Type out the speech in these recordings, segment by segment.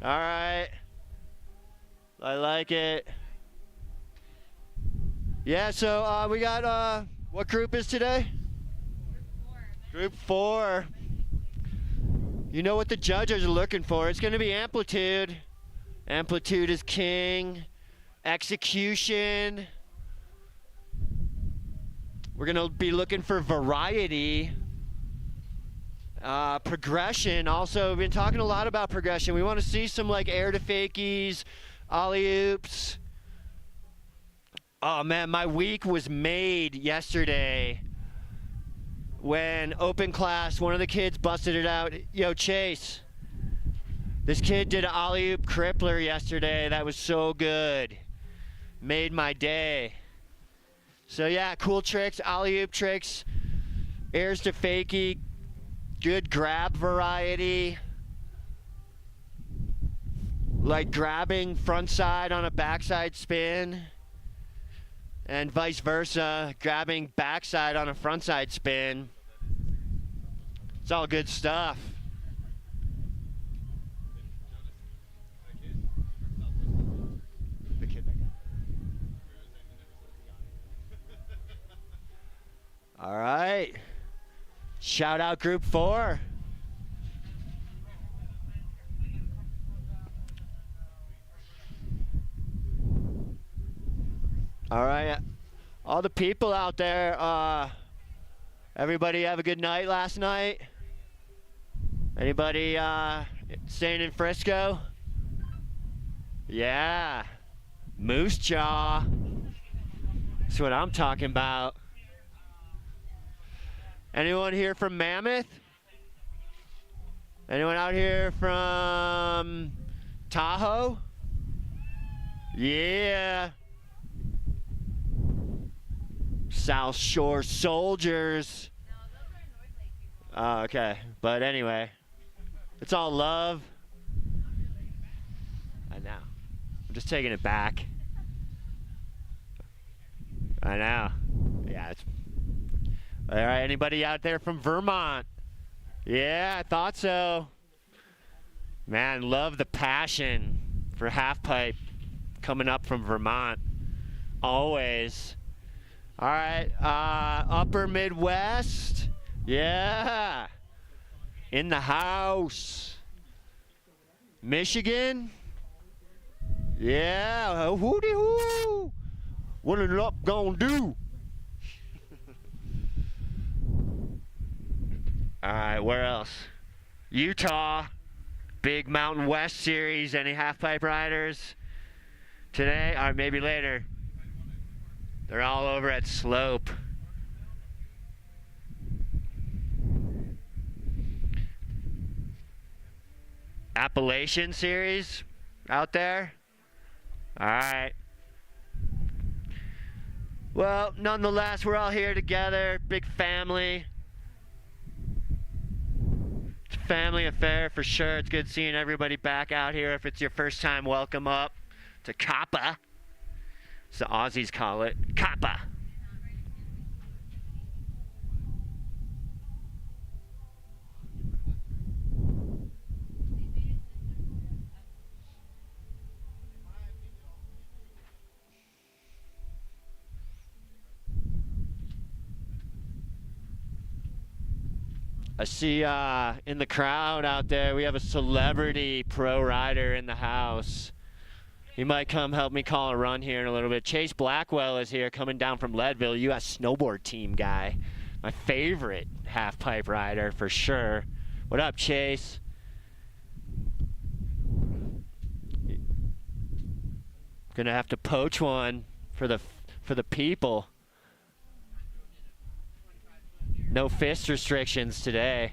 All right. I like it. Yeah, so we got, what group is today? Group 4. You know what the judges are looking for. It's going to be amplitude. Amplitude is king. Execution. We're going to be looking for variety. Progression. Also, we've been talking a lot about progression. We want to see some like air to fakies, alley-oops. Oh man, my week was made yesterday when open class, one of the kids busted it out. Yo, Chase, this kid did an alley-oop crippler yesterday. That was so good. Made my day. So yeah, cool tricks, alley-oop tricks, airs to fakie, good grab variety. Like grabbing front side on a backside spin. And vice versa, grabbing backside on a frontside spin. It's all good stuff. All right. Shout out Group 4. All right, all the people out there, everybody have a good night last night? Anybody staying in Frisco? Yeah, Moose Jaw. That's what I'm talking about. Anyone here from Mammoth? Anyone out here from Tahoe? Yeah. South Shore Soldiers. No, those are North Lake people. Oh, okay. But anyway, it's all love. I know. I'm just taking it back. I know. Yeah. It's... All right. Anybody out there from Vermont? Yeah, I thought so. Man, love the passion for Halfpipe coming up from Vermont. Always. All right, Upper Midwest, yeah, in the house. Michigan, yeah, hooty hoo, what a luck gonna do? All right, where else? Utah, big Mountain West series. Any halfpipe riders today? Or maybe later. They're all over at Slope. Appalachian series out there. All right. Well, nonetheless, we're all here together. Big family. It's a family affair for sure. It's good seeing everybody back out here. If it's your first time, welcome up to Kappa. As the Aussies call it, Kappa. I see in the crowd out there, we have a celebrity pro rider in the house. He might come help me call a run here in a little bit. Chase Blackwell is here, coming down from Leadville, U.S. snowboard team guy. My favorite half-pipe rider for sure. What up, Chase? Gonna have to poach one for the people. No fist restrictions today.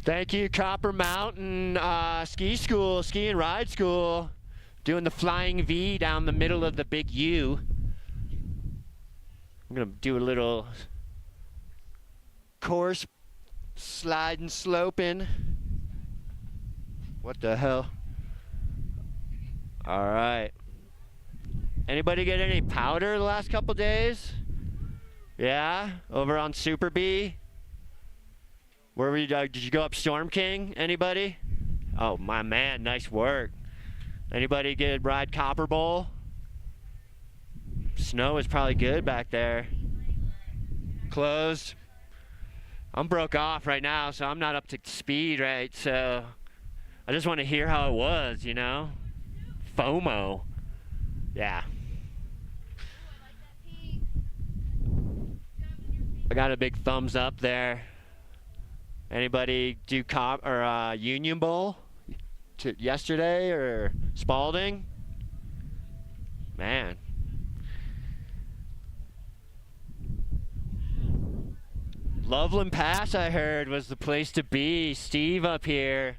Thank you, Copper Mountain Ski School, Ski and Ride School, doing the flying V down the middle of the big U. I'm gonna do a little course sliding, sloping. What the hell? All right. Anybody get any powder the last couple days? Yeah, over on Super B. Where were you? Did you go up Storm King? Anybody? Oh my man, nice work. Anybody get ride Copper Bowl? Snow is probably good back there. Closed. I'm broke off right now, so I'm not up to speed, right? So I just want to hear how it was, you know? FOMO. Yeah. I got a big thumbs up there. Anybody do Union Bowl yesterday or Spalding? Man. Loveland Pass, I heard, was the place to be. Steve up here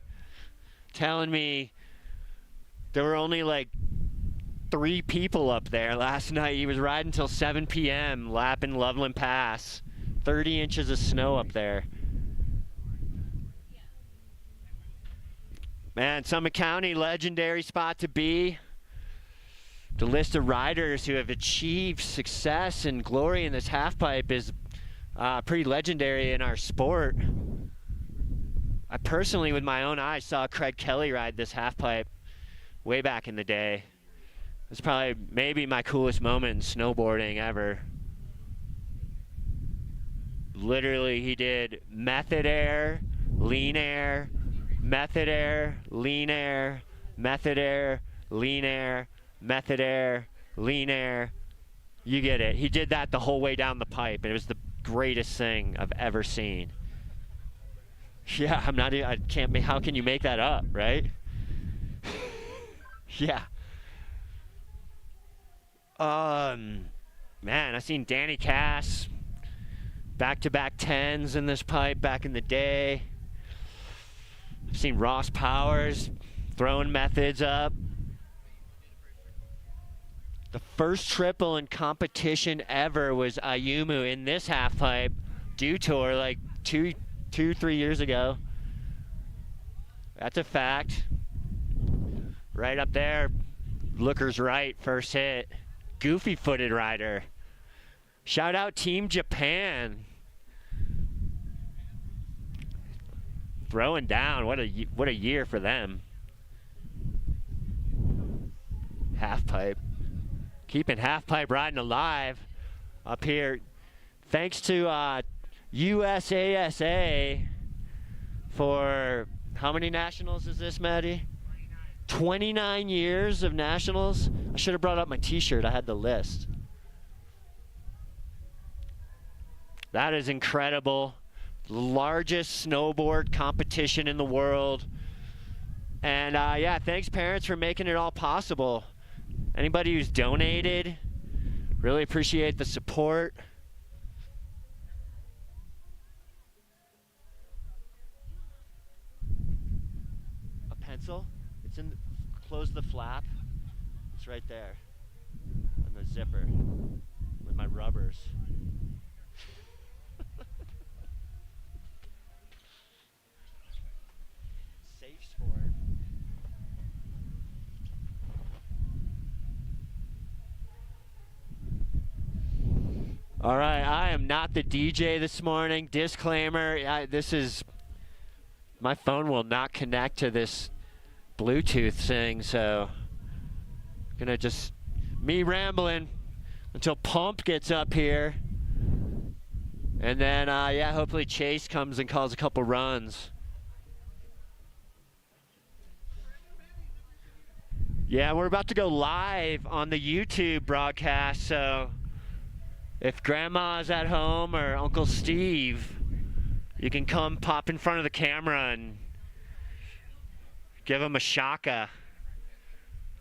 telling me there were only like 3 people up there last night. He was riding till 7 p.m. lapping Loveland Pass. 30 inches of snow up there. Man, Summit County, legendary spot to be. The list of riders who have achieved success and glory in this halfpipe is pretty legendary in our sport. I personally, with my own eyes, saw Craig Kelly ride this halfpipe way back in the day. It's probably maybe my coolest moment in snowboarding ever. Literally, he did method air, lean air, method air, lean air, method air, lean air, method air, lean air. You get it. He did that the whole way down the pipe, and it was the greatest thing I've ever seen. Yeah, I can't make, how can you make that up, right? Yeah. Man, I seen Danny Cass back-to-back 10s in this pipe back in the day. I've seen Ross Powers throwing methods up. The first triple in competition ever was Ayumu in this halfpipe Dew Tour like 3 years ago. That's a fact. Right up there, looker's right, first hit. Goofy-footed rider. Shout out Team Japan. Throwing down, what a year for them. Halfpipe. Keeping halfpipe riding alive up here. Thanks to USASA for, how many nationals is this, Maddie? 29 years of nationals. I should have brought up my t-shirt. I had the list. That is incredible. The largest snowboard competition in the world. And yeah, thanks parents for making it all possible. Anybody who's donated, really appreciate the support. A pencil? It's in, close the flap. It's right there. And the zipper with my rubbers. Safe sport. All right, I am not the DJ this morning. Disclaimer, my phone will not connect to this Bluetooth thing, so gonna just me rambling until Pump gets up here. And then, yeah, hopefully Chase comes and calls a couple runs. Yeah, we're about to go live on the YouTube broadcast, so if Grandma's at home or Uncle Steve, you can come pop in front of the camera and give them a shaka.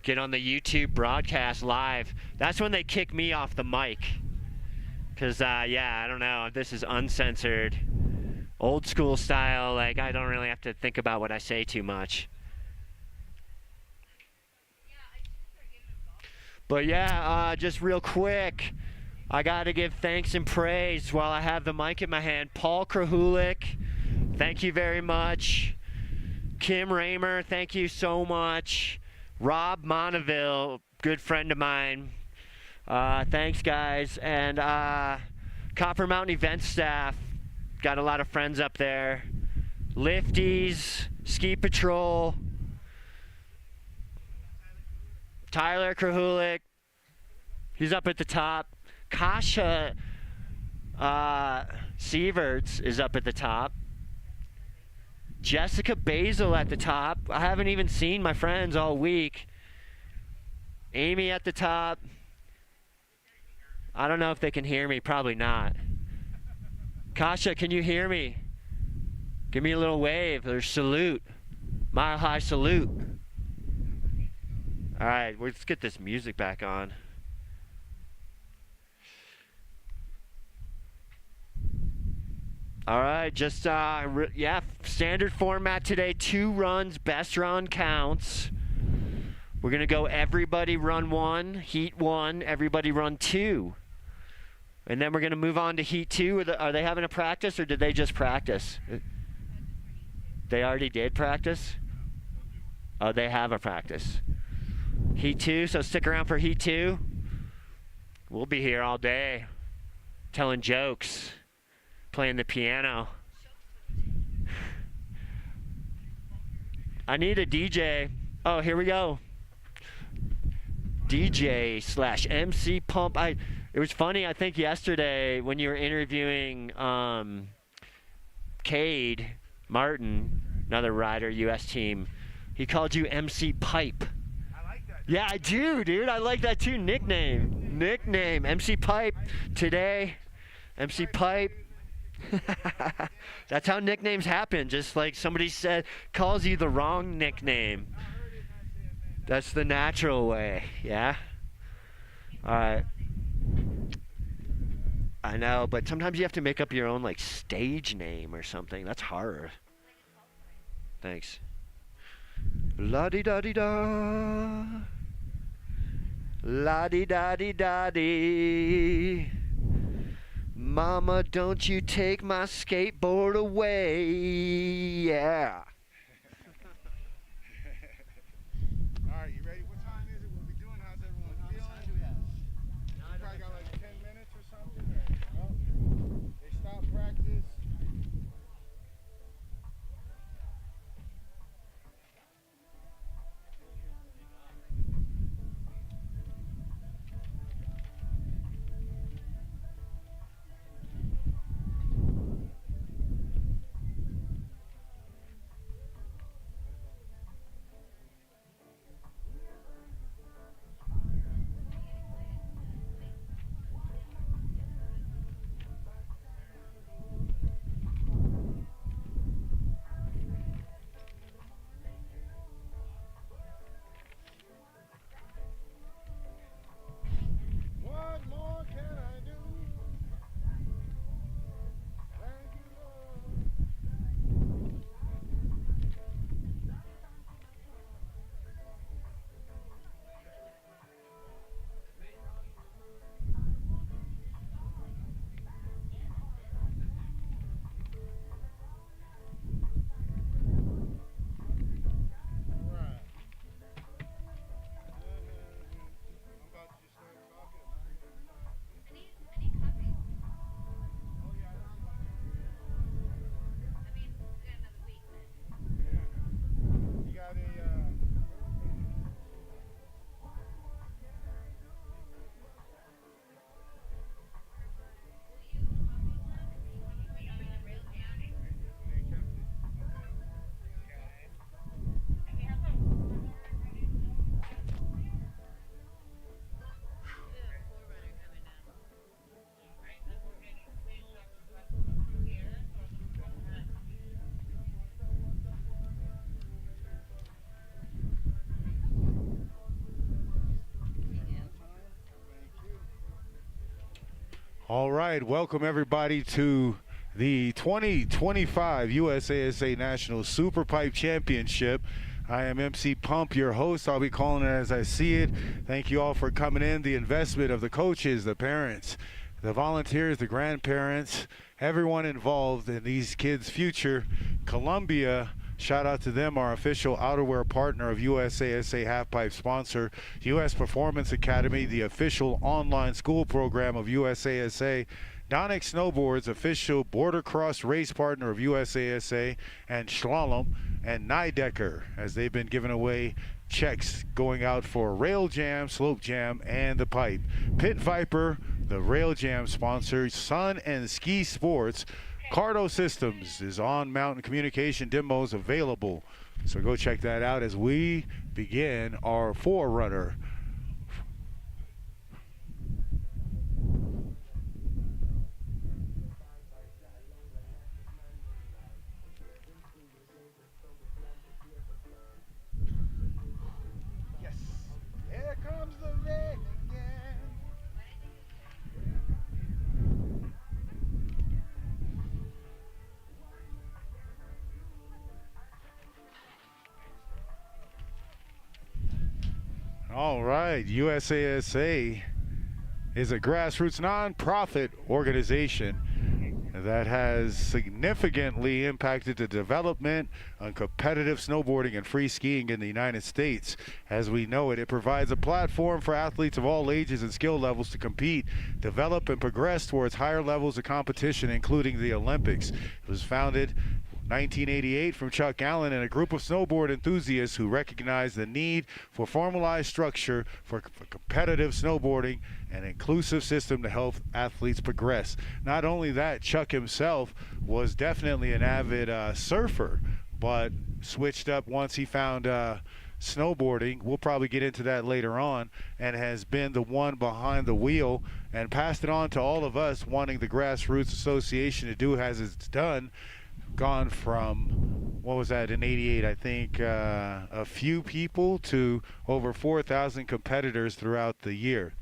Get on the YouTube broadcast live. That's when they kick me off the mic. Because, yeah, I don't know. This is uncensored. Old school style. Like, I don't really have to think about what I say too much. But, yeah, just real quick, I got to give thanks and praise while I have the mic in my hand. Paul Krahulik, thank you very much. Kim Raymer, thank you so much. Rob Monaville, good friend of mine. Thanks, guys. And Copper Mountain event staff, got a lot of friends up there. Lifties, Ski Patrol, Tyler Krahulik, he's up at the top. Kasha Sieverts is up at the top. Jessica Basil at the top. I haven't even seen my friends all week. Amy at the top. I don't know if they can hear me. Probably not. Kasha, can you hear me? Give me a little wave or salute. Mile high salute. All right, let's get this music back on. All right, just, standard format today, 2 runs, best run counts. We're going to go everybody run 1, heat 1, everybody run 2. And then we're going to move on to heat 2. Are they having a practice or did they just practice? They already did practice? Oh, they have a practice. Heat 2, so stick around for heat 2. We'll be here all day telling jokes. Playing the piano. I need a DJ. Oh, here we go. DJ/MC Pump. It was funny, I think yesterday when you were interviewing Cade Martin, another rider, US team, he called you MC Pipe. I like that. Yeah, I do, dude. I like that too. Nickname. MC Pipe. Today, MC Pipe. That's how nicknames happen. Just like somebody said, calls you the wrong nickname. That's the natural way. Yeah. All right. I know, but sometimes you have to make up your own like stage name or something. That's hard. Thanks. La-di-da-di-da. La-di-da-di-da-di. Mama, don't you take my skateboard away. Yeah. All right, you ready? What time is it? What we doing? How's everyone feeling? You probably got like 10 minutes or something. Oh, they stopped practice. What more can I do? Thank you, Lord. All right. I'm about to just start talking. I need coffee. Oh yeah, I mean, we got another week, but yeah. You got a All right, welcome everybody to the 2025 USASA National Super Pipe Championship. I am MC Pump, your host. I'll be calling it as I see it. Thank you all for coming in. The investment of the coaches, the parents, the volunteers, the grandparents, everyone involved in these kids' future. Columbia Shout out to them, our official outerwear partner of USASA Halfpipe sponsor, US Performance Academy, the official online school program of USASA, Donick Snowboards, official border cross race partner of USASA, and Slalom and Nidecker, as they've been giving away checks going out for Rail Jam, Slope Jam, and the Pipe. Pit Viper, the Rail Jam sponsor, Sun and Ski Sports, Cardo Systems is on mountain communication demos available. So go check that out as we begin our forerunner. Yes, here comes the rain again. All right, USASA is a grassroots nonprofit organization that has significantly impacted the development on competitive snowboarding and free skiing in the United States. As we know it, it provides a platform for athletes of all ages and skill levels to compete, develop, and progress towards higher levels of competition, including the Olympics. It was founded 1988 from Chuck Allen and a group of snowboard enthusiasts who recognized the need for formalized structure for competitive snowboarding and inclusive system to help athletes progress. Not only that, Chuck himself was definitely an avid surfer, but switched up once he found snowboarding. We'll probably get into that later on, and has been the one behind the wheel and passed it on to all of us wanting the Grassroots Association to do as it's done. Gone from, what was that, in 88, I think, a few people to over 4,000 competitors throughout the year.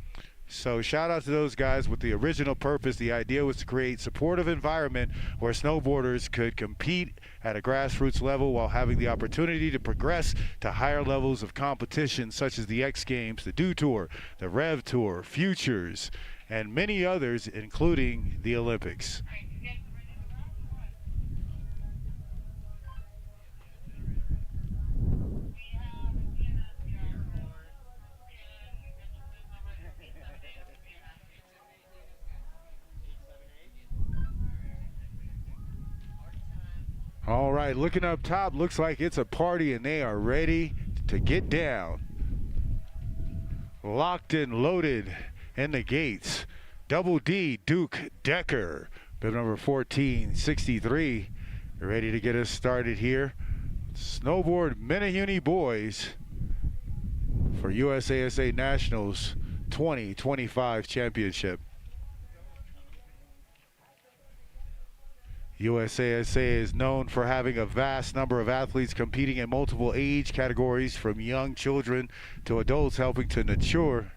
So shout out to those guys with the original purpose. The idea was to create supportive environment where snowboarders could compete at a grassroots level while having the opportunity to progress to higher levels of competition, such as the X Games, the Dew Tour, the Rev Tour, Futures, and many others, including the Olympics. All right, looking up top, looks like it's a party and they are ready to get down. Locked and loaded in the gates. Double D, Duke Decker, bib number 1463, ready to get us started here. Snowboard Menehune boys for USASA Nationals 2025 Championship. USASA is known for having a vast number of athletes competing in multiple age categories, from young children to adults, helping to nurture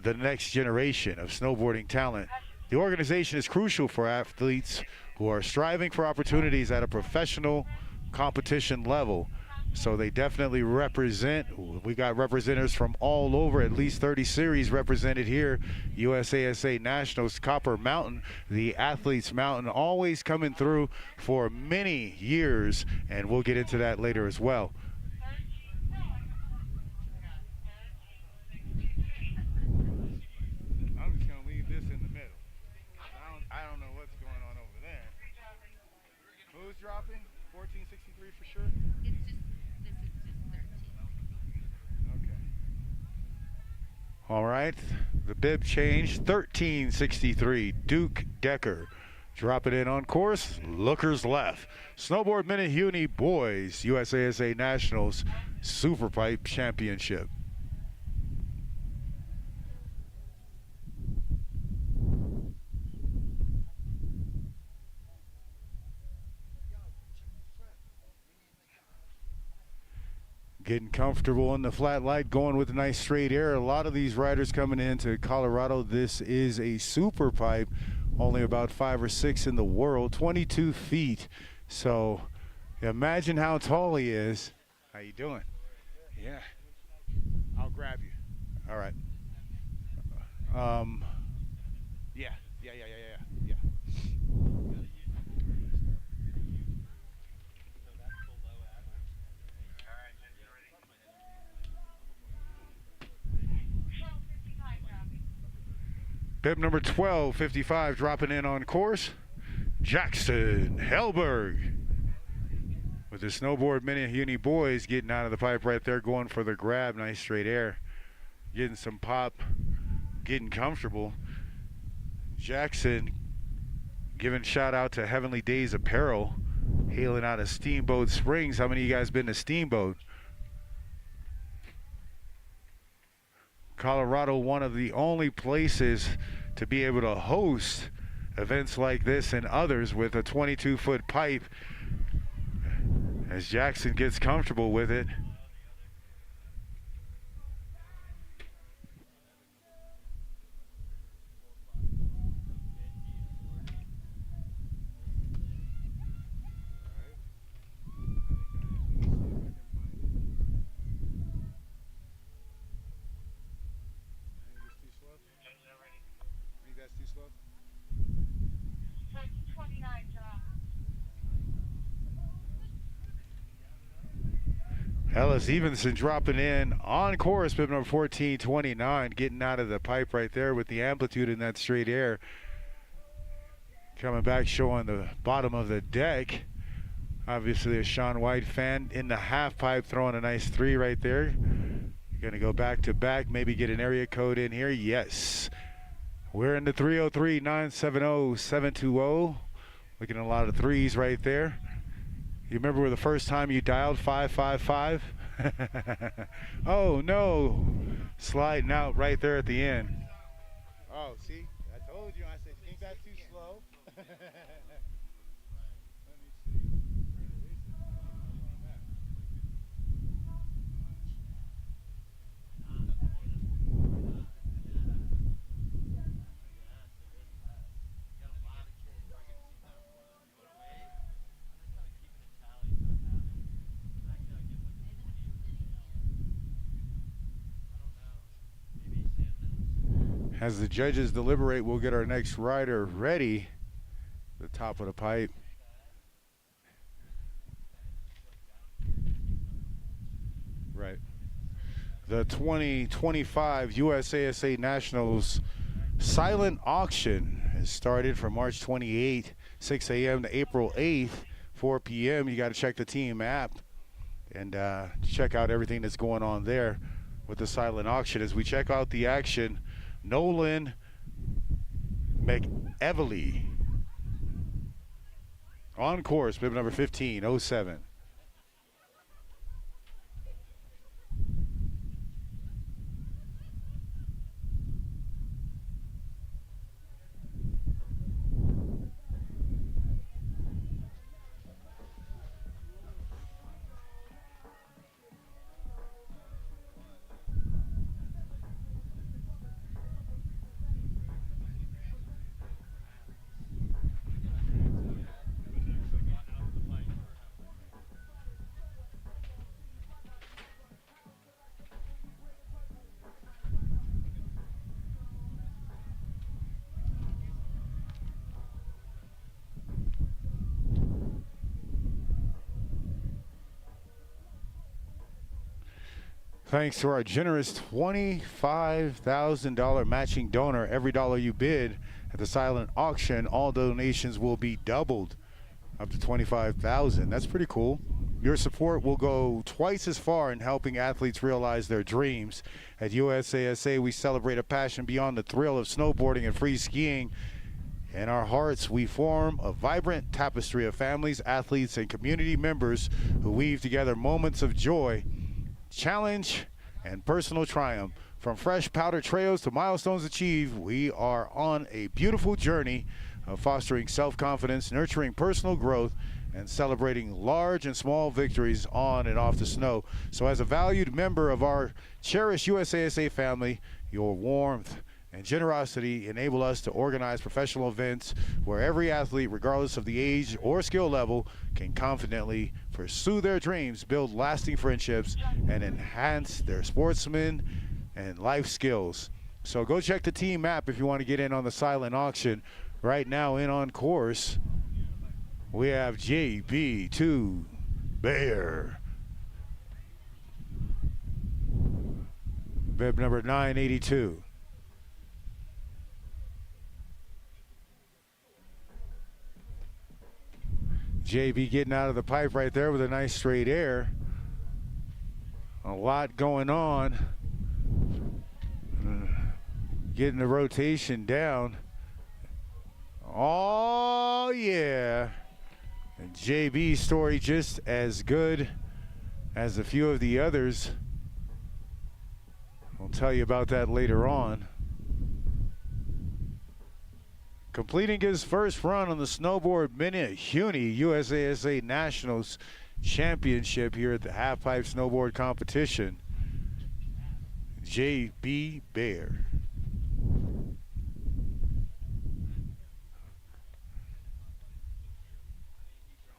the next generation of snowboarding talent. The organization is crucial for athletes who are striving for opportunities at a professional competition level. So they definitely represent. We got representatives from all over, at least 30 series represented here. USASA Nationals, Copper Mountain, the Athletes Mountain, always coming through for many years, and we'll get into that later as well. I'm just gonna leave this in the middle. I don't know what's going on over there. Who's dropping? 1463 for sure? It's just, this is just 13. Okay. All right, the bib change, 1363, Duke Decker. Drop it in on course, lookers left. Snowboard Menehune boys, USASA Nationals Superpipe Championship. Getting comfortable in the flat light, going with a nice straight air. A lot of these riders coming into Colorado, this is a super pipe, only about 5 or 6 in the world, 22 feet. So imagine how tall he is. How you doing? Yeah. I'll grab you. All right. Yeah. Bib number 1255 dropping in on course, Jackson Hellberg. With the snowboard Menehune boys getting out of the pipe right there, going for the grab. Nice straight air. Getting some pop, getting comfortable. Jackson giving shout out to Heavenly Days Apparel, hailing out of Steamboat Springs. How many of you guys been to Steamboat? Colorado, one of the only places to be able to host events like this and others with a 22-foot pipe. As Jackson gets comfortable with it. Ellis Evenson dropping in on course, bib number 1429, getting out of the pipe right there with the amplitude in that straight air. Coming back, showing the bottom of the deck. Obviously a Sean White fan in the half pipe, throwing a nice 3 right there. Gonna go back to back, maybe get an area code in here. Yes. We're in the 303-970-720. Looking at a lot of 3s right there. You remember the first time you dialed 555? Oh no, sliding out right there at the end. Oh, see, I told you. I said, you think that's too slow? Let me As the judges deliberate, we'll get our next rider ready. The top of the pipe. Right. The 2025 USASA Nationals silent auction has started from March 28th, 6 a.m. to April 8th, 4 p.m. You got to check the team app and check out everything that's going on there with the silent auction. As we check out the action, Nolan McEvely on course, bib number 1507. Thanks to our generous $25,000 matching donor. Every dollar you bid at the silent auction, all donations will be doubled up to $25,000. That's pretty cool. Your support will go twice as far in helping athletes realize their dreams. At USASA, we celebrate a passion beyond the thrill of snowboarding and free skiing. In our hearts, we form a vibrant tapestry of families, athletes, and community members who weave together moments of joy, challenge, and personal triumph. From fresh powder trails to milestones achieved, we are on a beautiful journey of fostering self-confidence, nurturing personal growth, and celebrating large and small victories on and off the snow. So as a valued member of our cherished USASA family, your warmth and generosity enable us to organize professional events where every athlete, regardless of the age or skill level, can confidently pursue their dreams, build lasting friendships, and enhance their sportsman and life skills. So go check the team app if you want to get in on the silent auction. Right now, in on course, we have JB2 Bear, bib number 982. JB getting out of the pipe right there with a nice straight air. A lot going on. Getting the rotation down. Oh, yeah. And JB's story just as good as a few of the others. I'll tell you about that later on. Completing his first run on the snowboard Menehune USASA Nationals Championship here at the Halfpipe Snowboard Competition, JB Bear.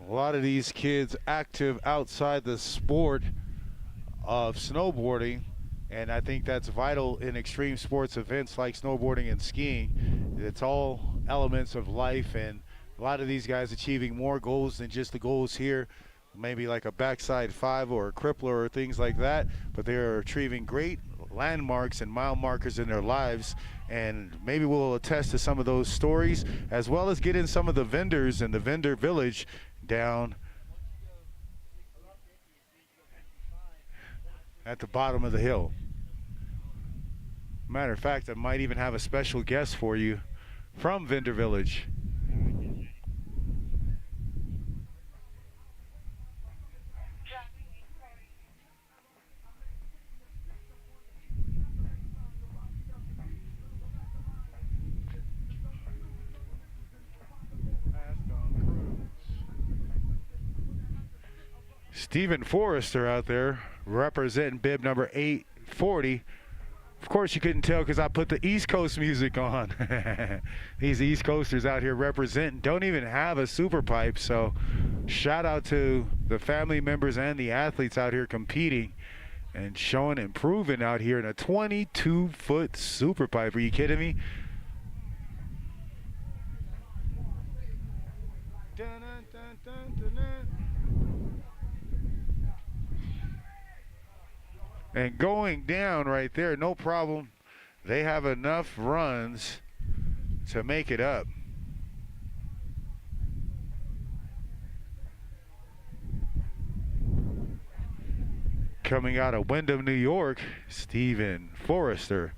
A lot of these kids active outside the sport of snowboarding, and I think that's vital in extreme sports events like snowboarding and skiing. It's all elements of life, and a lot of these guys achieving more goals than just the goals here, maybe like a backside 5 or a crippler or things like that, but they're achieving great landmarks and mile markers in their lives, and maybe we'll attest to some of those stories, as well as get in some of the vendors in the vendor village down at the bottom of the hill. Matter of fact, I might even have a special guest for you from Vendor Village. Stephen Forrester out there representing bib number 840. Of course you couldn't tell because I put the East Coast music on. These East Coasters out here representing don't even have a super pipe, so shout out to the family members and the athletes out here competing and showing and proving out here in a 22-foot super pipe. Are you kidding me? Dun, dun, dun, dun, dun, dun. And going down right there, no problem. They have enough runs to make it up. Coming out of Windham, New York, Stephen Forrester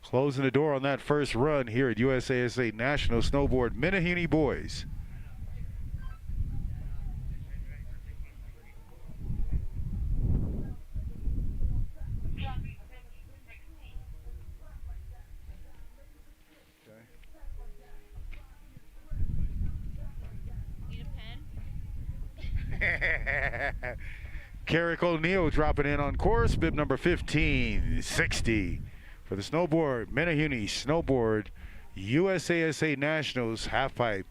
closing the door on that first run here at USASA National Snowboard Menehune Boys. Carrick O'Neill dropping in on course, bib number 1560 for the snowboard Menehune Snowboard USASA Nationals Halfpipe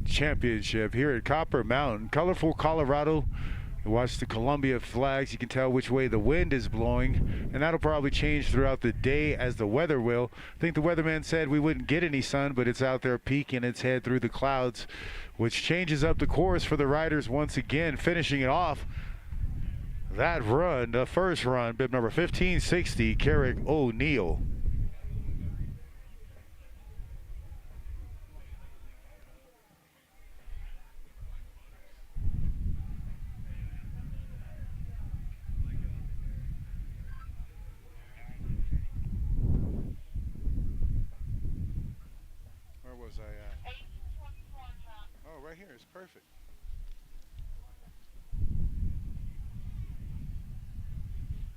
Championship here at Copper Mountain. Colorful Colorado. You watch the Columbia flags, you can tell which way the wind is blowing, and that'll probably change throughout the day as the weather will. I think the weatherman said we wouldn't get any sun, but it's out there peeking its head through the clouds, which changes up the course for the riders once again, finishing it off. That run, the first run, bib number 1560, Carrick O'Neill. Where was I at? Oh, right here is perfect.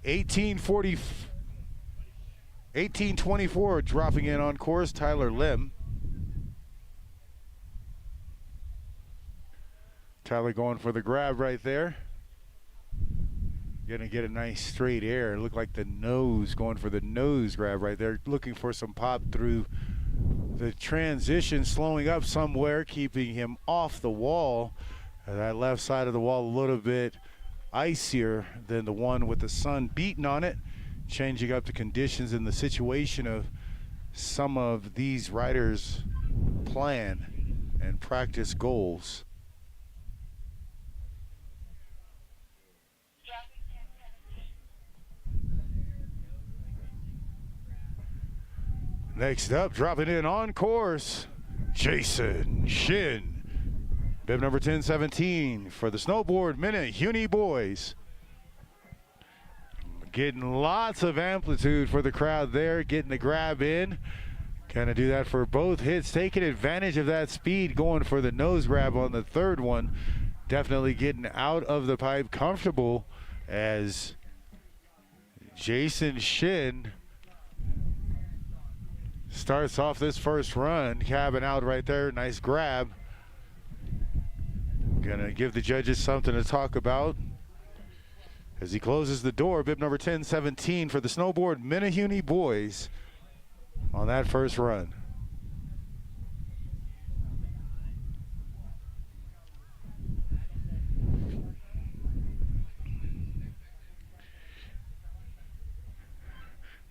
1824 dropping in on course, Tyler Lim. Tyler going for the grab right there. Gonna get a nice straight air. Look like the nose, going for the nose grab right there. Looking for some pop through the transition, slowing up somewhere, keeping him off the wall. That left side of the wall a little bit icier than the one with the sun beating on it, changing up the conditions and the situation of some of these riders' plan and practice goals. Next up, dropping in on course, Jason Shin. Bib number 1017 for the snowboard Menehune boys. Getting lots of amplitude for the crowd there, getting the grab in. Kind of do that for both hits, taking advantage of that speed, going for the nose grab on the third one. Definitely getting out of the pipe comfortable as Jason Shin starts off this first run. Cabin out right there, nice grab. Gonna give the judges something to talk about as he closes the door. Bib number 1017 for the snowboard Menehune boys on that first run.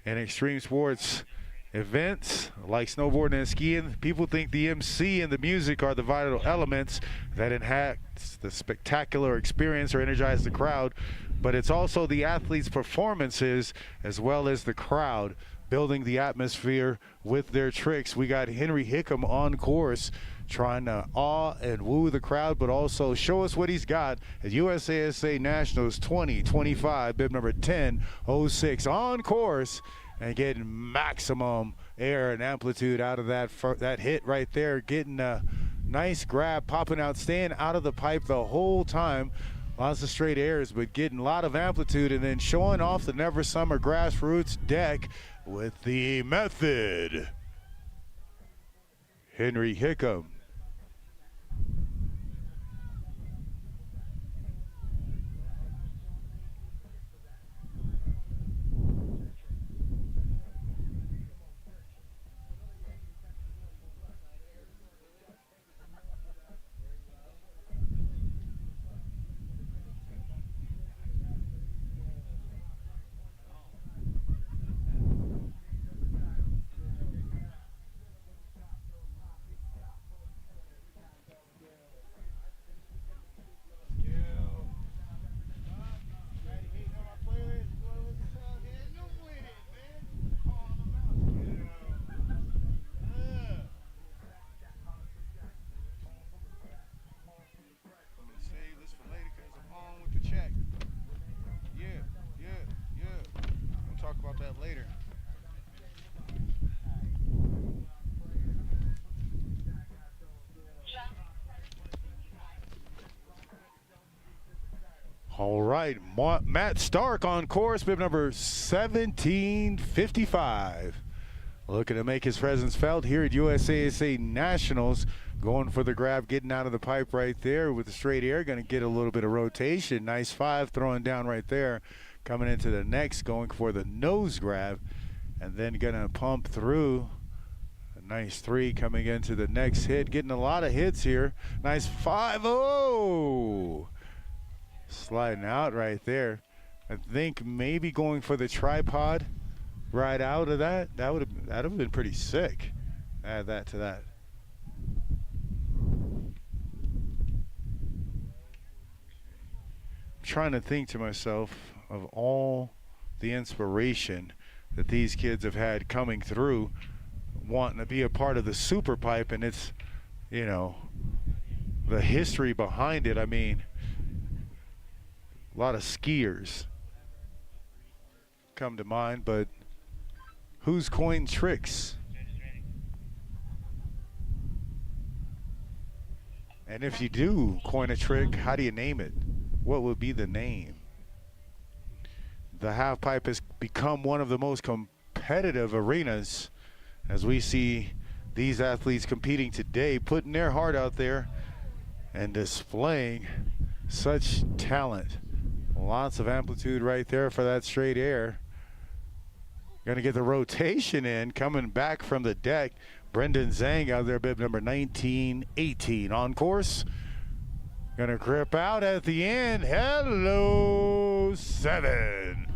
In extreme sports events like snowboarding and skiing, people think the MC and the music are the vital elements that enhance the spectacular experience or energize the crowd, but it's also the athletes' performances as well as the crowd building the atmosphere with their tricks. We got Henry Hickam on course trying to awe and woo the crowd, but also show us what he's got at USASA Nationals 2025, bib number 1006 on course and getting maximum air and amplitude out of that hit right there, getting a nice grab, popping out, staying out of the pipe the whole time. Lots of straight airs, but getting a lot of amplitude and then showing off the Never Summer Grassroots deck with the method. Henry Hickam. Later. All right, Matt Stark on course, bib number 1755. Looking to make his presence felt here at USASA Nationals. Going for the grab, getting out of the pipe right there with the straight air. Going to get a little bit of rotation. Nice five throwing down right there. Coming into the next, going for the nose grab, and then gonna pump through. A nice three coming into the next hit, getting a lot of hits here. Nice 5-0. Sliding out right there. I think maybe going for the tripod right out of that. That'd have been pretty sick. Add that to that. I'm trying to think to myself of all the inspiration that these kids have had coming through, wanting to be a part of the super pipe, and it's, you know, the history behind it. I mean, a lot of skiers come to mind, but who's coined tricks? And if you do coin a trick, how do you name it? What would be the name? The Halfpipe has become one of the most competitive arenas as we see these athletes competing today, putting their heart out there and displaying such talent. Lots of amplitude right there for that straight air. Gonna get the rotation in, coming back from the deck. Brendan Zhang out there, bib number 1918 on course. Gonna grip out at the end. Hello, 7.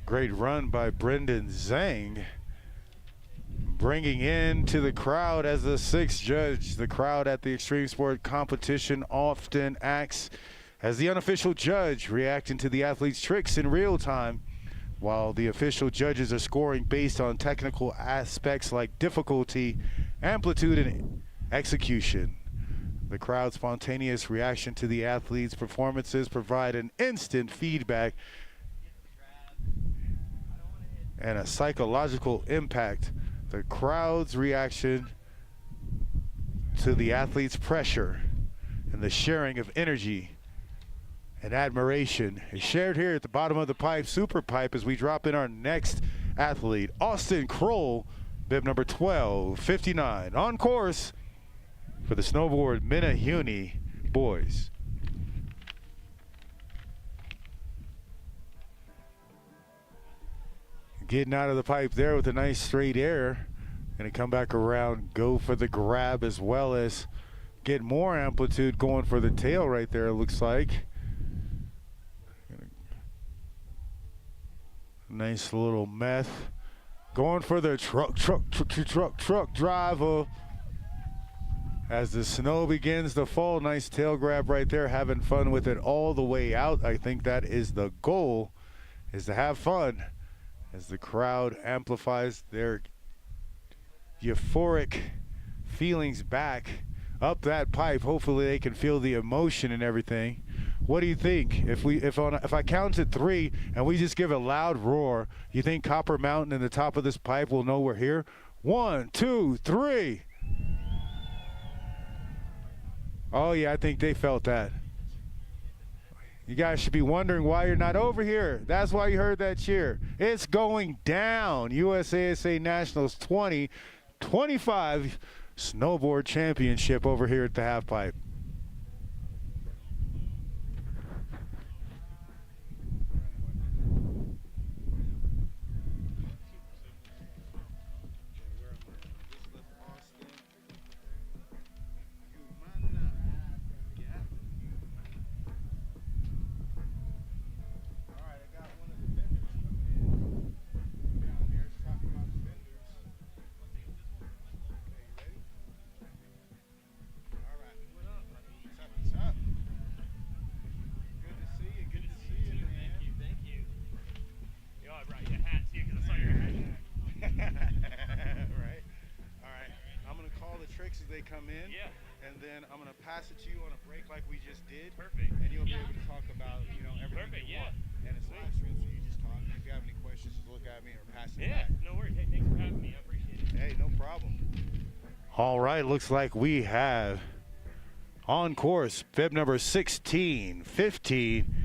Great run by Brendan Zhang. Bringing in to the crowd as the 6th judge. The crowd at the extreme sport competition often acts as the unofficial judge, reacting to the athletes' tricks in real time. while the official judges are scoring based on technical aspects like difficulty, amplitude, and execution. The crowd's spontaneous reaction to the athletes' performances provide an instant feedback and a psychological impact. The crowd's reaction to the athletes' pressure and the sharing of energy and admiration is shared here at the bottom of the pipe, Super Pipe, as we drop in our next athlete, Austin Kroll, bib number 1259, on course for the snowboard Menehune boys. Getting out of the pipe there with a nice straight air. Gonna come back around, go for the grab, as well as get more amplitude going for the tail right there, it looks like. Nice little meth. Going for the truck driver. As the snow begins to fall, nice tail grab right there, having fun with it all the way out. I think that is the goal, is to have fun as the crowd amplifies their euphoric feelings back up that pipe. Hopefully they can feel the emotion and everything. What do you think? If I count to 3 and we just give a loud roar, you think Copper Mountain and the top of this pipe will know we're here? 1, 2, 3. Oh yeah, I think they felt that. You guys should be wondering why you're not over here. That's why you heard that cheer. It's going down. USASA Nationals 2025 Snowboard Championship over here at the Halfpipe. They come in, and then I'm gonna pass it to you on a break like we just did. Perfect. And you'll be able to talk about, you know, everything you want. And it's live stream, so you just talk. If you have any questions, just look at me or pass it back. No worries. Hey, thanks for having me. I appreciate it. Hey, no problem. All right, looks like we have on course bib number 1615,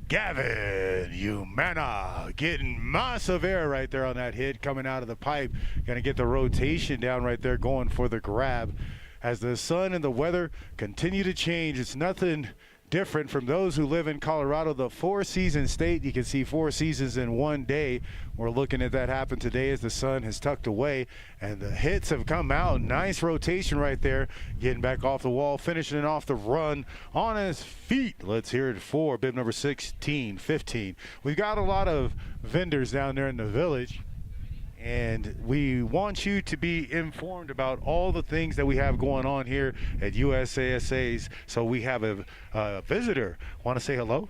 Gavin Humana, getting massive air right there on that hit, coming out of the pipe. Gonna get the rotation down right there, going for the grab. As the sun and the weather continue to change, it's nothing different from those who live in Colorado, the 4-season state. You can see 4 seasons in one day. We're looking at that happen today as the sun has tucked away and the hits have come out. Nice rotation right there, getting back off the wall, finishing off the run on his feet. Let's hear it for bib number 1615. We've got a lot of vendors down there in the village, and we want you to be informed about all the things that we have going on here at USASA's. So we have a visitor. Want to say hello?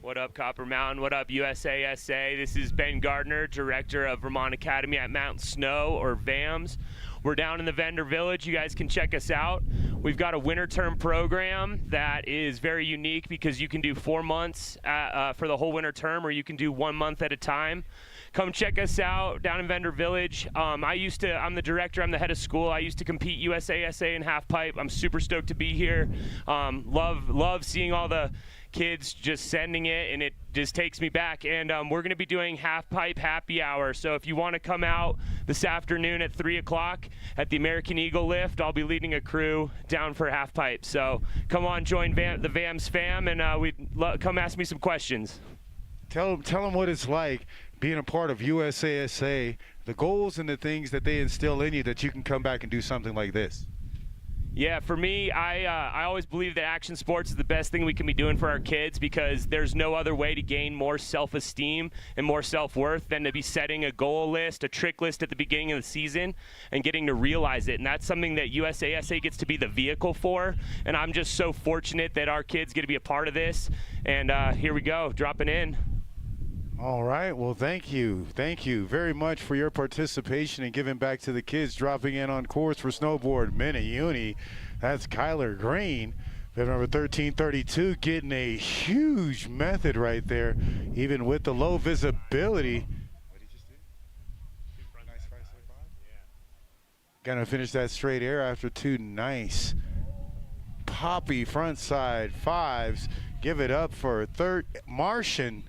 What up, Copper Mountain? What up, USASA? This is Ben Gardner, Director of Vermont Academy at Mount Snow, or VAMS. We're down in the vendor village. You guys can check us out. We've got a winter term program that is very unique because you can do 4 months for the whole winter term, or you can do 1 month at a time. Come check us out down in Vendor Village. I'm the director, I'm the head of school. I used to compete USASA in Halfpipe. I'm super stoked to be here. Love seeing all the kids just sending it, and it just takes me back. And we're gonna be doing Halfpipe happy hour. So if you wanna come out this afternoon at 3 o'clock at the American Eagle Lift, I'll be leading a crew down for Halfpipe. So come on, join the VAMS fam, and come ask me some questions. Tell them what it's like being a part of USASA, the goals and the things that they instill in you that you can come back and do something like this. Yeah, for me, I always believe that action sports is the best thing we can be doing for our kids, because there's no other way to gain more self-esteem and more self-worth than to be setting a goal list, a trick list at the beginning of the season and getting to realize it. And that's something that USASA gets to be the vehicle for. And I'm just so fortunate that our kids get to be a part of this. And here we go, dropping in. All right. Well, thank you. Thank you very much for your participation and giving back to the kids dropping in on course for snowboard Menehune. That's Kyler Green. Bib number 1332 getting a huge method right there, even with the low visibility. What did he just do? Nice 5.5? Yeah. Gonna finish that straight air after two nice poppy front side fives. Give it up for third Martian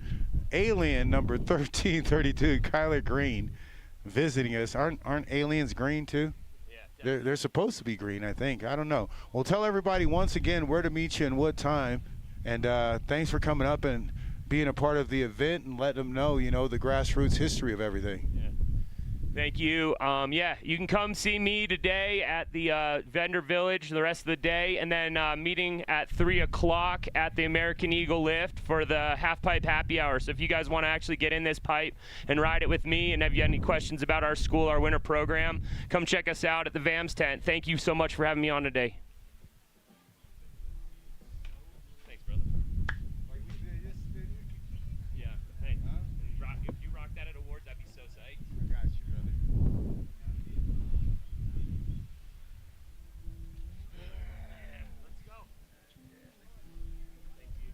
alien number 1332, Kyler Green, visiting us. Aren't aliens green too? Yeah, they're supposed to be green, I think. I don't know. Well, tell everybody once again where to meet you and what time. And thanks for coming up and being a part of the event and letting them know, you know, the grassroots history of everything. Yeah. Thank you. Yeah, you can come see me today at the Vendor Village the rest of the day, and then meeting at 3 o'clock at the American Eagle Lift for the Halfpipe Happy Hour. So if you guys want to actually get in this pipe and ride it with me, and if you have any questions about our school, our winter program, come check us out at the VAMS tent. Thank you so much for having me on today. Thanks, brother. Yeah, hey, if you rock that at awards, I'd be so psyched. I got you, brother. Let's go. Thank you.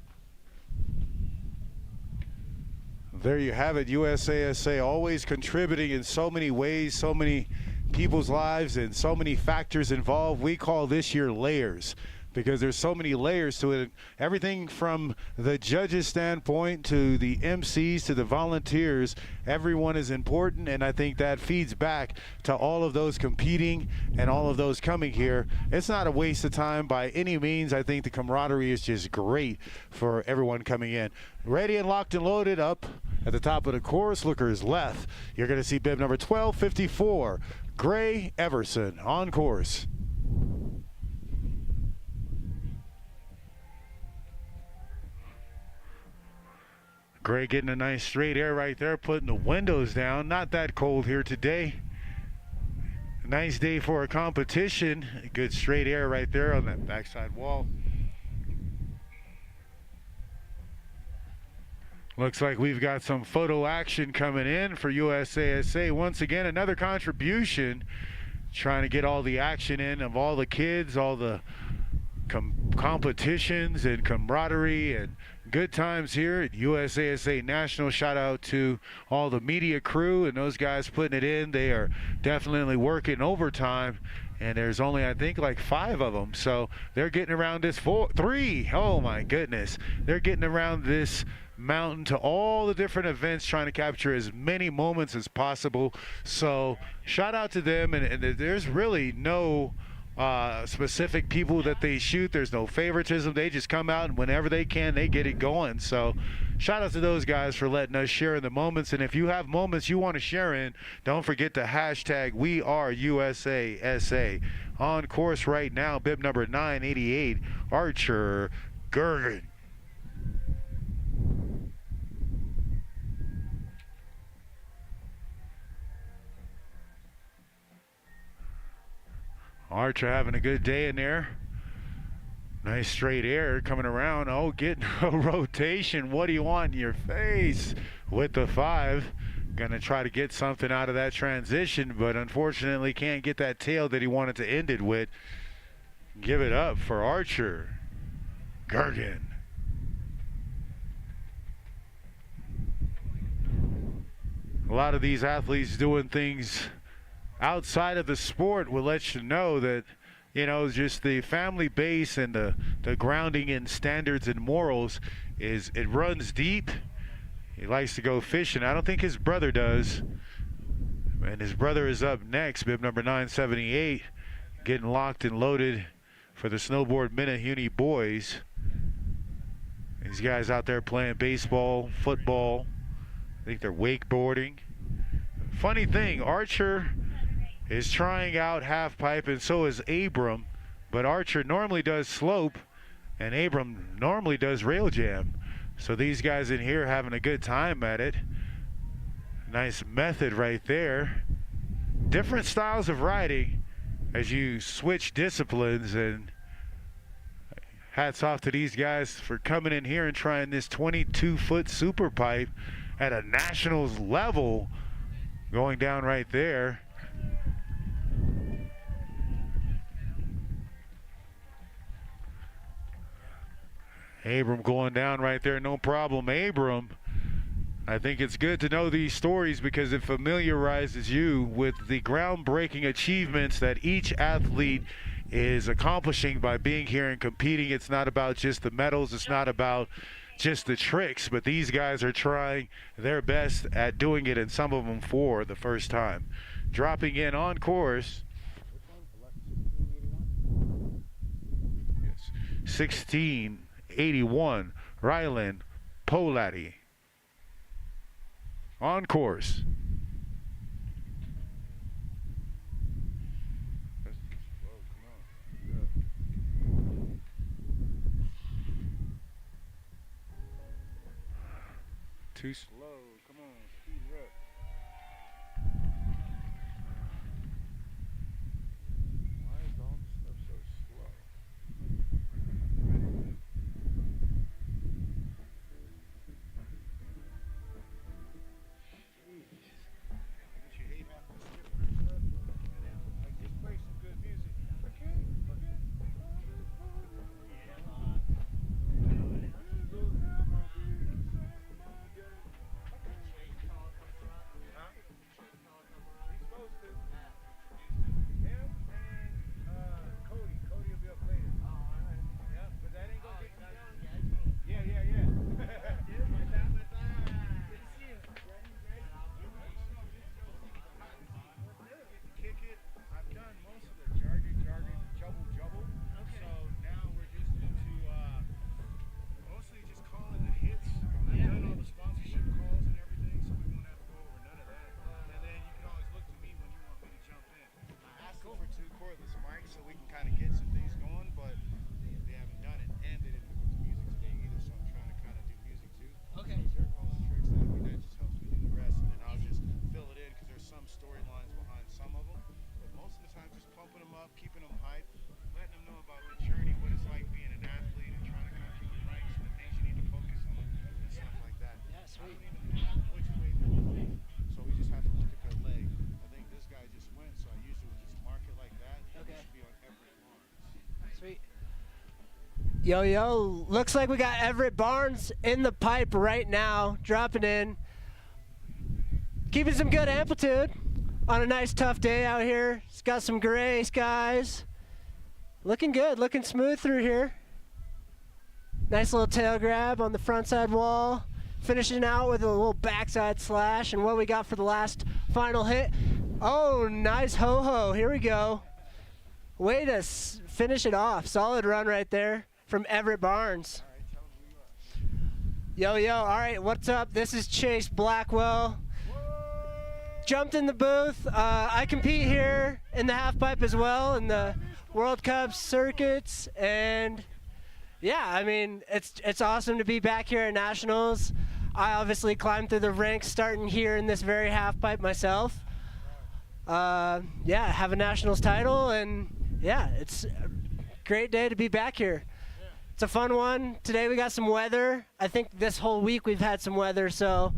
There you have it, USASA always contributing in so many ways, so many people's lives and so many factors involved. We call this year layers, because there's so many layers to it. Everything from the judges' standpoint to the MCs to the volunteers, everyone is important, and I think that feeds back to all of those competing and all of those coming here. It's not a waste of time by any means. I think the camaraderie is just great for everyone coming in. Ready and locked and loaded up at the top of the course, lookers left. You're going to see bib number 1254, Gray Everson on course. Gray getting a nice straight air right there, putting the windows down. Not that cold here today. Nice day for a competition. Good straight air right there on that backside wall. Looks like we've got some photo action coming in for USASA. Once again, another contribution, trying to get all the action in of all the kids, all the competitions and camaraderie and good times here at USASA National. Shout out to all the media crew and those guys putting it in. They are definitely working overtime, and there's only, I think, like 5 of them. So they're getting around this 3. Oh my goodness. They're getting around this mountain to all the different events, trying to capture as many moments as possible. So shout out to them, and there's really no specific people that they shoot. There's no favoritism. They just come out, and whenever they can, they get it going. So shout out to those guys for letting us share in the moments. And if you have moments you want to share in, don't forget to hashtag #WeAreUSASA. On course right now, bib number 988, Archer Gergen. Archer having a good day in there. Nice straight air coming around. Oh, getting a rotation. What do you want in your face? With the 5. Gonna try to get something out of that transition, but unfortunately can't get that tail that he wanted to end it with. Give it up for Archer Gergen. A lot of these athletes doing things outside of the sport will let you know that, you know, just the family base and the grounding in standards and morals it runs deep. He likes to go fishing. I don't think his brother does. And his brother is up next, bib number 978, getting locked and loaded for the snowboard Menehune boys. These guys out there playing baseball, football. I think they're wakeboarding. Funny thing, Archer is trying out half pipe, and so is Abram, but Archer normally does slope and Abram normally does rail jam. So these guys in here having a good time at it. Nice method right there. Different styles of riding as you switch disciplines, and hats off to these guys for coming in here and trying this 22-foot super pipe at a nationals level going down right there. Abram going down right there, no problem. Abram, I think it's good to know these stories because it familiarizes you with the groundbreaking achievements that each athlete is accomplishing by being here and competing. It's not about just the medals, it's not about just the tricks, but these guys are trying their best at doing it, and some of them for the first time. Dropping in on course, 1681, Rylan Polati. On course. Too slow. Come on, speed it up. Why is all this stuff so slow? Just play some good music. Okay. Yo, looks like we got Everett Barnes in the pipe right now, dropping in. Keeping some good amplitude on a nice tough day out here. It's got some gray skies. Looking good, looking smooth through here. Nice little tail grab on the front side wall. Finishing out with a little backside slash. And what we got for the last final hit. Oh, nice ho-ho, here we go. Way to finish it off. Solid run right there from Everett Barnes. Yo, all right, what's up? This is Chase Blackwell. Jumped in the booth. I compete here in the halfpipe as well in the World Cup circuits, and yeah, I mean, it's awesome to be back here at Nationals. I obviously climbed through the ranks starting here in this very halfpipe myself. Yeah, have a Nationals title, and yeah, it's a great day to be back here. It's a fun one. Today we got some weather. I think this whole week we've had some weather, so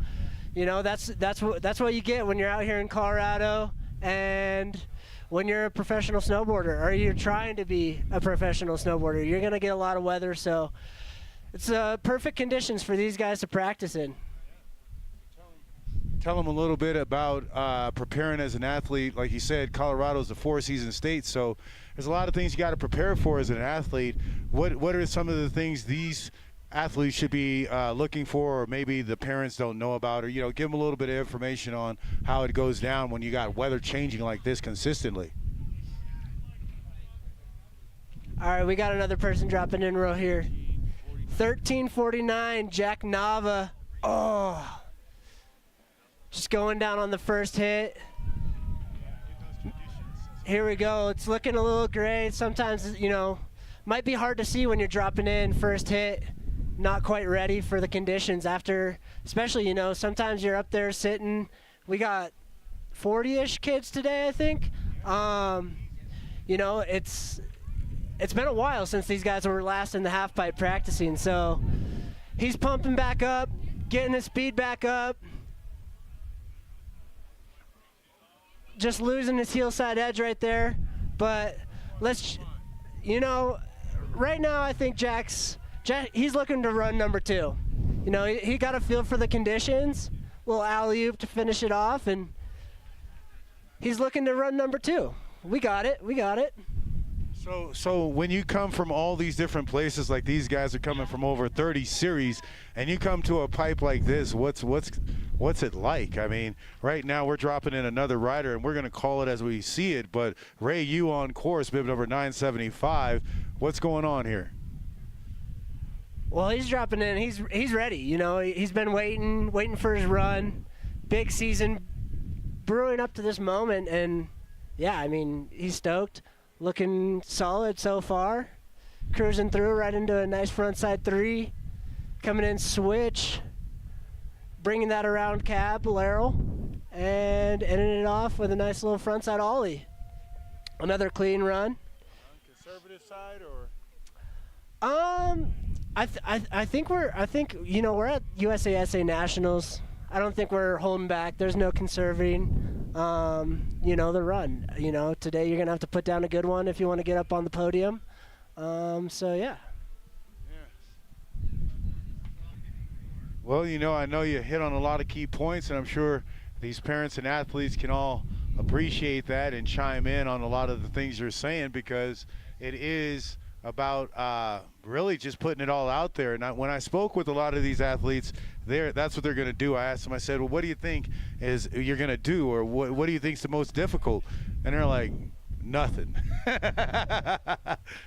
you know that's what you get when you're out here in Colorado and when you're a professional snowboarder or you're trying to be a professional snowboarder. You're gonna get a lot of weather, so it's perfect conditions for these guys to practice in. Tell them a little bit about preparing as an athlete. Like you said, Colorado's a four-season state, so there's a lot of things you got to prepare for as an athlete. What are some of the things these athletes should be looking for, or maybe the parents don't know about, or give them a little bit of information on how it goes down when you got weather changing like this consistently? All right, we got another person dropping in row here. 1349, Jack Nava. Oh. Just going down on the first hit. Here we go. It's looking a little gray. Sometimes, might be hard to see when you're dropping in first hit. Not quite ready for the conditions after, especially, sometimes you're up there sitting. We got 40-ish kids today, I think. It's been a while since these guys were last in the halfpipe practicing. So he's pumping back up, getting his speed back up. just losing his heel side edge right there. But right now I think he's looking to run number 2. He got a feel for the conditions, little alley-oop to finish it off, and he's looking to run number 2. We got it. So when you come from all these different places, like these guys are coming from over 30 series, and you come to a pipe like this, what's it like? I mean, right now we're dropping in another rider, and we're going to call it as we see it. But Ray, you on course, bib number 975. What's going on here? Well, he's dropping in. He's ready. He's been waiting for his run. Big season brewing up to this moment, and yeah, I mean, he's stoked. Looking solid so far. Cruising through right into a nice frontside 3. Coming in switch. Bringing that around cab, lateral. And ending it off with a nice little frontside ollie. Another clean run. Conservative side or? I think we're at USASA Nationals. I don't think we're holding back. There's no conserving. The run. Today you're going to have to put down a good one if you want to get up on the podium. Yeah. Well, I know you hit on a lot of key points, and I'm sure these parents and athletes can all appreciate that and chime in on a lot of the things you're saying, because it is about really just putting it all out there. And when I spoke with a lot of these athletes, that's what they're going to do. I asked them, I said, well, what do you think you're going to do, or what do you think is the most difficult? And they're like, nothing.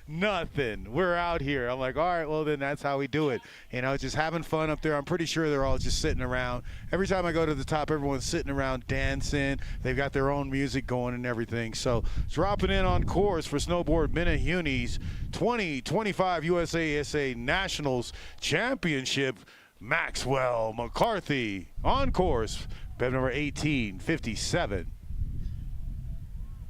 Nothing. We're out here. I'm like, all right, well, then that's how we do it. Just having fun up there. I'm pretty sure they're all just sitting around. Every time I go to the top, everyone's sitting around dancing. They've got their own music going and everything. So dropping in on course for snowboard Menehune's 2025 USASA Nationals Championship, Maxwell McCarthy on course, bib number 1857.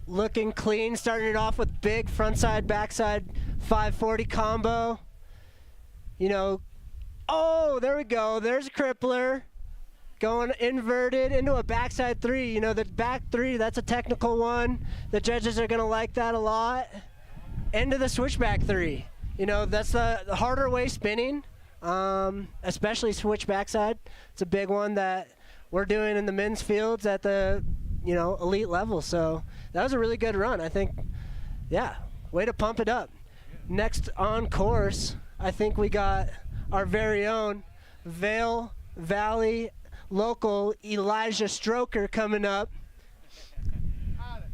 Looking clean, starting it off with big frontside, backside 540 combo. Oh, there we go. There's a crippler. Going inverted into a backside 3. The back 3, that's a technical one. The judges are going to like that a lot. Into the switchback 3. That's the harder way spinning, especially switch backside. It's a big one that we're doing in the men's fields at the elite level. So that was a really good run. I think, yeah, way to pump it up. Next on course, I think we got our very own Vail Valley local Elijah Stroker coming up.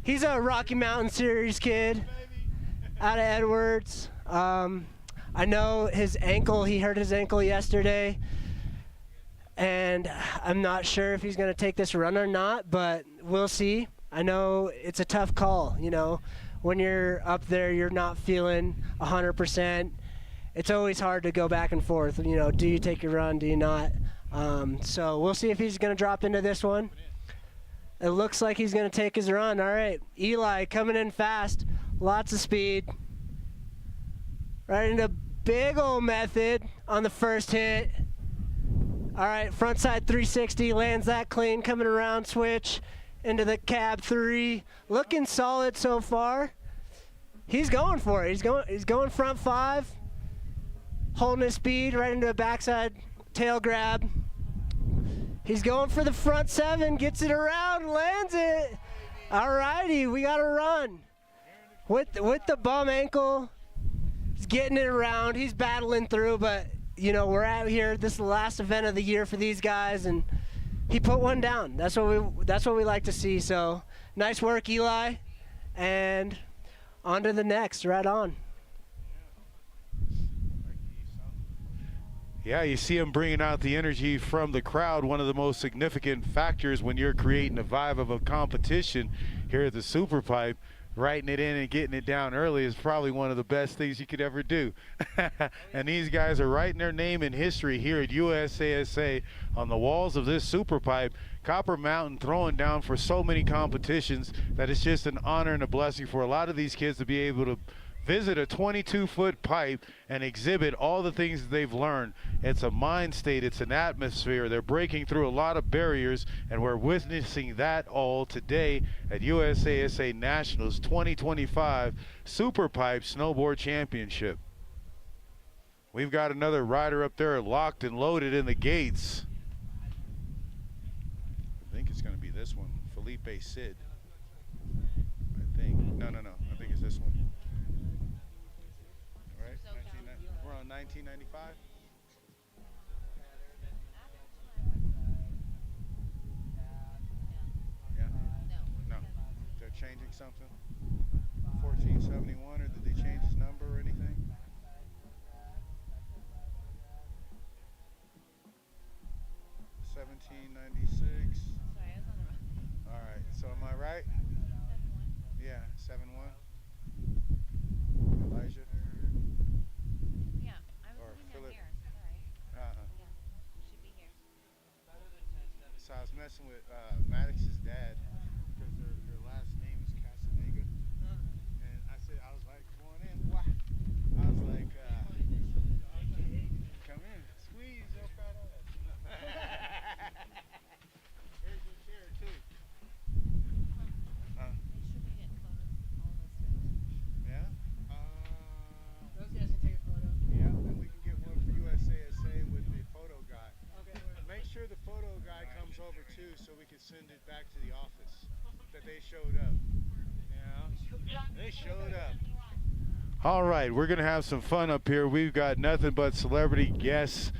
He's a Rocky Mountain Series kid out of Edwards. I know his ankle, he hurt his ankle yesterday, and I'm not sure if he's going to take this run or not, but we'll see. I know it's a tough call. When you're up there, you're not feeling 100%. It's always hard to go back and forth. Do you take your run? Do you not? So we'll see if he's going to drop into this one. It looks like he's going to take his run. All right, Eli coming in fast, lots of speed. Right into big old method on the first hit. All right, frontside 360, lands that clean, coming around switch into the cab 3. Looking solid so far. He's going for it. He's going front 5. Holding his speed right into a backside tail grab. He's going for the front 7, gets it around, lands it. All righty, we got a run. With the bum ankle, he's getting it around. He's battling through, but we're out here. This is the last event of the year for these guys, and he put one down. That's what we like to see. So nice work, Eli, and on to the next. Right on. Yeah, you see him bringing out the energy from the crowd. One of the most significant factors when you're creating a vibe of a competition here at the Super Pipe. Writing it in and getting it down early is probably one of the best things you could ever do. And these guys are writing their name in history here at USASA on the walls of this Super Pipe. Copper Mountain throwing down for so many competitions that it's just an honor and a blessing for a lot of these kids to be able to visit a 22-foot pipe and exhibit all the things that they've learned. It's a mind state, it's an atmosphere. They're breaking through a lot of barriers, and we're witnessing that all today at USASA Nationals 2025 Super Pipe Snowboard Championship. We've got another rider up there locked and loaded in the gates. I think it's going to be this one, Felipe Sid. I think. No. I think it's this one. All right. We're on 1995. Yeah. No. They're changing something. 1471, or did they change his number or anything? Sorry, I was on the wrong. All right, so am I right? 7-1. Yeah, 7-1. Elijah? Yeah, I was Or looking Philip. down here. Sorry. Uh-uh. Yeah, should be here. So I was messing with Maddox's dad because their last name is Casanega. And I was like, come on in. Why? I was like, come in, squeeze your fat ass. Here's your chair, too. Make sure we get photos, all of us with Yeah? Those guys can take a photo. Yeah, and we can get one for USASA with the photo guy. Okay. Make sure the photo guy comes over too so we can send it back to the office that they showed up. Yeah, they showed up. All right, we're going to have some fun up here. We've got nothing but celebrity guests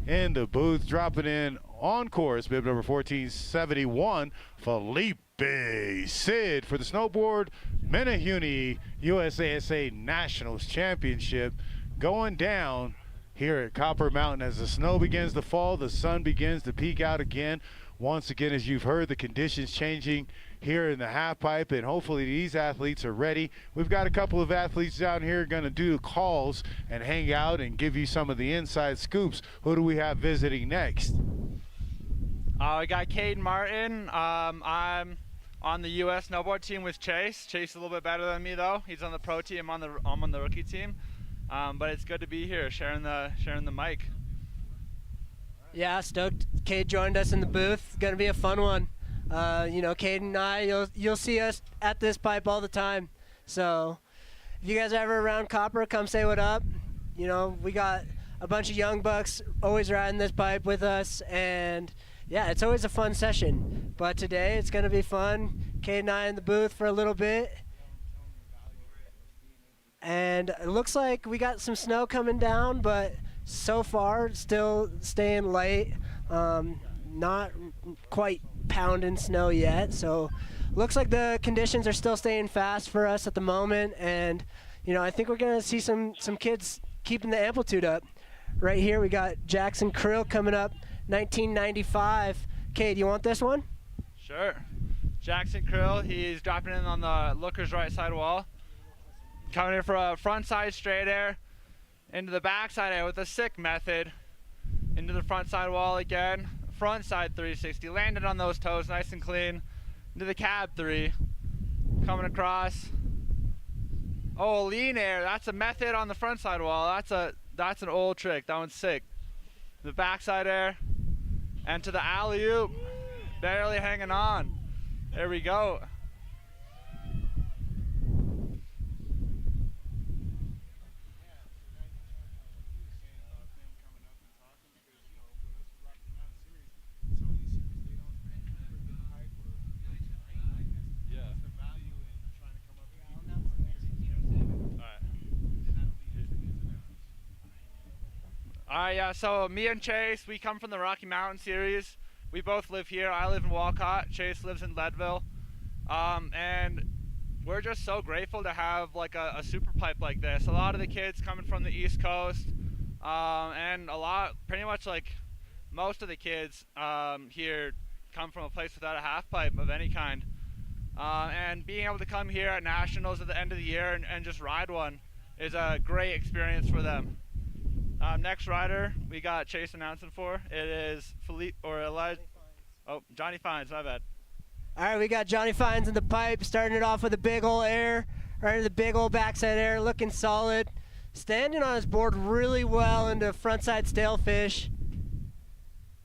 in the booth. Dropping in on course, bib number 1471, Felipe Sid for the snowboard Menehune USASA Nationals Championship, going down here at Copper Mountain as the snow begins to fall, the sun begins to peek out again. Once again, as you've heard, the conditions changing here in the half pipe, and hopefully these athletes are ready. We've got a couple of athletes down here going to do calls and hang out and give you some of the inside scoops. Who do we have visiting next? We got Caden Martin. I'm on the U.S. snowboard team with Chase. Chase is a little bit better than me though. He's on the pro team. I'm on the rookie team. But it's good to be here, sharing the mic. Yeah, stoked. Cade joined us in the booth. Gonna be a fun one. Cade and I, you'll see us at this pipe all the time. So if you guys are ever around Copper, come say what up. We got a bunch of young bucks always riding this pipe with us, and yeah, it's always a fun session. But today it's gonna be fun. Cade and I in the booth for a little bit. And it looks like we got some snow coming down, but so far still staying light. Not quite pounding snow yet, so looks like the conditions are still staying fast for us at the moment. And I think we're gonna see some kids keeping the amplitude up. Right here we got Jackson Krill coming up, 1995. Cade, you want this one? Sure. Jackson Krill, he's dropping in on the looker's right side wall. Coming in for a front side straight air, into the back side air with a sick method, into the front side wall again, front side 360, landed on those toes nice and clean, into the cab 3, coming across. Oh, lean air, that's a method on the front side wall. That's an old trick, that one's sick. The back side air, and to the alley-oop, barely hanging on. There we go. Yeah, so me and Chase, we come from the Rocky Mountain series. We both live here. I live in Walcott. Chase lives in Leadville. And we're just so grateful to have like a super pipe like this. A lot of the kids coming from the East Coast, and pretty much like most of the kids here come from a place without a half pipe of any kind. And being able to come here at Nationals at the end of the year and just ride one is a great experience for them. Next rider we got Chase announcing for. It is Philippe or Elijah. Oh, Johnny Fines, my bad. All right, we got Johnny Fines in the pipe, starting it off with a big ol' air right into the big old backside air, looking solid. Standing on his board really well into frontside stalefish.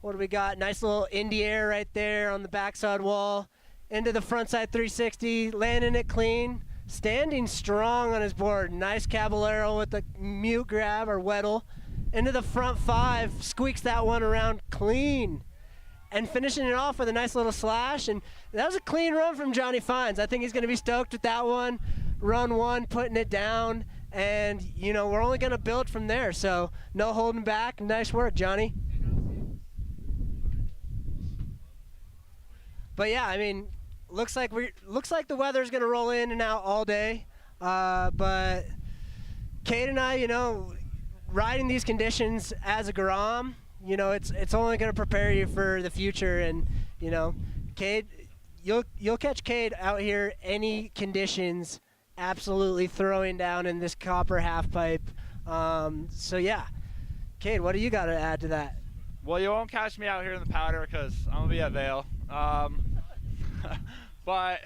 What do we got? Nice little indie air right there on the backside wall. Into the frontside 360, landing it clean. Standing strong on his board. Nice caballero with the mute grab or weddle. Into the front 5, squeaks that one around clean. And finishing it off with a nice little slash. And that was a clean run from Johnny Fines. I think he's going to be stoked with that one. Run 1, putting it down. And, you know, we're only going to build from there. So no holding back. Nice work, Johnny. But yeah, I mean, looks like the weather's going to roll in and out all day. But Cade and I, you know, riding these conditions as a Grom, you know, it's only going to prepare you for the future. And, you know, Cade, you'll catch Cade out here any conditions, absolutely throwing down in this copper half pipe. So yeah, Cade, what do you got to add to that? Well, you won't catch me out here in the powder because I'm gonna be at Vail. But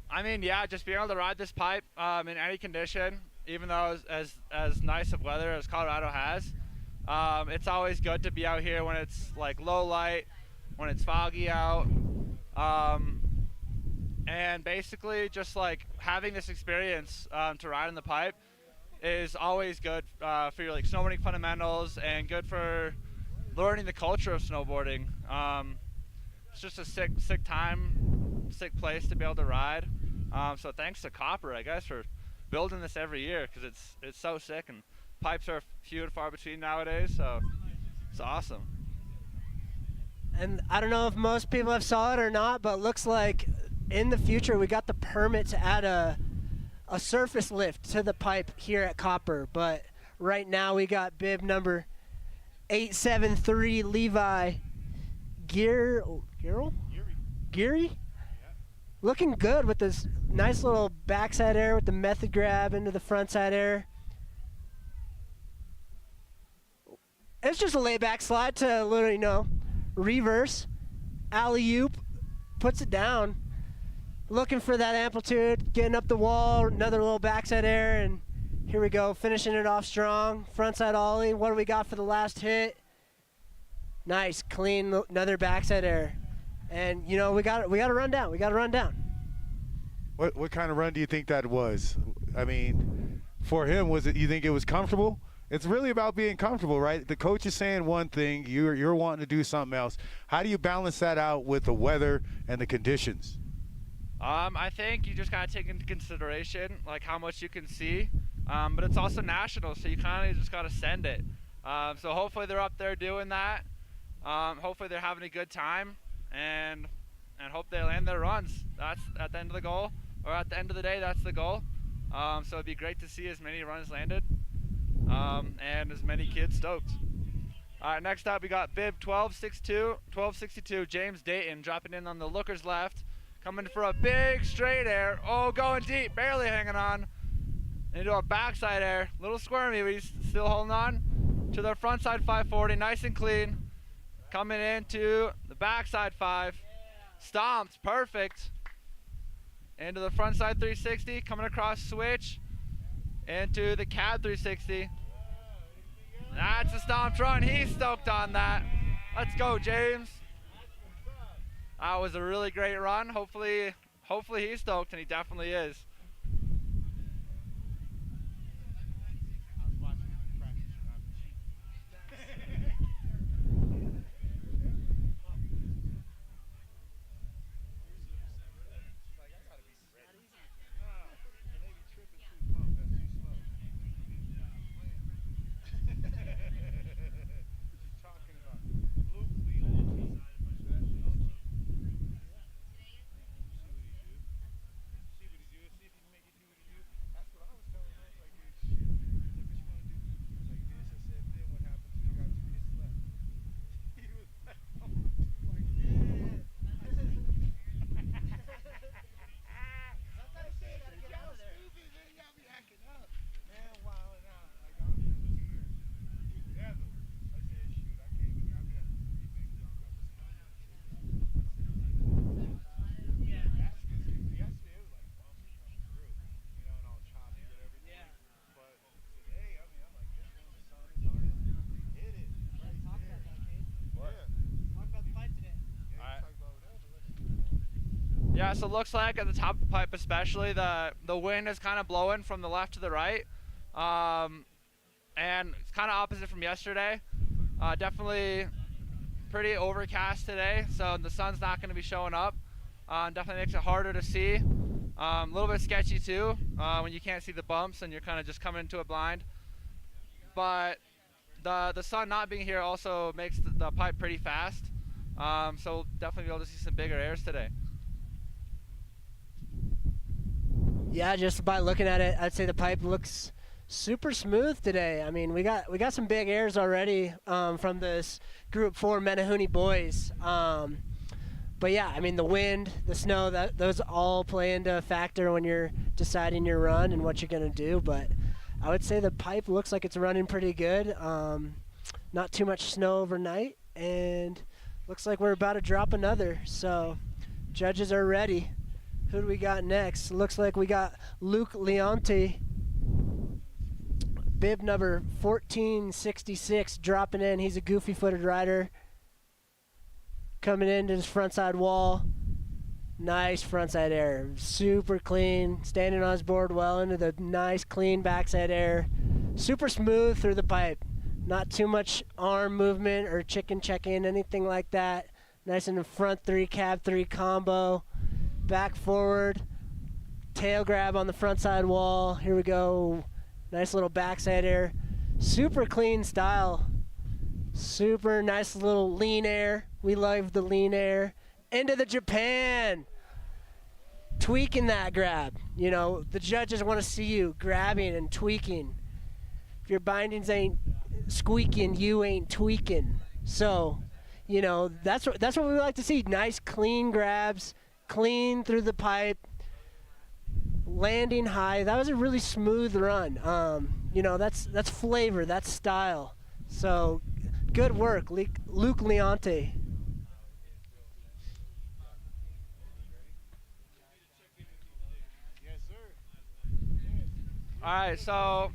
I mean, yeah, just being able to ride this pipe in any condition, even though as nice of weather as Colorado has, it's always good to be out here when it's like low light, when it's foggy out, and basically just like having this experience to ride in the pipe is always good for your like snowboarding fundamentals and good for learning the culture of snowboarding. It's just a sick time, sick place to be able to ride. So thanks to Copper, I guess, for building this every year because it's so sick and pipes are few and far between nowadays. So it's awesome. And I don't know if most people have saw it or not, but it looks like in the future we got the permit to add a surface lift to the pipe here at Copper. But right now we got bib number 873 Levi Geary? Looking good with this nice little backside air with the method grab into the frontside air. It's just a layback slide to literally, you know, reverse, alley-oop, puts it down. Looking for that amplitude, getting up the wall, another little backside air, and here we go, finishing it off strong. Frontside ollie, what do we got for the last hit? Nice, clean, another backside air. And, you know, we got to run down. We got to run down. What kind of run do you think that was? I mean, for him, was it? You think it was comfortable? It's really about being comfortable, right? The coach is saying one thing, you're wanting to do something else. How do you balance that out with the weather and the conditions? I think you just gotta take into consideration like how much you can see, but it's also national, so you kind of just gotta send it. So hopefully they're up there doing that. Hopefully they're having a good time, and hope they land their runs. That's at the end of the goal, or at the end of the day, that's the goal. So it'd be great to see as many runs landed, and as many kids stoked. All right, next up we got bib 1262 James Dayton dropping in on the looker's left, coming for a big straight air. Oh, going deep, barely hanging on into a backside air. Little squirmy, but he's still holding on to the frontside 540, nice and clean. Coming into the backside 5, stomped, perfect. Into the frontside 360, coming across switch, into the cab 360. That's a stomped run, he's stoked on that. Let's go, James. That was a really great run. Hopefully he's stoked, and he definitely is. Yeah, so it looks like at the top of the pipe especially, the wind is kind of blowing from the left to the right. And it's kind of opposite from yesterday. Definitely pretty overcast today, so the sun's not going to be showing up. Definitely makes it harder to see. A little bit sketchy too, when you can't see the bumps and you're kind of just coming into it blind. But the sun not being here also makes the pipe pretty fast. So we'll definitely be able to see some bigger airs today. Yeah, just by looking at it, I'd say the pipe looks super smooth today. I mean, we got some big airs already from this Group 4 Menehune boys. But yeah, I mean, the wind, the snow, those all play into a factor when you're deciding your run and what you're going to do. But I would say the pipe looks like it's running pretty good. Not too much snow overnight, and looks like we're about to drop another. So judges are ready. Who do we got next? Looks like we got Luke Leonte, bib number 1466, dropping in. He's a goofy-footed rider. Coming into his frontside wall. Nice frontside air. Super clean. Standing on his board well into the nice, clean backside air. Super smooth through the pipe. Not too much arm movement or chicken check-in, anything like that. Nice in the front 3, cab 3 combo. Back forward, tail grab on the front side wall. Here we go. Nice little backside air. Super clean style. Super nice little lean air. We love the lean air. Into the Japan. Tweaking that grab. You know, the judges want to see you grabbing and tweaking. If your bindings ain't squeaking, you ain't tweaking. So, you know, that's what we like to see. Nice clean grabs. Clean through the pipe, landing high. That was a really smooth run. You know, that's flavor, that's style. So, good work, Luke Leonte. All right, so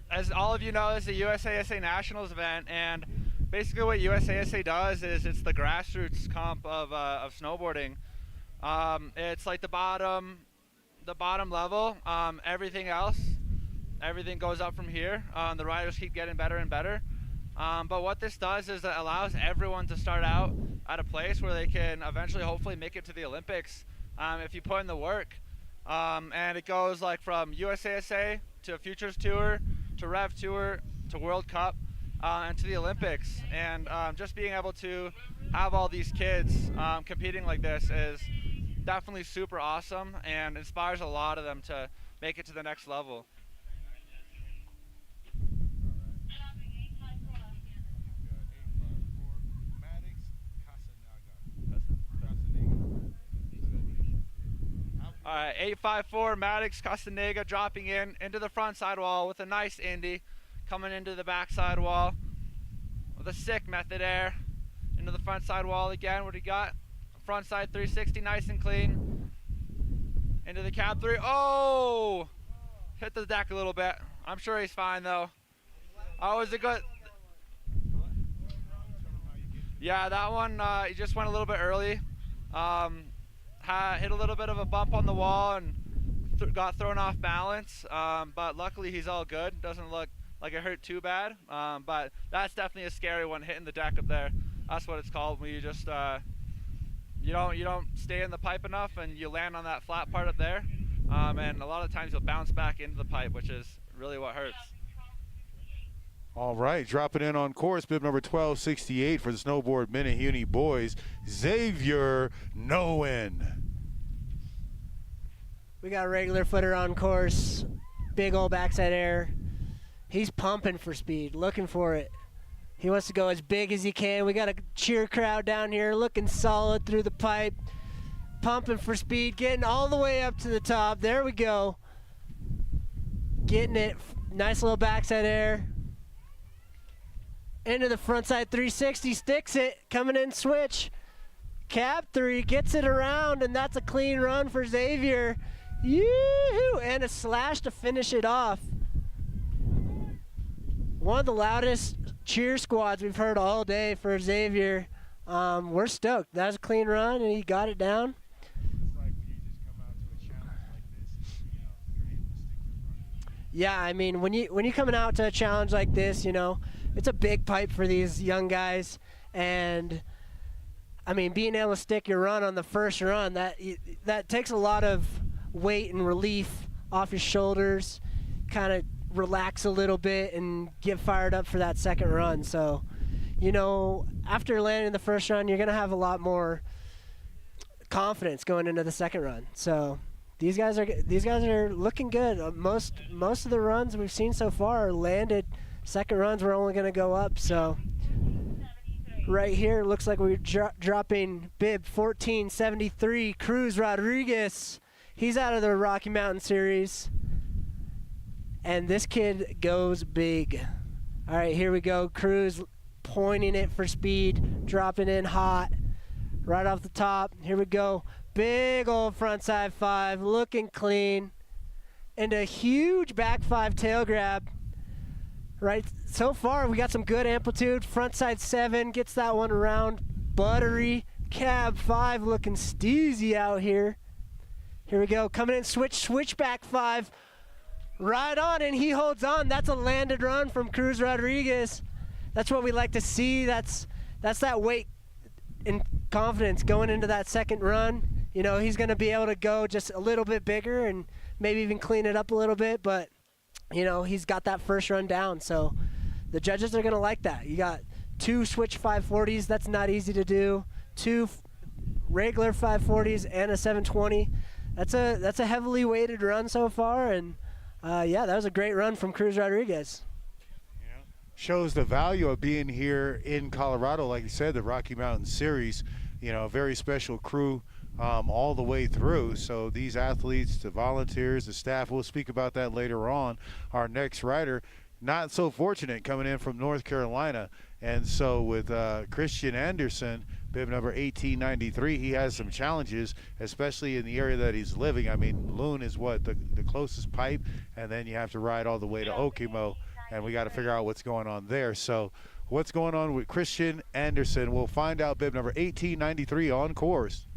as all of you know, this is a USASA Nationals event, and basically what USASA does is it's the grassroots comp of snowboarding. It's like the bottom level. Everything else, everything goes up from here. The riders keep getting better and better. But what this does is it allows everyone to start out at a place where they can eventually, hopefully, make it to the Olympics if you put in the work. And it goes like from USASA to Futures Tour to Rev Tour to World Cup and to the Olympics. And just being able to have all these kids competing like this is definitely super awesome and inspires a lot of them to make it to the next level. All right, 854 Maddox Castaneda dropping into the front sidewall with a nice Indy, coming into the back sidewall with a sick method air into the front sidewall again. What do you got? Front side 360, nice and clean. Into the cab 3. Oh! Hit the deck a little bit. I'm sure he's fine though. Oh, was it good? Yeah, that one, he just went a little bit early. Hit a little bit of a bump on the wall and got thrown off balance. But luckily he's all good. Doesn't look like it hurt too bad. But that's definitely a scary one, hitting the deck up there. That's what it's called when you just you don't stay in the pipe enough and you land on that flat part up there. And a lot of times you'll bounce back into the pipe, which is really what hurts. All right, dropping in on course, bib number 1268 for the snowboard Menehune boys, Xavier Noen. We got a regular footer on course, big old backside air. He's pumping for speed, looking for it. He wants to go as big as he can. We got a cheer crowd down here looking solid through the pipe, pumping for speed, getting all the way up to the top. There we go. Getting it, nice little backside air. Into the front side 360, sticks it, coming in switch. Cab 3 gets it around, and that's a clean run for Xavier. Yoo-hoo! And a slash to finish it off. One of the loudest cheer squads we've heard all day for Xavier. We're stoked. That was a clean run, and he got it down. Yeah, I mean, when you're coming out to a challenge like this, it's a big pipe for these young guys, and I mean, being able to stick your run on the first run, that takes a lot of weight and relief off your shoulders, kind of relax a little bit and get fired up for that second run. So, after landing the first run, you're gonna have a lot more confidence going into the second run. So these guys are looking good. Most of the runs we've seen so far are landed second runs. We're only going to go up. So right here, looks like we're dropping bib 1473, Cruz Rodriguez. He's out of the Rocky Mountain Series, and this kid goes big. All right, here we go. Cruz pointing it for speed, dropping in hot right off the top. Here we go. Big old frontside 5, looking clean, and a huge back 5 tail grab. Right, so far we got some good amplitude. Frontside 7 gets that one around. Buttery. Cab 5 looking steezy out here. Here we go, coming in, switch back 5. Right on, and he holds on. That's a landed run from Cruz Rodriguez. That's what we like to see. That's that weight and confidence going into that second run. He's going to be able to go just a little bit bigger and maybe even clean it up a little bit, but he's got that first run down. So the judges are going to like that. You got 2 switch 540s. That's not easy to do. 2 regular 540s and a 720. That's a heavily weighted run so far, and yeah, that was a great run from Cruz Rodriguez. Shows the value of being here in Colorado. Like you said, the Rocky Mountain Series, a very special crew all the way through. So these athletes, the volunteers, the staff, we'll speak about that later on. Our next rider, not so fortunate, coming in from North Carolina. And so with Christian Anderson, bib number 1893, he has some challenges, especially in the area that he's living. I mean, Loon is what, the closest pipe, and then you have to ride all the way to Okemo, and we got to figure out what's going on there. So what's going on with Christian Anderson? We'll find out, bib number 1893 on course.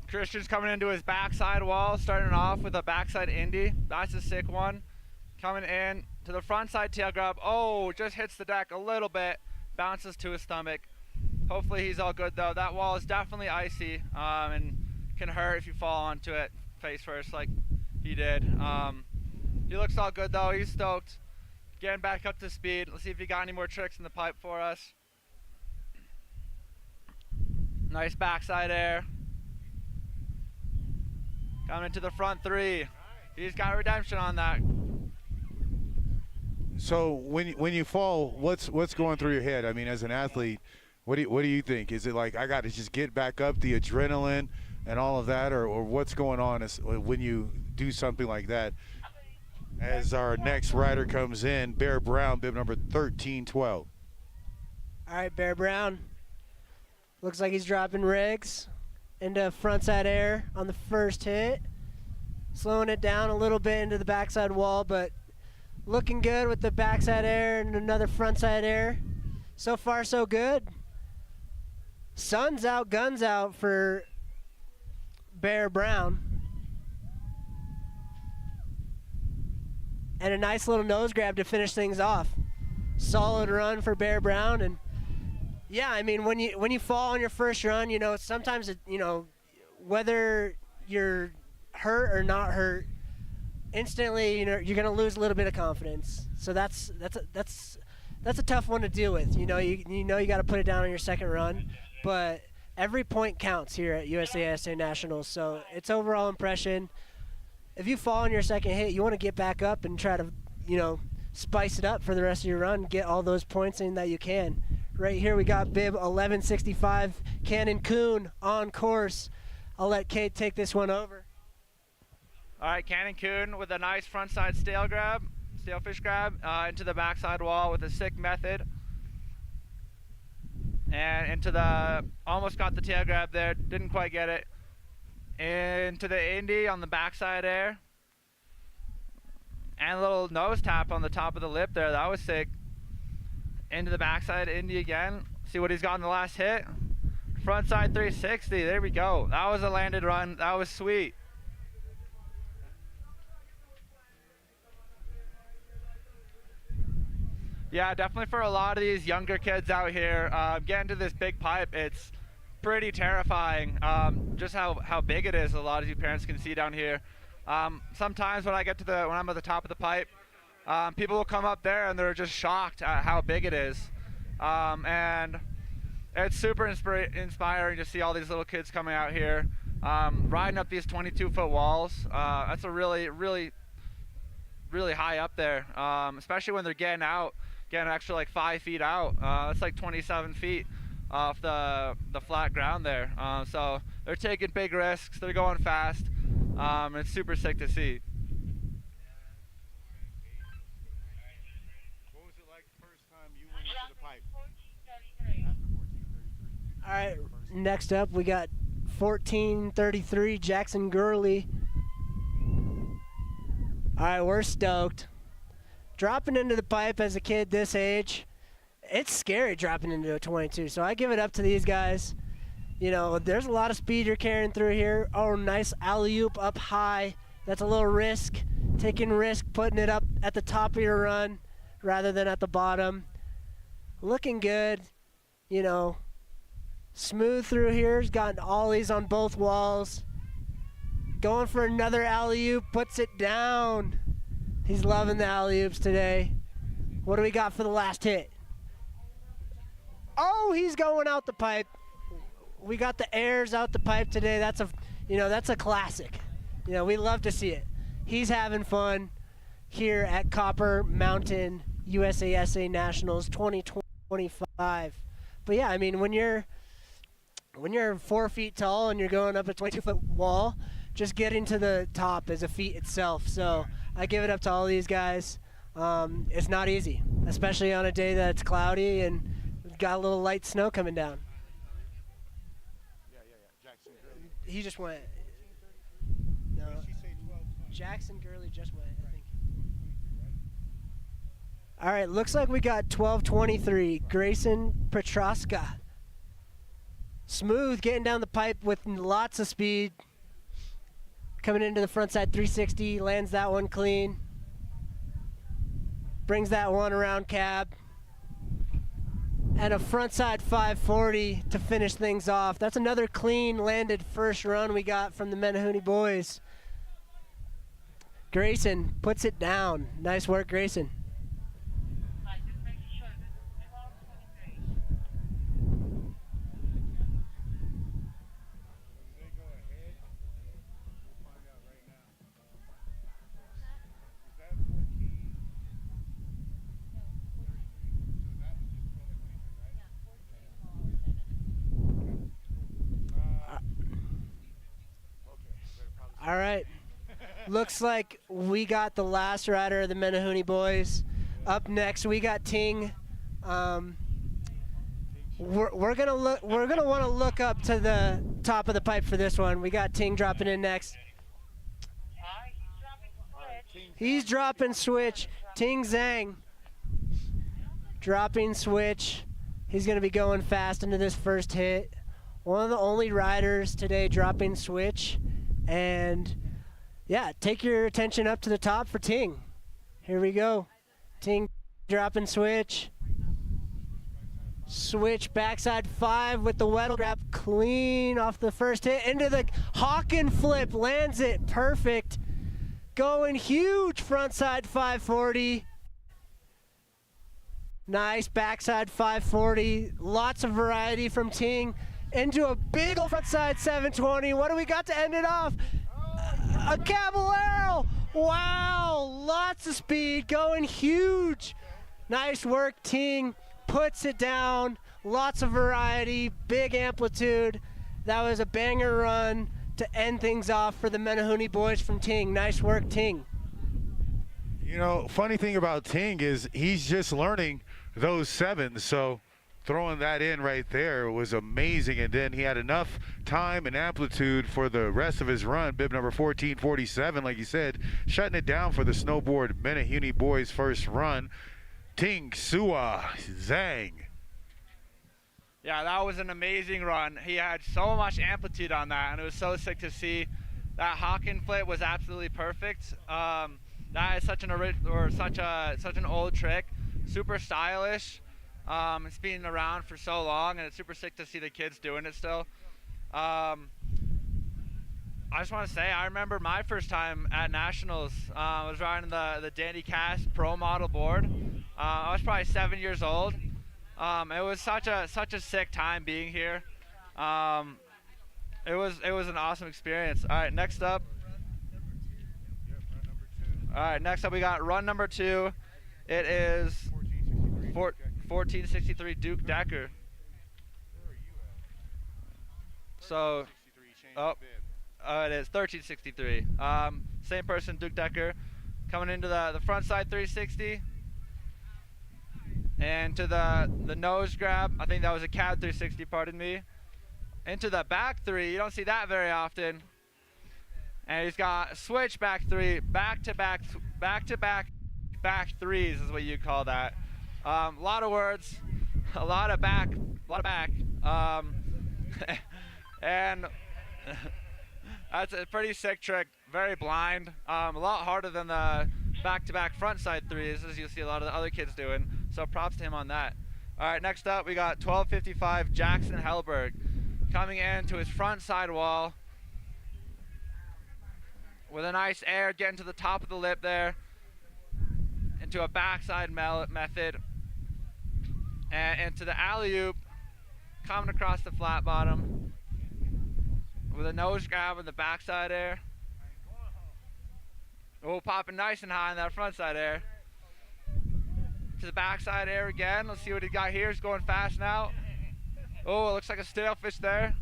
Christian's coming into his backside wall, starting off with a backside Indy. That's a sick one. Coming in to the front side tail grab. Oh, just hits the deck a little bit, bounces to his stomach. Hopefully he's all good though. That wall is definitely icy and can hurt if you fall onto it face first like he did. He looks all good though. He's stoked. Getting back up to speed. Let's see if he got any more tricks in the pipe for us. Nice backside air. Coming to the front 3. He's got redemption on that. So when you fall, what's going through your head? I mean, as an athlete, what do you think? Is it like I got to just get back up, the adrenaline and all of that, or what's going on when you do something like that? As our next rider comes in, Bear Brown, bib number 1312. All right, Bear Brown. Looks like he's dropping rigs into frontside air on the first hit. Slowing it down a little bit into the backside wall, but looking good with the backside air and another frontside air. So far, so good. Sun's out, guns out for Bear Brown. And a nice little nose grab to finish things off. Solid run for Bear Brown, and yeah, I mean, when you fall on your first run, sometimes whether you're hurt or not hurt, instantly, you're gonna lose a little bit of confidence. So that's a tough one to deal with. You got to put it down on your second run, but every point counts here at USASA Nationals. So it's overall impression. If you fall on your second hit, you want to get back up and try to, spice it up for the rest of your run, get all those points in that you can. Right here we got bib 1165, Cannon Coon on course. I'll let Kate take this one over. All right, Cannon Coon with a nice frontside stalefish grab into the backside wall with a sick method. And almost got the tail grab there, didn't quite get it. Into the Indy on the backside air. And a little nose tap on the top of the lip there, that was sick. Into the backside Indy again. See what he's got in the last hit. Frontside 360, there we go. That was a landed run, that was sweet. Yeah, definitely for a lot of these younger kids out here, getting to this big pipe, it's pretty terrifying. Just how big it is. A lot of you parents can see down here. Sometimes when I'm at the top of the pipe, people will come up there and they're just shocked at how big it is. And it's super inspiring to see all these little kids coming out here, riding up these 22-foot walls. That's a really high up there, especially when they're getting an extra like 5 feet out. That's like 27 feet off the flat ground there. So they're taking big risks. They're going fast. It's super sick to see. What was it like the first time you went into the pipe? 1433. All right, next up we got 1433 Jackson Gurley. All right, we're stoked. Dropping into the pipe as a kid this age, it's scary dropping into a 22, so I give it up to these guys. You know, there's a lot of speed you're carrying through here. Oh, nice alley-oop up high. That's a little risk. Taking risk, putting it up at the top of your run rather than at the bottom. Looking good, you know. Smooth through here. He's gotten ollies on both walls. Going for another alley-oop, puts it down. He's loving the alley-oops today. What do we got for the last hit? Oh, he's going out the pipe. We got the airs out the pipe today. That's a classic. You know, we love to see it. He's having fun here at Copper Mountain USASA Nationals 2025. But yeah, I mean, when you're 4 feet tall and you're going up a 22-foot wall, just getting to the top is a feat itself. So I give it up to all these guys. It's not easy, especially on a day that's cloudy and we've got a little light snow coming down. Yeah. Jackson Gurley. He just went. No, Jackson Gurley just went, I think. All right, looks like we got 1223 Grayson Petroska. Smooth, getting down the pipe with lots of speed. Coming into the front side 360, lands that one clean. Brings that one around cab. And a front side 540 to finish things off. That's another clean landed first run we got from the Menehune boys. Grayson puts it down. Nice work, Grayson. Just making sure. This is 1223. They go ahead. We'll find out right now. Is that 14? So that was just 1223, right? All right. Looks like we got the last rider of the Menehune boys. Up next, we got Ting. We're gonna want to look up to the top of the pipe for this one. We got Ting dropping in next. He's dropping switch. Ting Zhang dropping switch. He's gonna be going fast into this first hit. One of the only riders today dropping switch. And yeah, take your attention up to the top for Ting. Here we go. Ting dropping switch. Switch backside 5 with the Weddle grab clean off the first hit. Into the Hawken flip, lands it perfect. Going huge frontside 540. Nice backside 540. Lots of variety from Ting. Into a big old frontside 720. What do we got to end it off? A Caballero! Wow, lots of speed, going huge. Nice work, Ting. Puts it down. Lots of variety, big amplitude. That was a banger run to end things off for the Menehune boys from Ting. Nice work, Ting. You know, funny thing about Ting is he's just learning those sevens, so throwing that in right there was amazing. And then he had enough time and amplitude for the rest of his run. Bib number 1447, like you said, shutting it down for the snowboard Menehune boys' first run. Ting Sua Zhang. Yeah, that was an amazing run. He had so much amplitude on that, and it was so sick to see. That Hawken flip was absolutely perfect. That is such an old trick. super stylish. It's been around for so long, and it's super sick to see the kids doing it still. I just want to say, I remember my first time at Nationals. I was riding the Dandy Cast Pro Model board. I was probably 7 years old. It was such a sick time being here. It was an awesome experience. All right, next up. All right, next up we got run number 2. It is 1463 Duke Decker. So, it is 1363. Same person, Duke Decker, coming into the front side 360, and to the nose grab. I think that was a cab 360. Pardon me. Into the back 3. You don't see that very often. And he's got a switch back 3, back to back threes is what you call that. A lot of words, a lot of back. And that's a pretty sick trick, very blind. A lot harder than the back-to-back front side threes, as you'll see a lot of the other kids doing. So props to him on that. All right, next up we got 1255 Jackson Hellberg coming into his front side wall with a nice air, getting to the top of the lip there, into a backside method, and into the alley-oop, coming across the flat bottom with a nose grab in the backside air. Oh, popping nice and high in that front side air. To the backside air again. Let's see what he got here. He's going fast now. Oh, it looks like a stale fish there.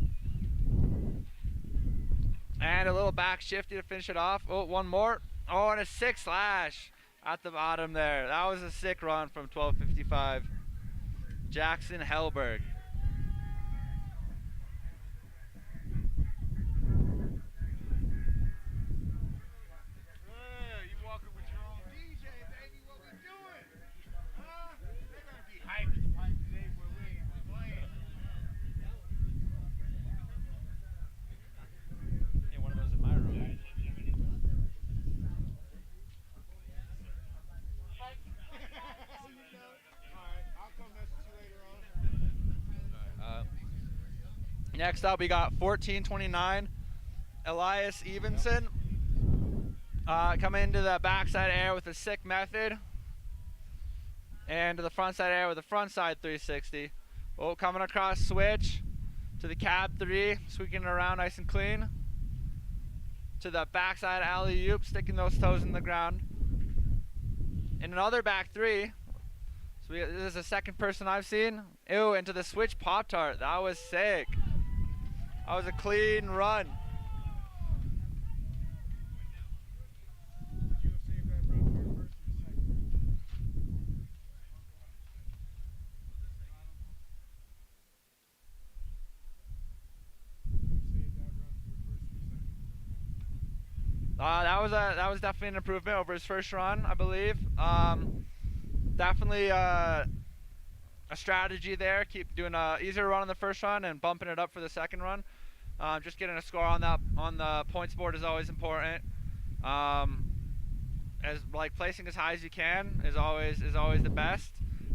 And a little back shifty to finish it off. Oh, one more. Oh, and a 6 slash at the bottom there. That was a sick run from 1255. Jackson Hellberg. Next up, we got 1429 Elias Evenson coming into the backside air with a sick method, and to the front side air with a front side 360. Oh, coming across switch to the cab 3, sweeping it around nice and clean. To the backside alley-oop, sticking those toes in the ground. And another back 3. So this is the second person I've seen. Ew, into the switch Pop-Tart. That was sick. That was a clean run. That was definitely an improvement over his first run, I believe. Definitely a strategy there. Keep doing a easier run on the first run and bumping it up for the second run. Just getting a score on that on the points board is always important. As like placing as high as you can is always the best.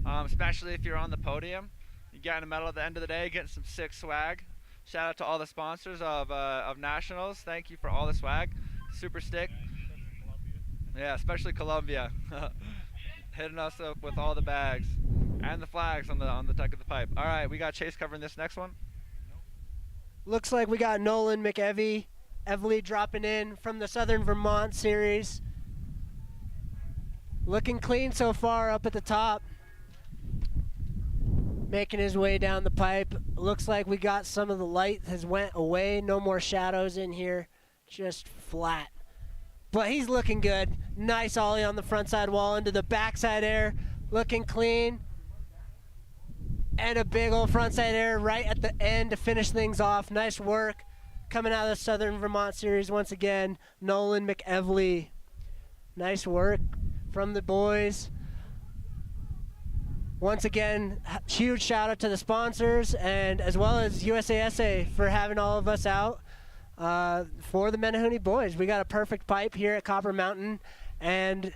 Especially if you're on the podium. You get a medal at the end of the day, getting some sick swag. Shout out to all the sponsors of Nationals. Thank you for all the swag. Super stick. Yeah, especially Columbia. Hitting us up with all the bags and the flags on the deck of the pipe. All right, we got Chase covering this next one. Looks like we got Nolan McEvely dropping in from the Southern Vermont series. Looking clean so far up at the top. Making his way down the pipe. Looks like we got some of the light has went away. No more shadows in here. Just flat. But he's looking good. Nice ollie on the front side wall into the backside air. Looking clean. And a big old frontside air right at the end to finish things off. Nice work coming out of the Southern Vermont series once again. Nolan McEvely. Nice work from the boys. Once again, huge shout out to the sponsors and as well as USASA for having all of us out for the Menehune boys. We got a perfect pipe here at Copper Mountain, and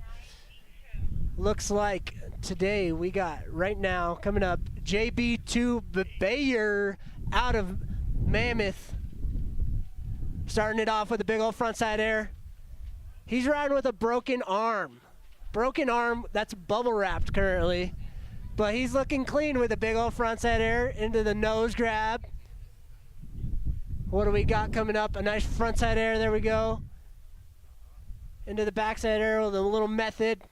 looks like today we got right now coming up JB2 Bayer out of Mammoth. Starting it off with a big old frontside air. He's riding with a broken arm. Broken arm that's bubble wrapped currently. But he's looking clean with a big old frontside air into the nose grab. What do we got coming up? A nice frontside air. There we go. Into the backside air with a little method.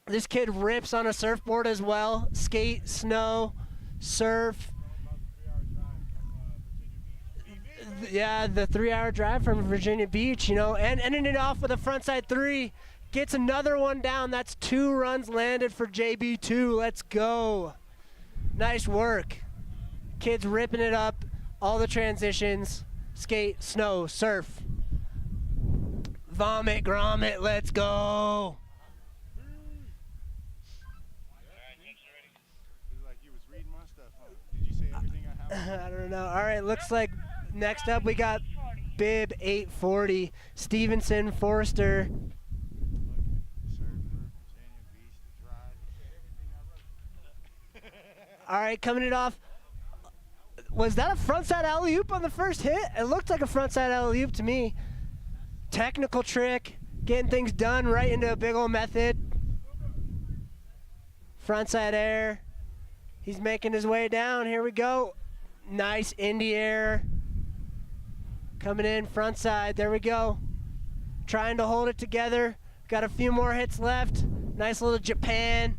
This kid rips on a surfboard as well. Skate, snow, surf. Yeah, the 3-hour drive from Virginia Beach, you know, and ending it off with a frontside 3. Gets another one down. That's 2 runs landed for JB2. Let's go. Nice work. Kids ripping it up. All the transitions. Skate, snow, surf. Vomit, grommet. Let's go. I don't know. All right, looks like next up we got Bib 840. Stevenson, Forrester. All right, coming it off. Was that a frontside alley-oop on the first hit? It looked like a frontside alley-oop to me. Technical trick, getting things done right into a big old method. Frontside air. He's making his way down. Here we go. Nice Indy air. Coming in frontside. There we go. Trying to hold it together. Got a few more hits left. Nice little Japan.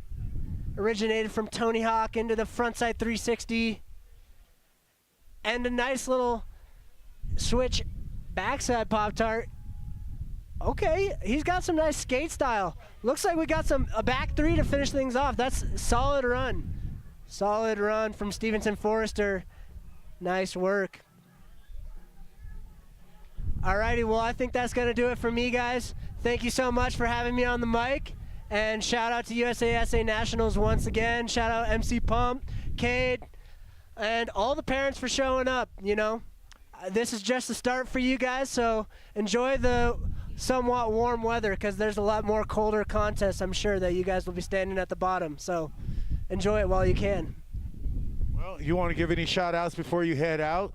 Originated from Tony Hawk into the frontside 360. And a nice little switch backside Pop-Tart. Okay, he's got some nice skate style. Looks like we got a back 3 to finish things off. That's a solid run. Solid run from Stevenson Forrester. Nice work. Alrighty, well, I think that's going to do it for me, guys. Thank you so much for having me on the mic. And shout out to USASA Nationals once again. Shout out MC Pump, Cade, and all the parents for showing up, you know. This is just the start for you guys, so enjoy the somewhat warm weather because there's a lot more colder contests, I'm sure, that you guys will be standing at the bottom. So enjoy it while you can. Well, you want to give any shout outs before you head out?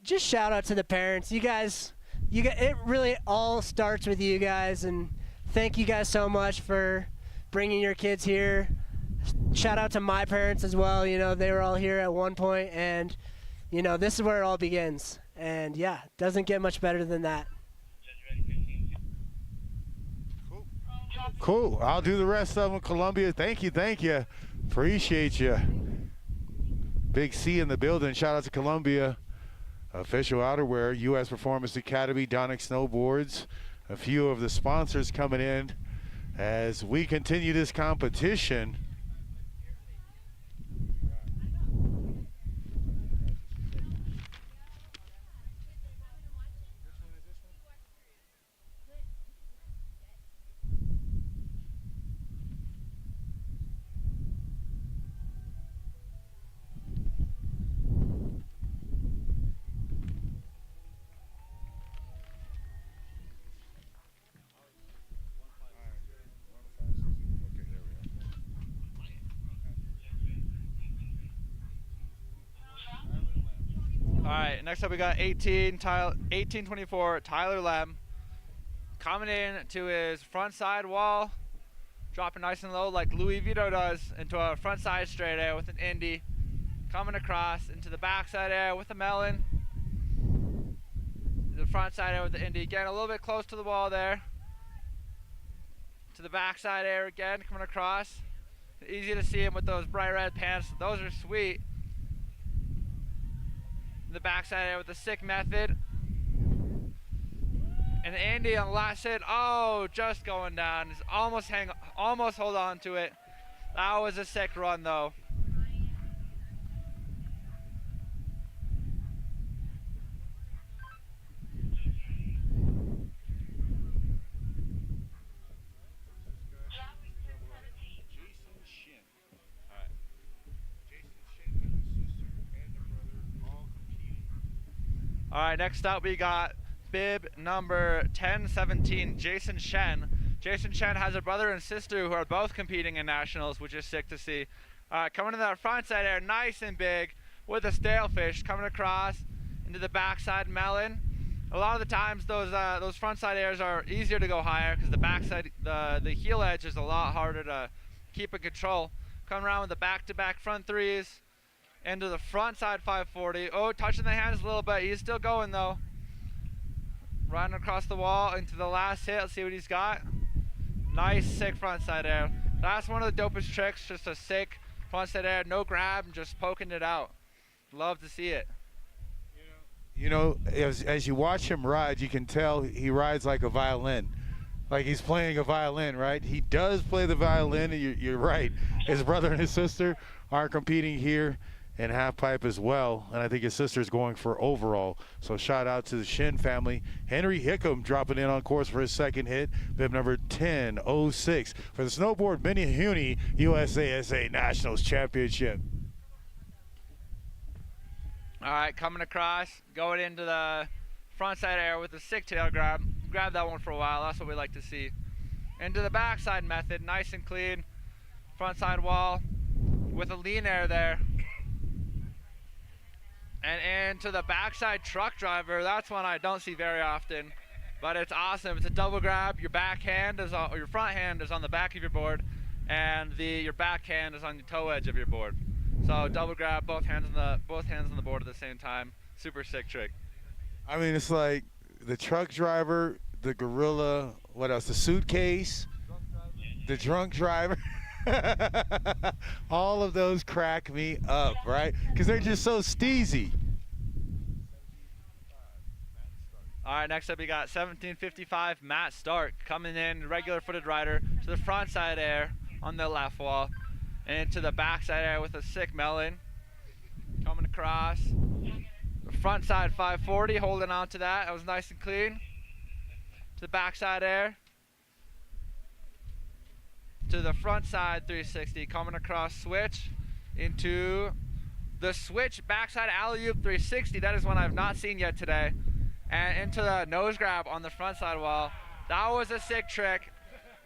Just shout out to the parents. You guys, it really all starts with you guys, and thank you guys so much for bringing your kids here. Shout out to my parents as well. You know, they were all here at one point, and you know, this is where it all begins. And yeah, doesn't get much better than that. Cool. I'll do the rest of them. Columbia, thank you. Appreciate you. Big C in the building. Shout out to Columbia. Official outerwear, U.S. Performance Academy, Donic Snowboards. A few of the sponsors coming in as we continue this competition. Alright, next up we got 1824 Tyler Lem coming in to his front side wall, dropping nice and low like Louis Vito does into a front side straight air with an Indy, coming across into the backside air with a melon, the front side air with the Indy, getting a little bit close to the wall there, to the backside air again, coming across. Easy to see him with those bright red pants. Those are sweet. The backside air with the sick method. And Andy on the last hit, oh, just going down. He's almost hold on to it. That was a sick run though. All right, next up we got bib number 1017, Jason Shen, Jason Chen has a brother and sister who are both competing in nationals, which is sick to see. Coming to that front side air, nice and big, with a stale fish coming across into the backside melon. A lot of the times those front side airs are easier to go higher because the backside, the heel edge is a lot harder to keep in control. Coming around with the back-to-back front threes into the front side 540. Oh, touching the hands a little bit. He's still going though. Riding across the wall into the last hit. Let's see what he's got. Nice, sick front side air. That's one of the dopest tricks. Just a sick front side air, no grab, and just poking it out. Love to see it. You know, as you watch him ride, you can tell he rides like a violin. Like he's playing a violin, right? He does play the violin, and you're right. His brother and his sister are competing here in halfpipe as well, and I think his sister's going for overall. So shout out to the Shin family. Henry Hickam dropping in on course for his second hit, bib number 1006 for the snowboard Menehune USASA Nationals Championship. All right, coming across, going into the front side air with a sick tail grab. Grab that one for a while. That's what we like to see. Into the backside method, nice and clean. Front side wall with a lean air there. And into the backside truck driver. That's one I don't see very often, but it's awesome. It's a double grab. Your backhand is on, or your front hand is on the back of your board, and your backhand is on the toe edge of your board. So double grab, both hands on the board at the same time. Super sick trick. I mean, it's like the truck driver, the gorilla, what else? The suitcase, the drunk driver. All of those crack me up, right? Because they're just so steezy. All right, next up we got 1755 Matt Stark coming in, regular footed rider to the front side air on the left wall, and to the back side air with a sick melon. Coming across the front side 540, holding on to that. That was nice and clean. To the back side air. To the front side 360, coming across switch into the switch backside alley-oop 360. That is one I've not seen yet today. And into the nose grab on the front side wall. That was a sick trick.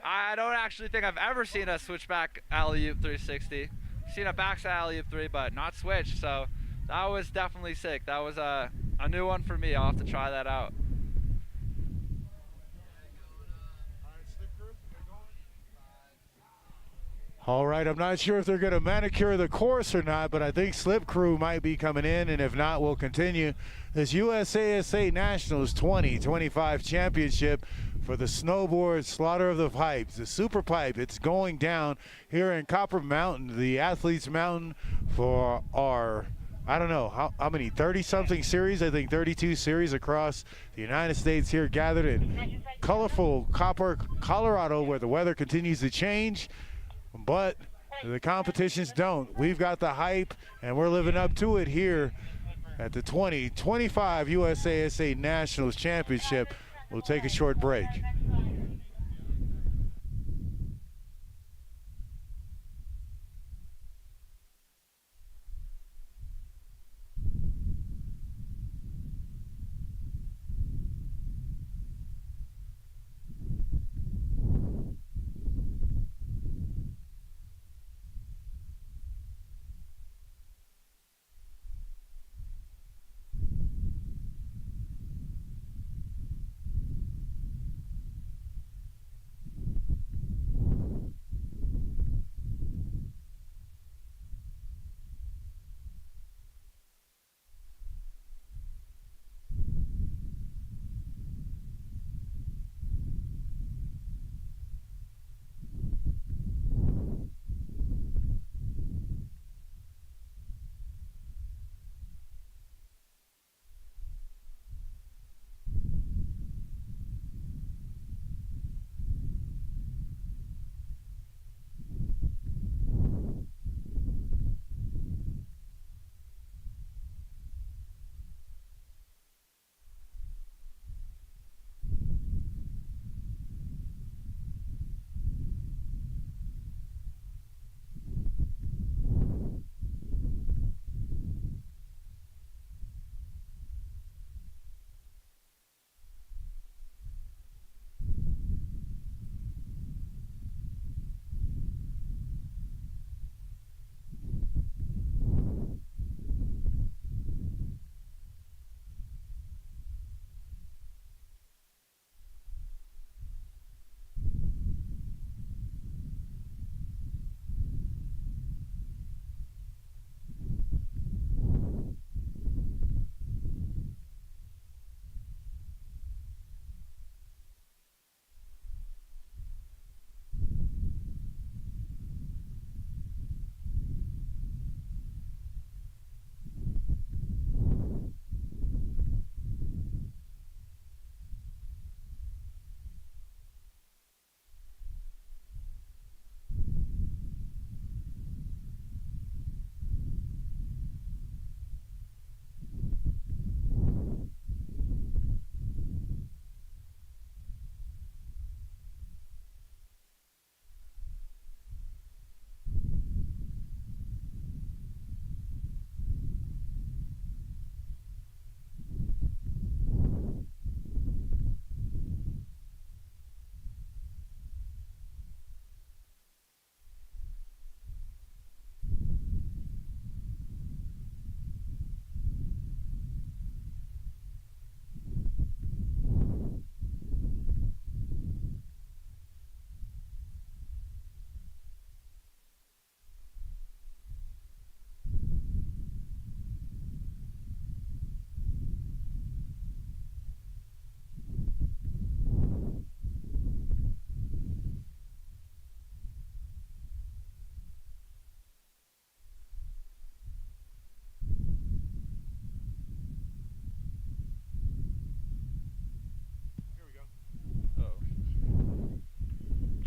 I don't actually think I've ever seen a switchback alley-oop 360. I've seen a backside alley-oop 3, but not switch. So that was definitely sick. That was a new one for me. I'll have to try that out. All right, I'm not sure if they're going to manicure the course or not, but I think Slip Crew might be coming in, and if not, we'll continue this USASA Nationals 2025 Championship for the snowboard Slaughter of the Pipes, the Super Pipe. It's going down here in Copper Mountain, the Athletes Mountain, for our, I don't know, how many, 30-something series? I think 32 series across the United States here gathered in colorful Copper, Colorado, where the weather continues to change. But the competitions don't. We've got the hype, and we're living up to it here at the 2025 USASA Nationals Championship. We'll take a short break.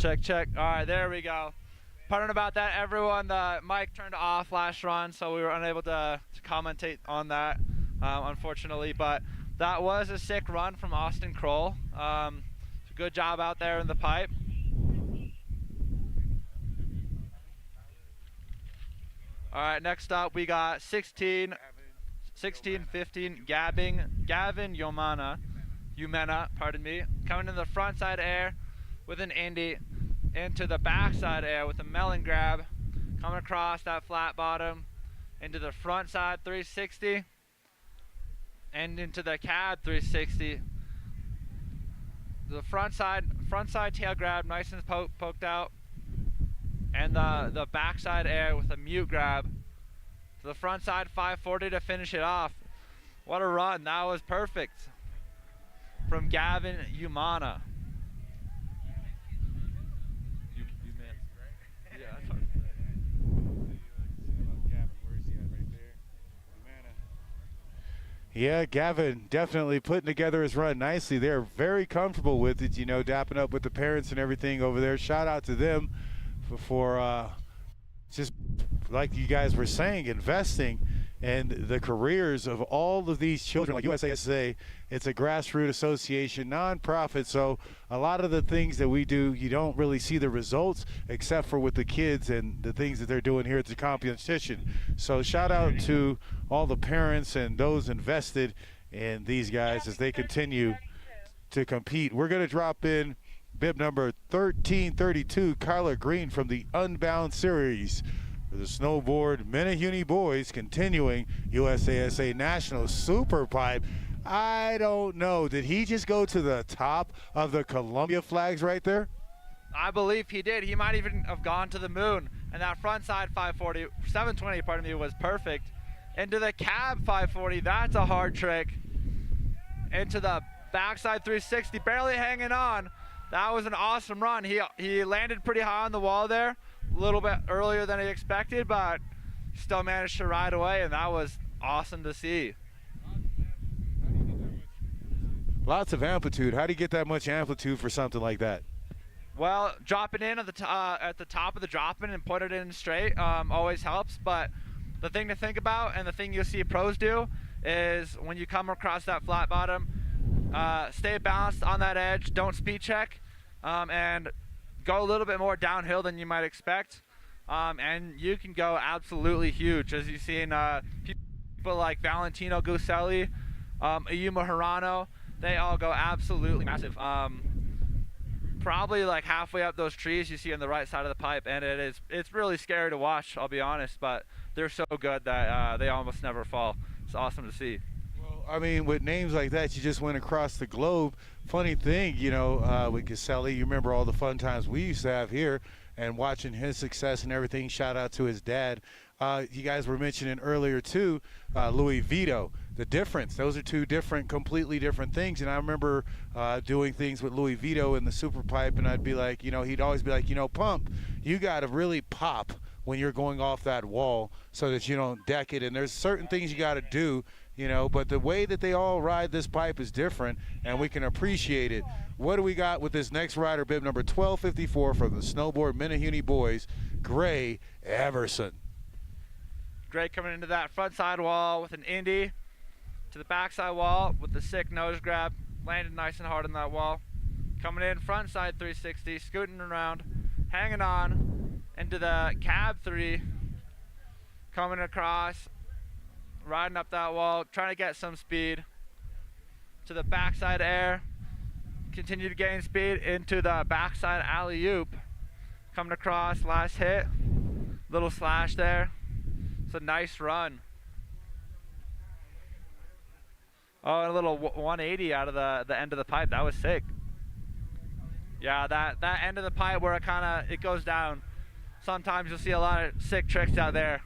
Check. All right, there we go. Pardon about that, everyone. The mic turned off last run, so we were unable to commentate on that, unfortunately. But that was a sick run from Austin Kroll. Good job out there in the pipe. All right, next up we got 16, 15, Gavin Umena, pardon me, coming in the front side air with an Indy, into the backside air with a melon grab, coming across that flat bottom, into the front side 360, and into the cab 360. The front side tail grab, nice and poked out, and the backside air with a mute grab to the front side 540 to finish it off. What a run! That was perfect from Gavin Umana. Yeah, Gavin definitely putting together his run nicely. They're very comfortable with it, you know, dapping up with the parents and everything over there. Shout out to them for just like you guys were saying, investing in the careers of all of these children. Like USASA, it's a grassroots association, nonprofit, so a lot of the things that we do, you don't really see the results except for with the kids and the things that they're doing here at the competition. So shout out to all the parents and those invested in these guys as they continue to compete. We're going to drop in bib number 1332, Kyler Green from the Unbound Series for the snowboard Menehune boys, continuing USASA National Super Pipe. I don't know. Did he just go to the top of the Columbia flags right there? I believe he did. He might even have gone to the moon. And that front side 720, pardon me, was perfect. Into the cab 540, that's a hard trick. Into the backside 360, barely hanging on. That was an awesome run. He landed pretty high on the wall there, a little bit earlier than he expected, but still managed to ride away, and that was awesome to see. Lots of amplitude. How do you get that much amplitude for something like that? Well, dropping in at the top of the drop-in and put it in straight always helps, but the thing to think about and the thing you'll see pros do is when you come across that flat bottom, stay balanced on that edge, don't speed check, and go a little bit more downhill than you might expect, and you can go absolutely huge, as you've seen people like Valentino Guselli, Ayuma Hirano. They all go absolutely massive. Probably like halfway up those trees you see on the right side of the pipe, and it's really scary to watch, I'll be honest, but they're so good that they almost never fall. It's awesome to see. Well, I mean, with names like that, you just went across the globe. Funny thing, you know, with Guselli, you remember all the fun times we used to have here and watching his success and everything. Shout out to his dad. You guys were mentioning earlier too, Louis Vito. The difference, those are two completely different things. And I remember doing things with Louis Vito in the super pipe, and I'd be like, you know, he'd always be like, you know, Pump, you got to really pop when you're going off that wall so that you don't deck it. And there's certain things you got to do, you know, but the way that they all ride this pipe is different, and we can appreciate it. What do we got with this next rider, bib number 1254 from the snowboard Menehune boys, Gray Everson? Gray coming into that front side wall with an Indy to the backside wall with the sick nose grab, landed nice and hard on that wall. Coming in front side 360, scooting around, hanging on into the cab 3, coming across, riding up that wall, trying to get some speed to the backside air, continue to gain speed into the backside alley-oop, coming across, last hit, little slash there. It's a nice run. Oh, and a little 180 out of the end of the pipe. That was sick. Yeah, that end of the pipe where it goes down. Sometimes you'll see a lot of sick tricks out there.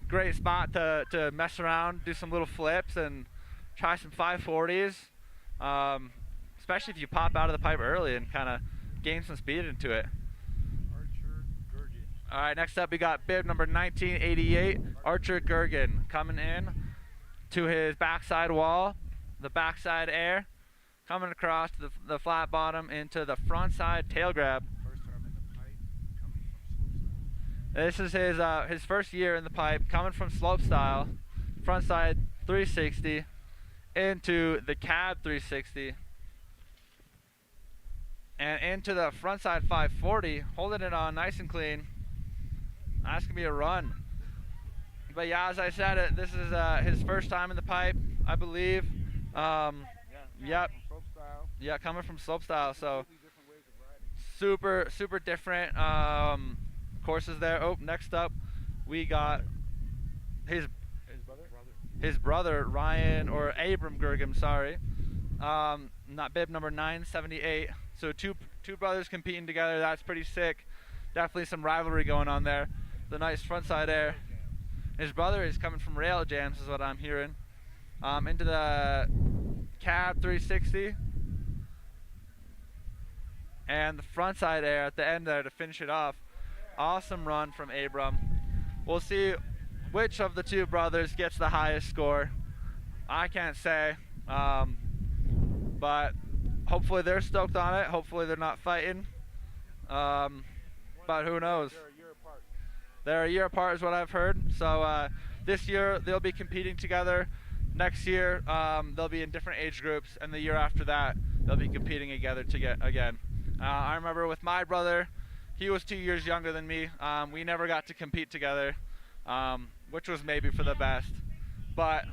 Great spot to mess around, do some little flips, and try some 540s. Especially if you pop out of the pipe early and kind of gain some speed into it. All right, next up we got bib number 1988, Archer Gergen, coming in to his backside wall, the backside air, coming across the flat bottom into the front side tail grab This is his first year in the pipe, coming from slopestyle, frontside 360 into the cab 360 and into the frontside 540, holding it on nice and clean. That's gonna be a run. But yeah, as I said, this is his first time in the pipe, I believe. Yep. Yeah, coming from slopestyle, so super different courses there. Oh, next up we got his brother Ryan, or Abram Gergim, sorry. Not bib number 978. So two brothers competing together. That's pretty sick. Definitely some rivalry going on there. The nice frontside air. His brother is coming from rail jams, is what I'm hearing. Into the cab 360. And the frontside air at the end there to finish it off. Awesome run from Abram. We'll see which of the two brothers gets the highest score. I can't say, but hopefully they're stoked on it. Hopefully they're not fighting, but who knows. They're a year apart is what I've heard. So this year they'll be competing together. Next year they'll be in different age groups, and the year after that they'll be competing together again. I remember with my brother, he was 2 years younger than me. We never got to compete together, which was maybe for the best. But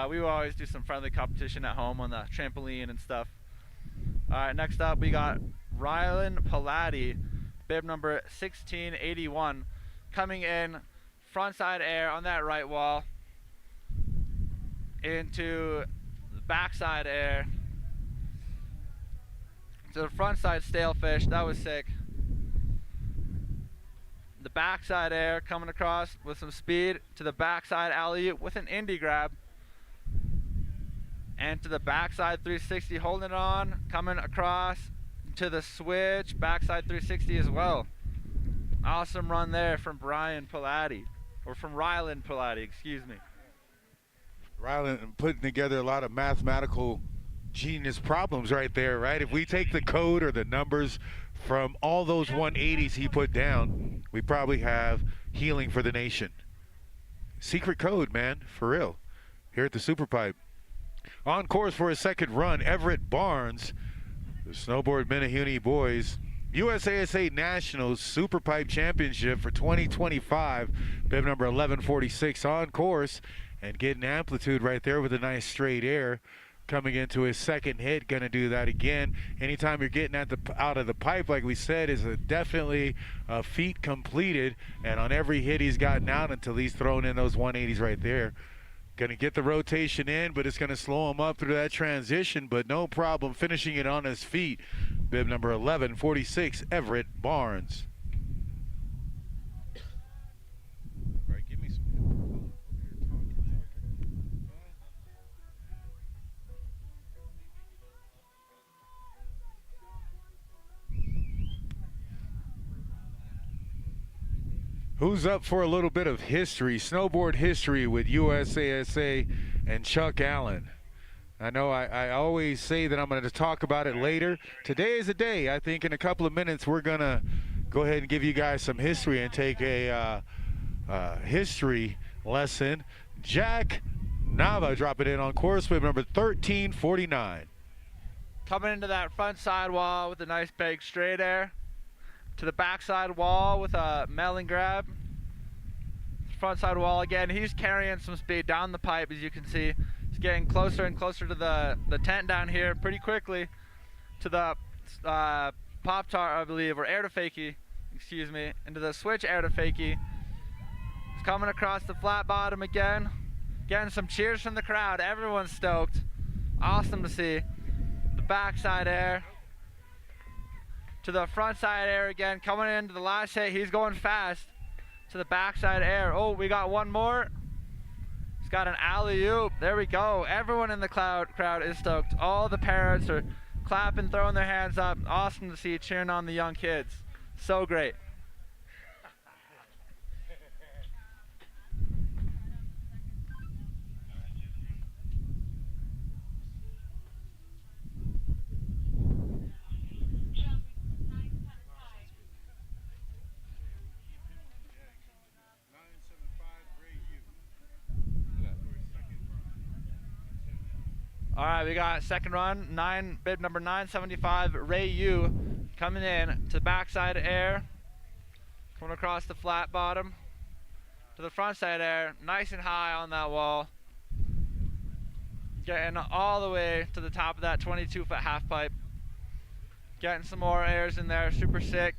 we would always do some friendly competition at home on the trampoline and stuff. All right, next up we got Rylan Palladdy, bib number 1681, coming in frontside air on that right wall into the backside air to the frontside stale fish. That was sick. The backside air coming across with some speed to the backside alley-oop with an indie grab, and to the backside 360, holding it on, coming across to the switch backside 360 as well. Awesome run there from Brian Palladdy, or from Rylan Palladdy, excuse me. Rylan putting together a lot of mathematical genius problems right there, right? If we take the code or the numbers from all those 180s he put down, we probably have healing for the nation. Secret code, man, for real. Here at the Super Pipe. On course for his second run, Everett Barnes, the Snowboard Menehune boys, USASA Nationals Super Pipe Championship for 2025, bib number 1146 on course, and getting amplitude right there with a nice straight air. Coming into his second hit, gonna do that again. Anytime you're getting out of the pipe, like we said, is definitely a feat completed. And on every hit he's gotten out until he's thrown in those 180s right there. Gonna get the rotation in, but it's gonna slow him up through that transition, but no problem finishing it on his feet. Bib number 1146, Everett Barnes. All right, give me some. Who's up for a little bit of history, snowboard history with USASA and Chuck Allen? I know I always say that I'm going to talk about it later. Today is the day. I think in a couple of minutes we're going to go ahead and give you guys some history and take a history lesson. Jack Nava dropping in on course with number 1349. Coming into that front side wall with a nice big straight air. To the backside wall with a melon grab. Front side wall again. He's carrying some speed down the pipe, as you can see. He's getting closer and closer to the tent down here pretty quickly. To the Pop-Tart, I believe, or air to fakie, excuse me. Into the switch air to fakie. He's coming across the flat bottom again. Getting some cheers from the crowd. Everyone's stoked. Awesome to see. The backside air. To the front side air again, coming into the last hit. He's going fast to the backside air. Oh, we got one more. He's got an alley-oop. There we go. Everyone in the crowd is stoked. All the parents are clapping, throwing their hands up. Awesome to see, cheering on the young kids. So great. All right, we got second run, bib number 975, Ray Yu, coming in to the backside air, coming across the flat bottom, to the front side air, nice and high on that wall, getting all the way to the top of that 22-foot half pipe, getting some more airs in there, super sick.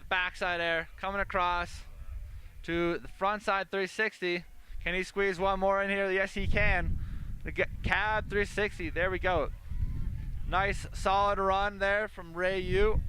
Backside air, coming across to the front side 360. Can he squeeze one more in here? Yes, he can. The cab 360, there we go. Nice solid run there from Ray Yu.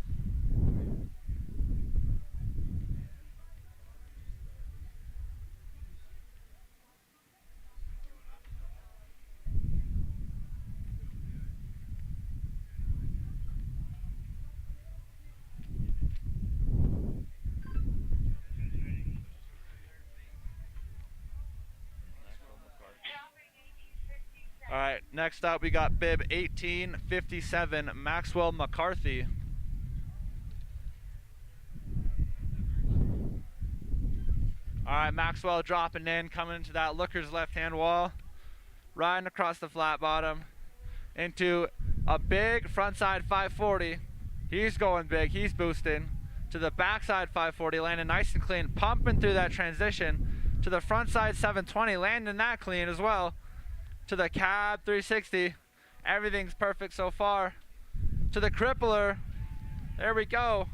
All right, next up we got bib 1857, Maxwell McCarthy. All right, Maxwell dropping in, coming into that looker's left-hand wall, riding across the flat bottom into a big frontside 540. He's going big, he's boosting to the backside 540, landing nice and clean, pumping through that transition to the frontside 720, landing that clean as well. To the cab 360, everything's perfect so far. To the crippler, there we go.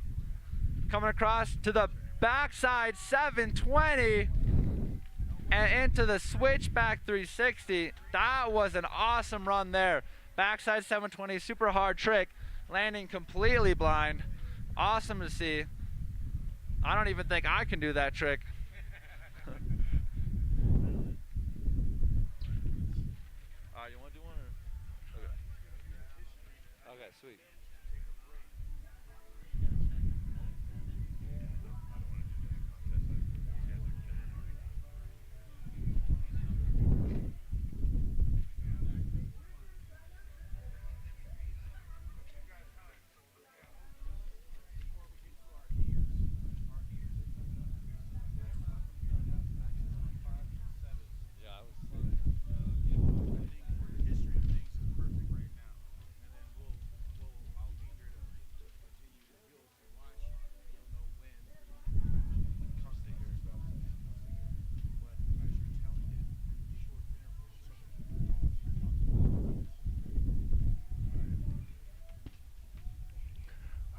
Coming across to the backside 720 and into the switchback 360. That was an awesome run there. Backside 720, super hard trick, landing completely blind. Awesome to see. I don't even think I can do that trick. You want to do one or? Okay. Okay, sweet.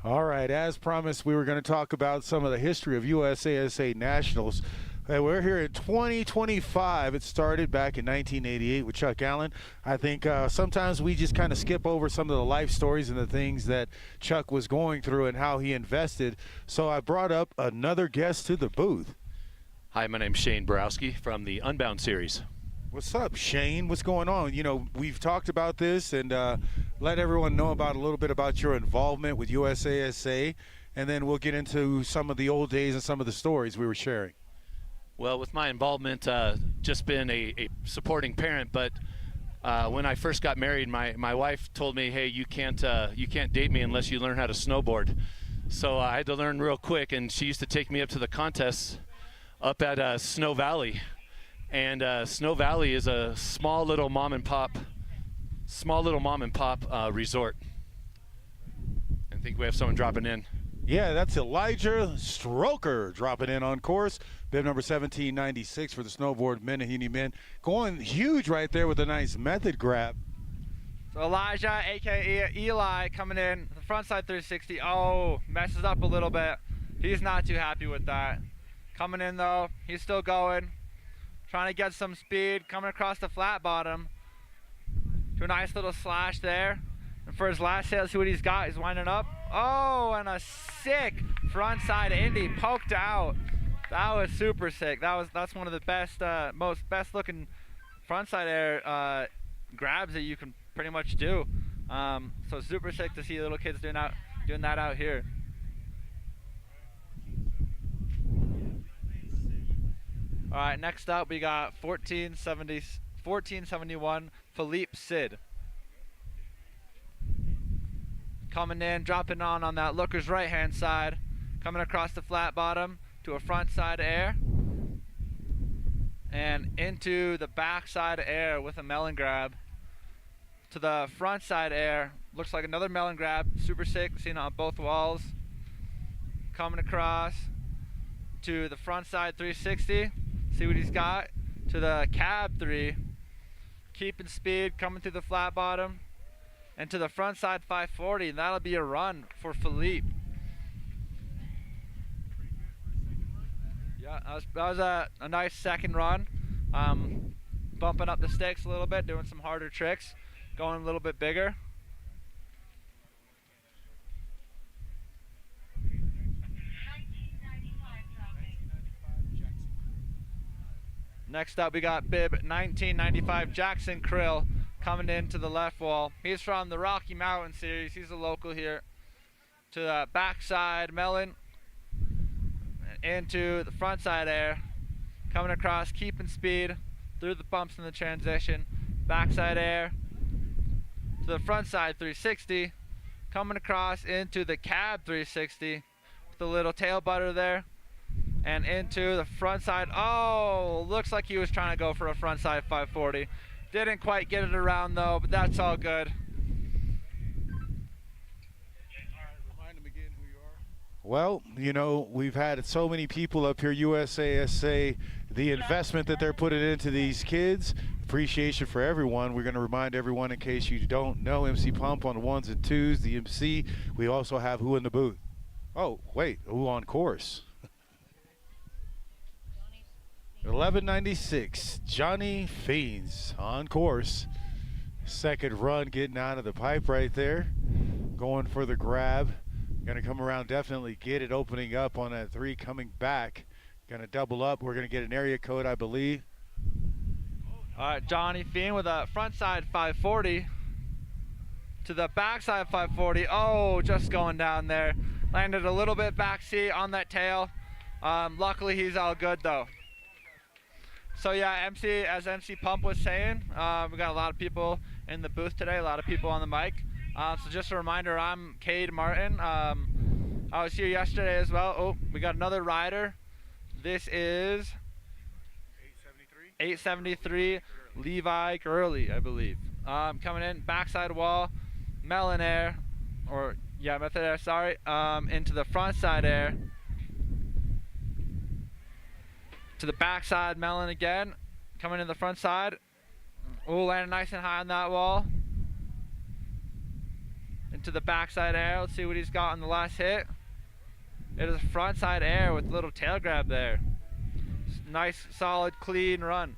All right, as promised, we were going to talk about some of the history of USASA Nationals. We're here in 2025. It started back in 1988 with Chuck Allen. I think sometimes we just kind of skip over some of the life stories and the things that Chuck was going through and how he invested. So I brought up another guest to the booth. Hi, my name's Shane Borowski from the Unbound series. What's up, Shane? What's going on? You know, we've talked about this and let everyone know about a little bit about your involvement with USASA, and then we'll get into some of the old days and some of the stories we were sharing. Well, with my involvement, just been a supporting parent, but when I first got married, my wife told me, hey, you can't date me unless you learn how to snowboard. So I had to learn real quick, and she used to take me up to the contests up at Snow Valley. And Snow Valley is a small little mom and pop resort. I think we have someone dropping in. Yeah, that's Elijah Stroker dropping in on course. Bib number 1796 for the snowboard Menehune men. Going huge right there with a nice method grab. So Elijah, aka Eli, coming in the front side 360. Oh, messes up a little bit. He's not too happy with that. Coming in though, he's still going. Trying to get some speed, coming across the flat bottom. To a nice little slash there. And for his last hit, let's see what he's got. He's winding up. Oh, and a sick frontside Indy poked out. That was super sick. That's one of the best, best looking frontside air grabs that you can pretty much do. So super sick to see little kids doing that out here. All right, next up we got 1471 Philippe Sid. Coming in, dropping on that looker's right-hand side, coming across the flat bottom to a front side air. and into the backside air with a melon grab. To the front side air, looks like another melon grab, super sick, seen on both walls. Coming across to the front side 360, see what he's got. To the cab 3, keeping speed, coming through the flat bottom. And to the front side 540, and that'll be a run for Philippe. Yeah, that was a nice second run. Bumping up the stakes a little bit, doing some harder tricks, going a little bit bigger. Next up, we got bib 1995 Jackson Krill coming into the left wall. He's from the Rocky Mountain series. He's a local here. To the backside melon, into the front side air, coming across, keeping speed through the bumps in the transition. Backside air to the front side 360, coming across into the cab 360 with a little tail butter there. And into the front side. Oh, looks like he was trying to go for a front side 540. Didn't quite get it around though, but that's all good. Remind them again who you are. Well, you know, we've had so many people up here, USASA, the investment that they're putting into these kids, appreciation for everyone. We're going to remind everyone, in case you don't know, MC Pump on the 1s and 2s, the MC. We also have who in the booth? Oh, wait, who on course? 1196, Johnny Fiends on course. Second run getting out of the pipe right there. Going for the grab. Gonna come around, definitely get it, opening up on that 3, coming back. Gonna double up. We're gonna get an area code, I believe. All right, Johnny Fiend with a front side 540 to the backside 540. Oh, just going down there. Landed a little bit backseat on that tail. Luckily, he's all good though. So yeah, as MC Pump was saying, we got a lot of people in the booth today, a lot of people on the mic. So just a reminder, I'm Cade Martin. I was here yesterday as well. Oh, we got another rider. This is 873 Levi Gurley, I believe. Coming in, backside wall, melon air, or yeah, method air, sorry, into the front side air. To the backside melon again, coming in the front side. Oh, landing nice and high on that wall. Into the backside air. Let's see what he's got on the last hit. It is front side air with a little tail grab there. Nice, solid, clean run.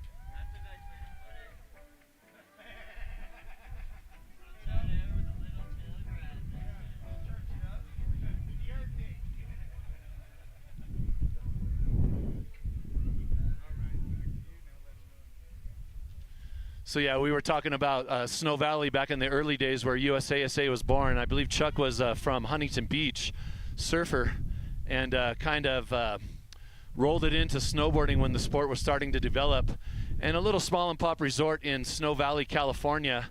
So yeah, we were talking about Snow Valley back in the early days where USASA was born. I believe Chuck was from Huntington Beach, surfer, and kind of rolled it into snowboarding when the sport was starting to develop. And a little small and pop resort in Snow Valley, California.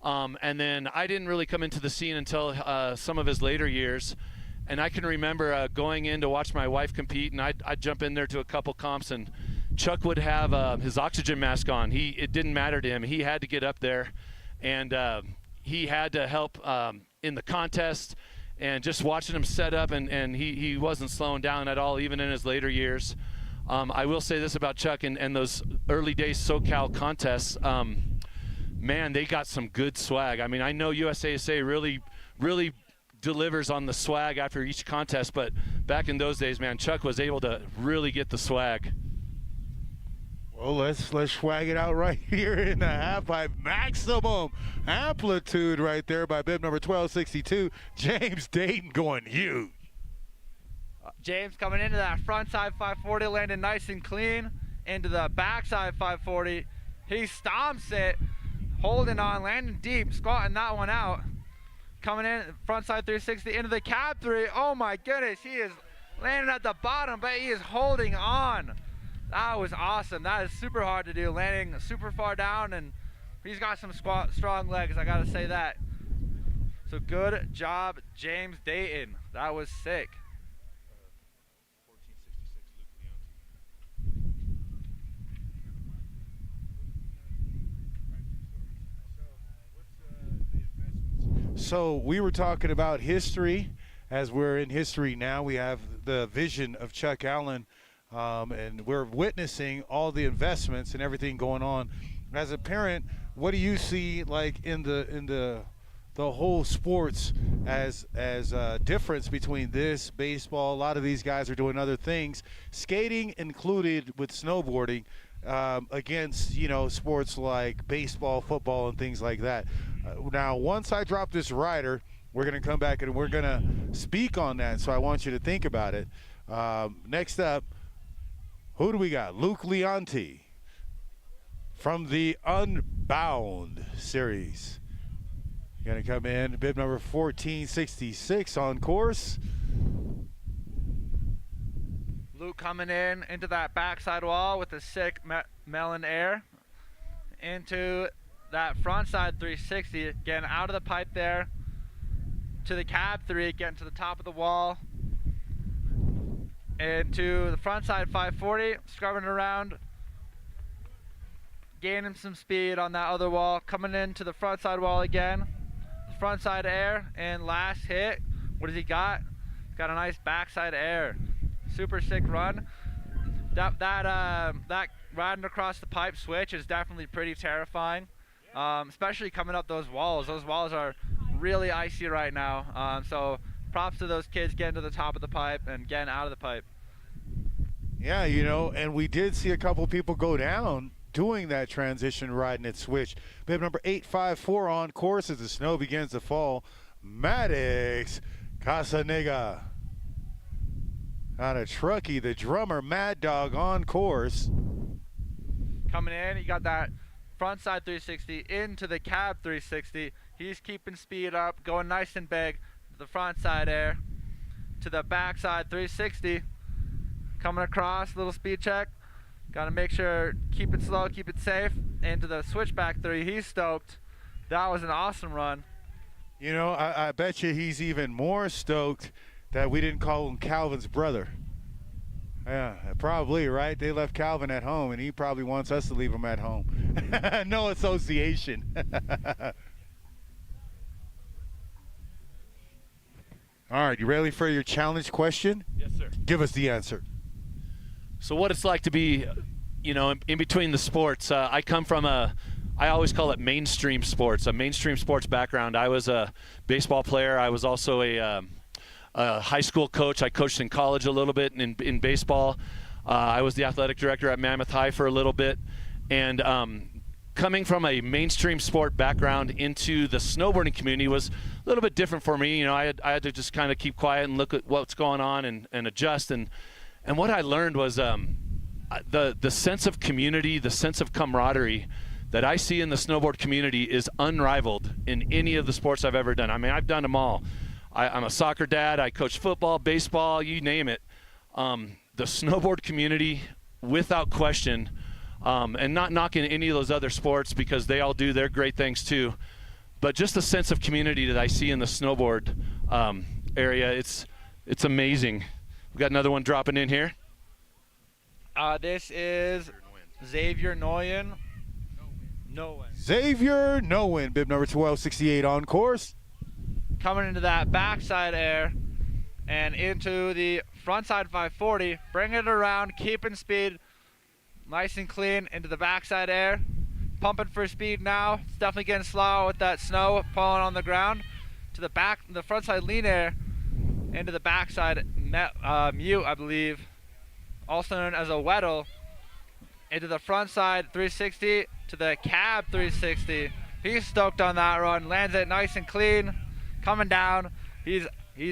And then I didn't really come into the scene until some of his later years. And I can remember going in to watch my wife compete, and I'd jump in there to a couple comps, and Chuck would have his oxygen mask on. It didn't matter to him. He had to get up there, and he had to help in the contest. And just watching him set up, and he wasn't slowing down at all, even in his later years. I will say this about Chuck and those early days SoCal contests. Man, they got some good swag. I mean, I know USASA really delivers on the swag after each contest, but back in those days, man, Chuck was able to really get the swag. Well, let's swag it out right here in the half-pipe. Maximum amplitude right there by bib number 1262. James Dayton going huge. James coming into that front side 540, landing nice and clean. Into the backside 540. He stomps it, holding on, landing deep, squatting that one out. Coming in, front side 360 into the cab 3. Oh my goodness, he is landing at the bottom, but he is holding on. That was awesome. That is super hard to do, landing super far down, and he's got some strong legs, I gotta say that. So good job, James Dayton. That was sick. So we were talking about history. As we're in history now, we have the vision of Chuck Allen, and we're witnessing all the investments and everything going on. As a parent, what do you see like in the whole sports as difference between this, baseball? A lot of these guys are doing other things, skating included with snowboarding, against, you know, sports like baseball, football, and things like that. Now, once I drop this rider, we're going to come back and we're going to speak on that, so I want you to think about it. Next up, who do we got? Luke Leonti from the Unbound series. Going to come in, bib number 1466 on course. Luke coming in into that backside wall with a sick melon air. Into that frontside 360, getting out of the pipe there. To the cab 3, getting to the top of the wall. And to the frontside 540, scrubbing around. Gaining some speed on that other wall. Coming into the frontside wall again. Frontside air, and last hit, what has he got? He's got a nice backside air. Super sick run. That riding across the pipe switch is definitely pretty terrifying, especially coming up those walls. Those walls are really icy right now, so props to those kids getting to the top of the pipe and getting out of the pipe. Yeah, you know, and we did see a couple people go down doing that transition riding at switch. Bib number 854 on course as the snow begins to fall. Maddox Casanega on a truckie, the drummer Mad Dog on course. Coming in, you got that front side 360 into the cab 360. He's keeping speed up, going nice and big. The front side air to the back side 360. Coming across, little speed check. Got to make sure, keep it slow, keep it safe. Into the switchback 3, he's stoked. That was an awesome run. You know, I bet you he's even more stoked that we didn't call him Calvin's brother. Yeah, probably, right? They left Calvin at home, and he probably wants us to leave him at home. No association. All right, you ready for your challenge question? Yes, sir. Give us the answer. So what it's like to be, you know, in between the sports. I come from I always call it mainstream sports, a mainstream sports background. I was a baseball player. I was also a high school coach. I coached in college a little bit in baseball. I was the athletic director at Mammoth High for a little bit. And coming from a mainstream sport background into the snowboarding community was a little bit different for me. You know, I had to just kind of keep quiet and look at what's going on and adjust. And what I learned was the sense of community, the sense of camaraderie that I see in the snowboard community is unrivaled in any of the sports I've ever done. I mean, I've done them all. I'm a soccer dad. I coach football, baseball, you name it. The snowboard community, without question, and not knocking any of those other sports because they all do their great things too, but just the sense of community that I see in the snowboard area, it's amazing. We've got another one dropping in here. This is Xavier Noyen. Xavier Nowen, bib number 1268 on course. Coming into that backside air and into the frontside 540, bringing it around, keeping speed nice and clean into the backside air. Pumping for speed now. It's definitely getting slow with that snow falling on the ground. To the back, the frontside lean air into the backside mute, I believe, also known as a Weddle, into the frontside 360 to the cab 360. He's stoked on that run, lands it nice and clean, coming down. He's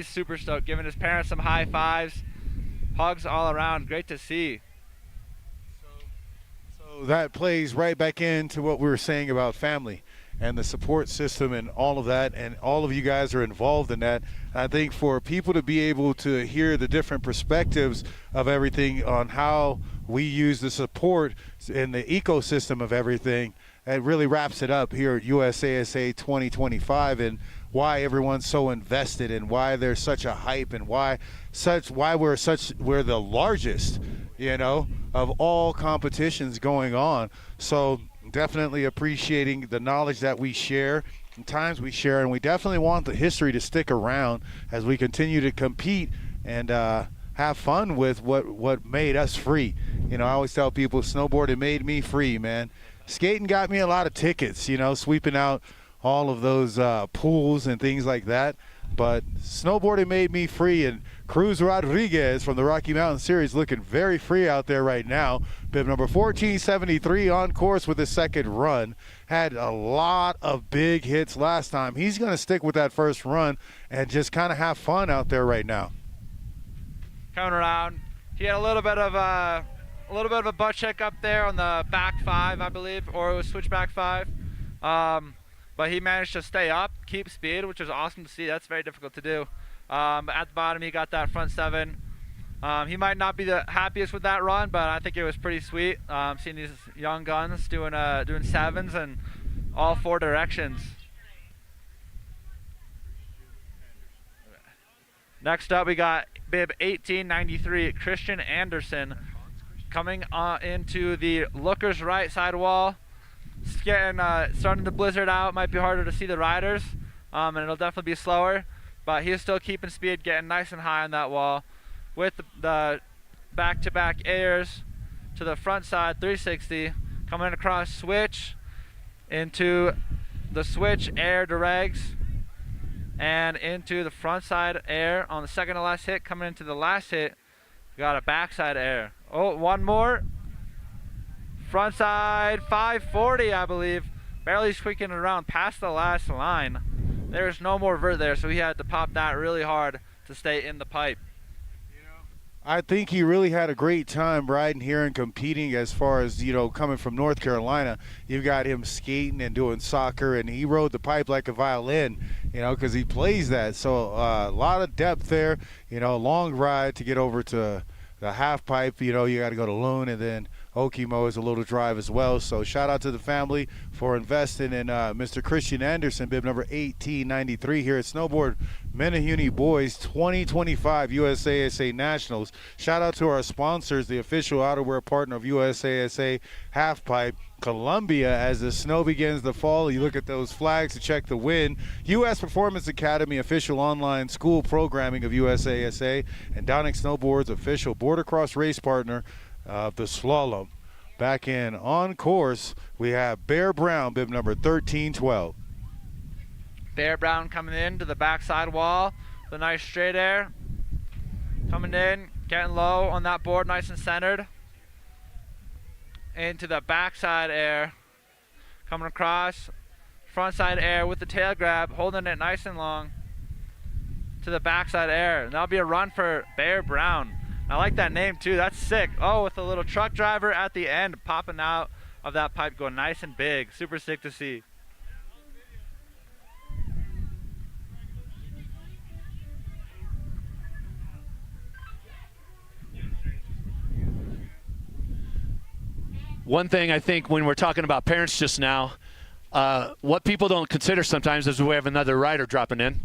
super stoked, giving his parents some high fives, hugs all around. Great to see. So that plays right back into what we were saying about family and the support system and all of that, and all of you guys are involved in that. I think for people to be able to hear the different perspectives of everything on how we use the support in the ecosystem of everything, it really wraps it up here at USASA 2025, and why everyone's so invested and why there's such a hype and why we're the largest, you know, of all competitions going on. So definitely appreciating the knowledge that we share times we share, and we definitely want the history to stick around as we continue to compete and have fun with what made us free. You know, I always tell people snowboarding made me free, man. Skating got me a lot of tickets, you know, sweeping out all of those pools and things like that. But snowboarding made me free, and Cruz Rodriguez from the Rocky Mountain Series looking very free out there right now. Bib number 1473 on course with his second run. Had a lot of big hits last time. He's going to stick with that first run and just kind of have fun out there right now. Coming around, he had a little bit of a butt check up there on the back five, I believe, or it was switchback five. But he managed to stay up, keep speed, which was awesome to see. That's very difficult to do. At the bottom, he got that front seven. He might not be the happiest with that run, but I think it was pretty sweet. Seeing these young guns doing sevens in all four directions. Next up, we got bib 1893, Christian Anderson, coming into the looker's right side wall. It's getting starting to blizzard out. Might be harder to see the riders, and it'll definitely be slower. But he's still keeping speed, getting nice and high on that wall, with the back-to-back airs to the front side 360, coming across switch into the switch air to regs, and into the front side air on the second to last hit. Coming into the last hit, we got a backside air. Oh, one more. Front side 540, I believe. Barely squeaking around past the last line. There's no more vert there, so he had to pop that really hard to stay in the pipe. I think he really had a great time riding here and competing. As far as, you know, coming from North Carolina, you've got him skating and doing soccer, and he rode the pipe like a violin, you know, because he plays that. So a lot of depth there, you know, long ride to get over to the half pipe. You know, you got to go to Loon, and then Okemo is a little drive as well. So shout out to the family for investing in Mr. Christian Anderson, bib number 1893 here at Snowboard Menehune Boys 2025 USASA Nationals. Shout out to our sponsors, the official outerwear partner of USASA Halfpipe, Columbia. As the snow begins to fall, you look at those flags to check the wind. U.S. Performance Academy, official online school programming of USASA, and Donick Snowboard's official border cross race partner of the slalom. Back in on course, we have Bear Brown, bib number 1312. Bear Brown coming in to the backside wall, the nice straight air. Coming in, getting low on that board, nice and centered. Into the backside air. Coming across, front side air with the tail grab, holding it nice and long. To the backside air. And that'll be a run for Bear Brown. I like that name too, that's sick. Oh, with a little truck driver at the end popping out of that pipe, going nice and big. Super sick to see. One thing I think when we're talking about parents just now, what people don't consider sometimes is we have another rider dropping in.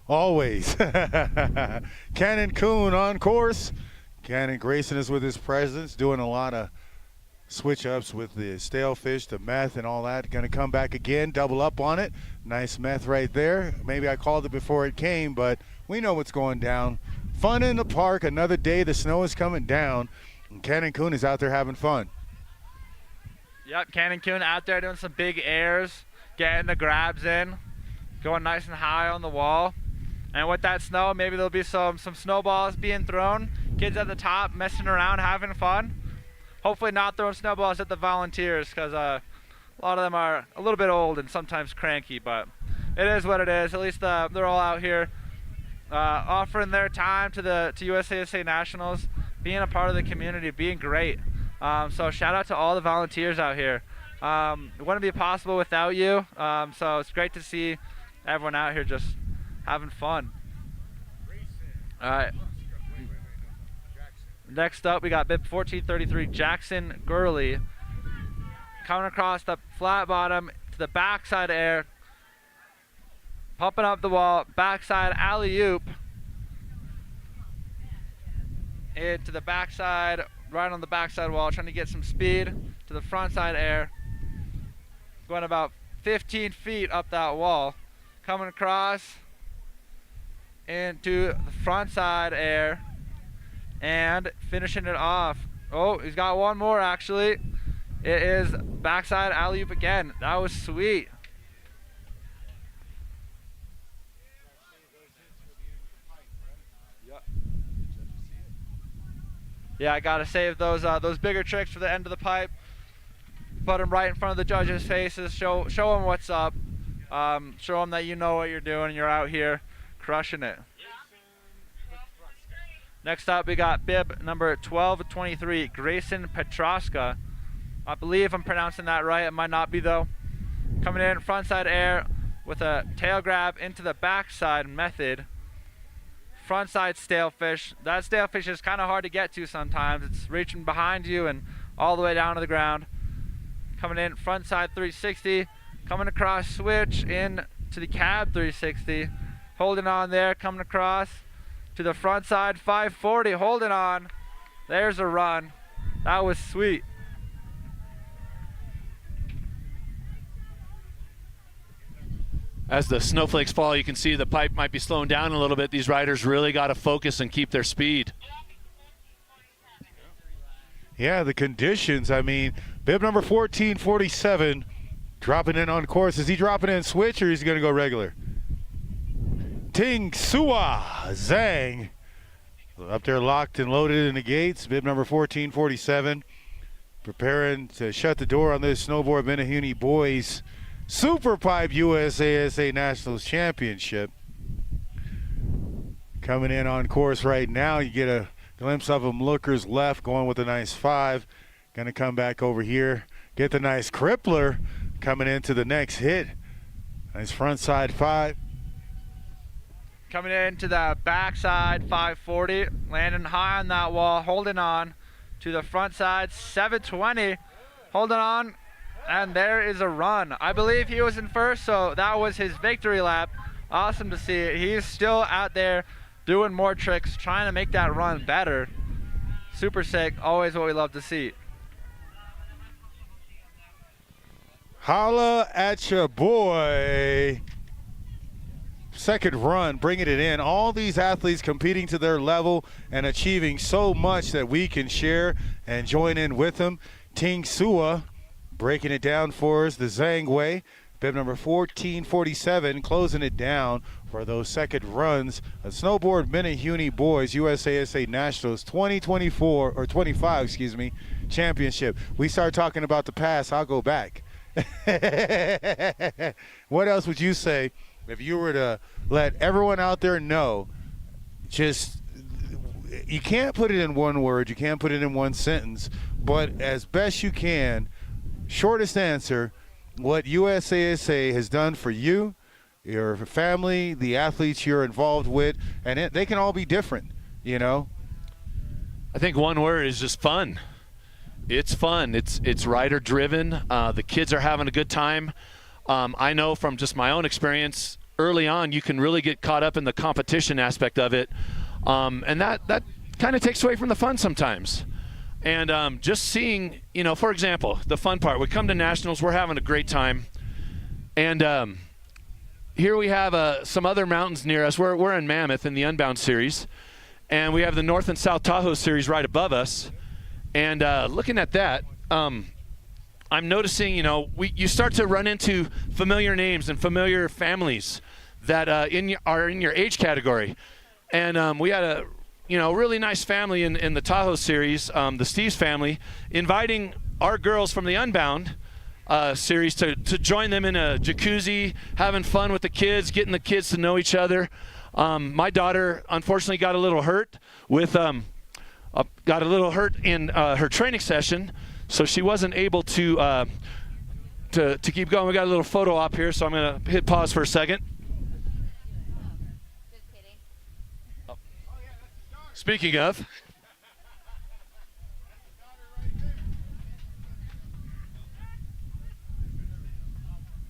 Always. Cannon Coon on course. Cannon gracing us with his presence, doing a lot of switch ups with the stale fish, the meth and all that. Gonna come back again, double up on it. Nice meth right there. Maybe I called it before it came, but we know what's going down. Fun in the park, another day, the snow is coming down, and Cannon Coon is out there having fun. Yep, Cannon Coon out there doing some big airs, getting the grabs in, going nice and high on the wall. And with that snow, maybe there'll be some snowballs being thrown. Kids at the top messing around, having fun. Hopefully not throwing snowballs at the volunteers, because a lot of them are a little bit old and sometimes cranky, but it is what it is. At least they're all out here offering their time to USASA Nationals, being a part of the community, being great. So shout out to all the volunteers out here. It wouldn't be possible without you. So it's great to see everyone out here just having fun. All right. Next up, we got bib 1433, Jackson Gurley, coming across the flat bottom to the backside air, pumping up the wall, backside alley-oop into the backside right on the backside wall, trying to get some speed to the frontside air. Going about 15 feet up that wall. Coming across into the frontside air and finishing it off. Oh, he's got one more actually. It is backside alley-oop again. That was sweet. Yeah, I gotta save those bigger tricks for the end of the pipe. Put them right in front of the judges' faces. Show them what's up. Show them that you know what you're doing and you're out here crushing it. Next up, we got bib number 1223, Grayson Petroska. I believe I'm pronouncing that right. It might not be though. Coming in frontside air with a tail grab into the backside method. Frontside stalefish. That stalefish is kind of hard to get to sometimes. It's reaching behind you and all the way down to the ground. Coming in frontside 360. Coming across switch in to the cab 360. Holding on there. Coming across to the frontside 540. Holding on. There's a run. That was sweet. As the snowflakes fall, you can see the pipe might be slowing down a little bit. These riders really got to focus and keep their speed. Yeah, the conditions. I mean, bib number 1447 dropping in on course. Is he dropping in switch or is he going to go regular? Ting Sua Zhang up there locked and loaded in the gates. Bib number 1447 preparing to shut the door on this snowboard Menehune boys Superpipe USASA Nationals Championship. Coming in on course right now, you get a glimpse of him lookers left, going with a nice 5. Going to come back over here, get the nice crippler coming into the next hit. Nice front side 5. Coming into the backside 540, landing high on that wall, holding on to the front side 720, holding on. And there is a run. I believe he was in first, so that was his victory lap. Awesome to see it. He's still out there doing more tricks, trying to make that run better. Super sick. Always what we love to see. Holla at your boy. Second run, bringing it in. All these athletes competing to their level and achieving so much that we can share and join in with them. Ting Sua breaking it down for us the Zhang way. Bib number 1447 closing it down for those second runs of Snowboard Menehune Boys USASA Nationals 2024 or 25, excuse me, championship. We start talking about the past, I'll go back. What else would you say if you were to let everyone out there know? Just, you can't put it in one word, you can't put it in one sentence, but as best you can, shortest answer, what USASA has done for you, your family, the athletes you're involved with, and they can all be different, you know? I think one word is just fun. It's fun. It's rider driven. The kids are having a good time. I know from just my own experience, early on, you can really get caught up in the competition aspect of it. And that kind of takes away from the fun sometimes. And just seeing, you know, for example, the fun part, we come to nationals, we're having a great time. And here we have some other mountains near us. We're in Mammoth in the Unbound series. And we have the North and South Tahoe series right above us. And looking at that, I'm noticing, you know, you start to run into familiar names and familiar families that are in your age category. And we had a really nice family in the Tahoe series, the Steves family, inviting our girls from the Unbound series to join them in a jacuzzi, having fun with the kids, getting the kids to know each other. My daughter, unfortunately, got a little hurt in her training session, so she wasn't able to keep going. We got a little photo op here, so I'm going to hit pause for a second. Speaking of,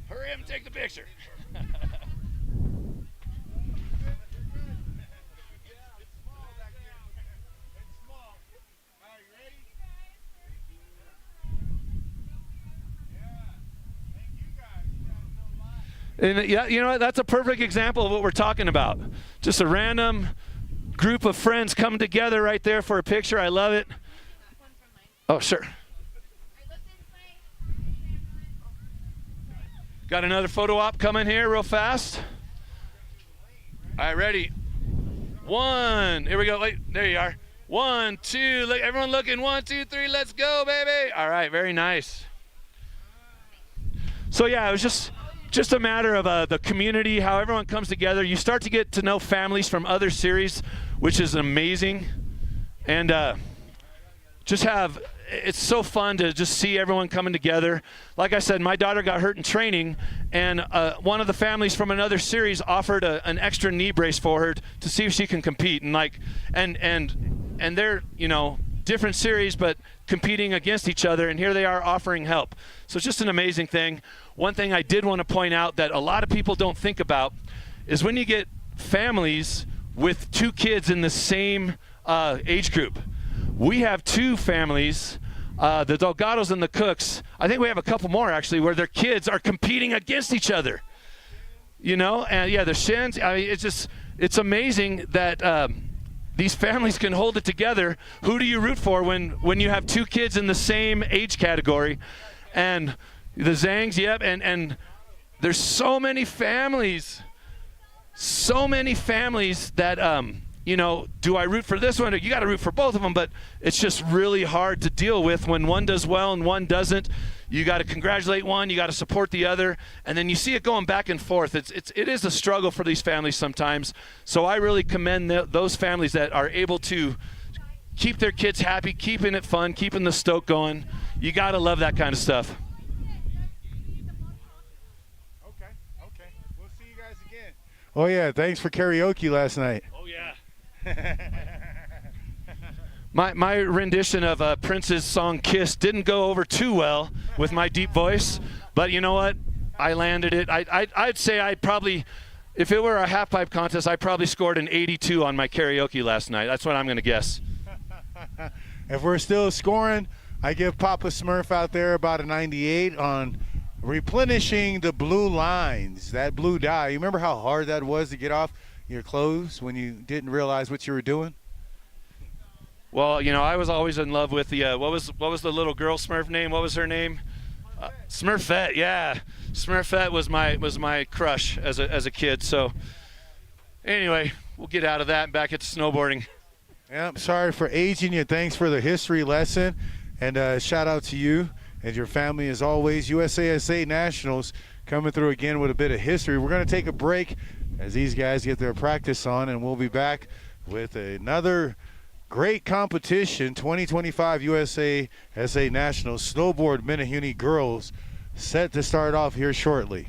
hurry up and take the picture. And yeah, you know what? That's a perfect example of what we're talking about. Just a random group of friends coming together right there for a picture. I love it. Oh, sure. Got another photo op coming here real fast. All right, ready? One. Here we go. Wait, there you are. 1, 2. Look, everyone looking. 1, 2, 3. Let's go, baby. All right, very nice. So yeah, it was just a matter of the community, how everyone comes together. You start to get to know families from other series, which is amazing, and it's so fun to just see everyone coming together. Like I said, my daughter got hurt in training, and one of the families from another series offered an extra knee brace for her to see if she can compete. And they're, you know, different series, but competing against each other, and here they are offering help. So it's just an amazing thing. One thing I did want to point out that a lot of people don't think about is when you get families with 2 kids in the same age group. We have 2 families, the Delgados and the Cooks. I think we have a couple more actually, where their kids are competing against each other. You know, and yeah, the Shins. I mean, it's amazing that these families can hold it together. Who do you root for when you have 2 kids in the same age category? And the Zangs, yep, and there's so many families that you know, do I root for this one? You got to root for both of them, but it's just really hard to deal with when one does well and one doesn't. You got to congratulate one, you got to support the other, and then you see it going back and forth. It is a struggle for these families sometimes. So I really commend those families that are able to keep their kids happy, keeping it fun, keeping the stoke going. You got to love that kind of stuff. Okay. We'll see you guys again. Oh yeah, thanks for karaoke last night. Oh yeah. My rendition of Prince's song "Kiss" didn't go over too well with my deep voice, but you know what? I landed it. I'd say I probably, if it were a half pipe contest, I probably scored an 82 on my karaoke last night. That's what I'm going to guess. If we're still scoring, I give Papa Smurf out there about a 98 on replenishing the blue lines, that blue dye. You remember how hard that was to get off your clothes when you didn't realize what you were doing? Well, you know, I was always in love with the what was the little girl Smurf name? What was her name? Smurfette. Yeah, Smurfette was my crush as a kid. So anyway, we'll get out of that and back into snowboarding. Yeah, I'm sorry for aging you. Thanks for the history lesson, and shout out to you and your family as always. USASA Nationals coming through again with a bit of history. We're going to take a break as these guys get their practice on, and we'll be back with another great competition. 2025 USASA Nationals Snowboard Menehune Girls set to start off here shortly.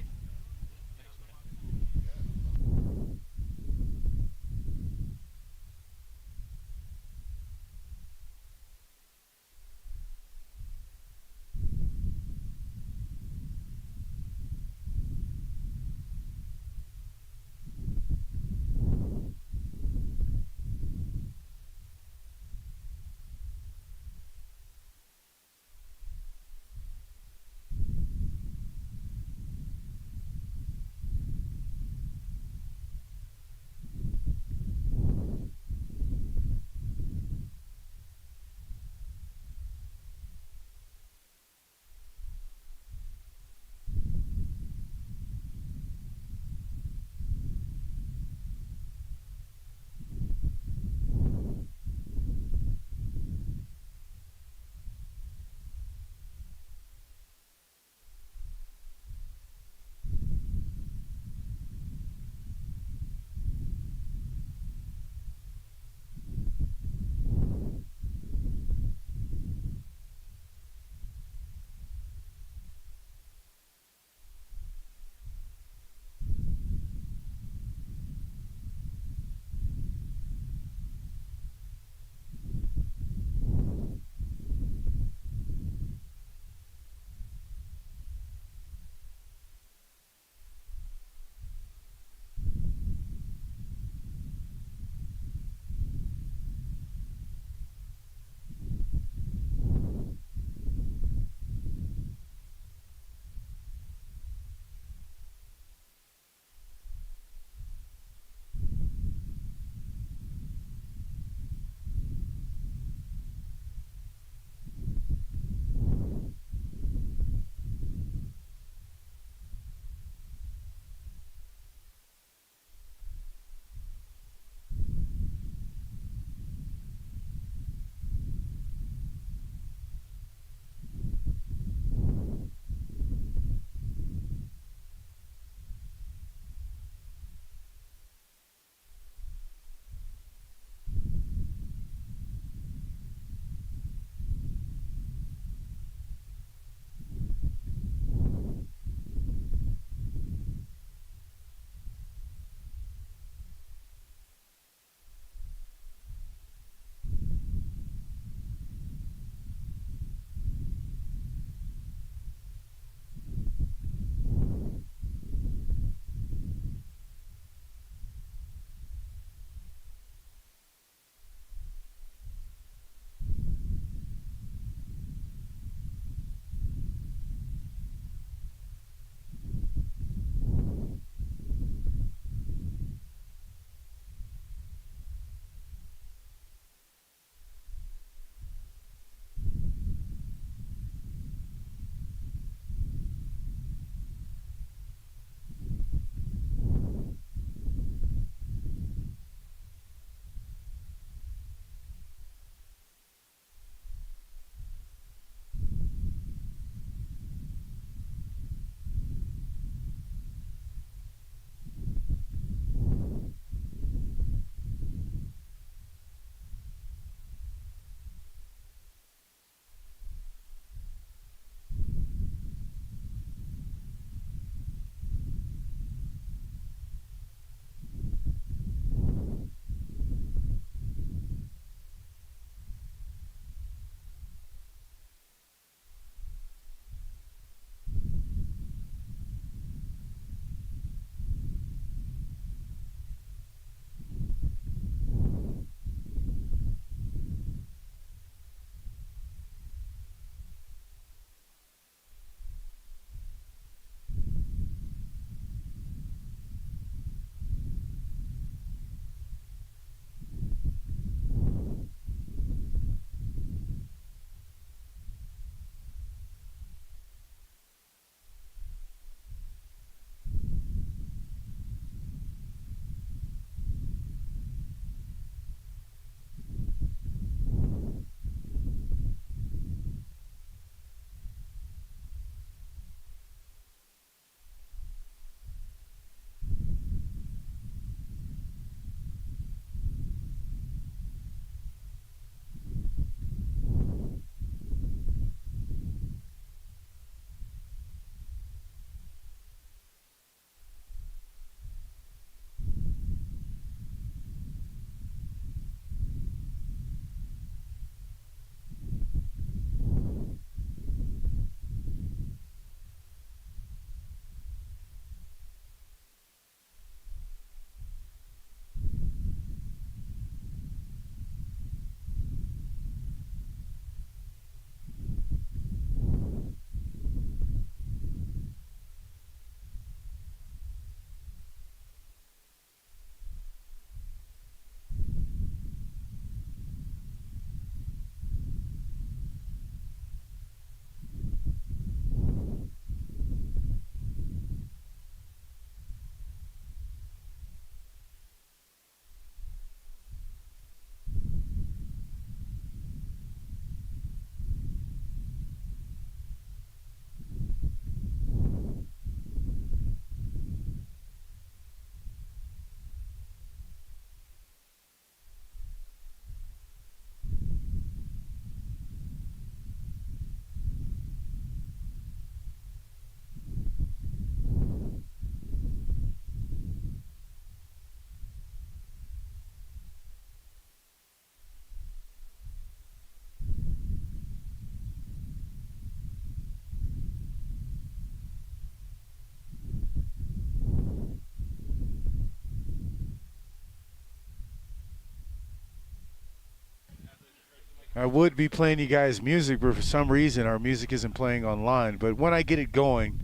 I would be playing you guys music, but for some reason our music isn't playing online. But when I get it going,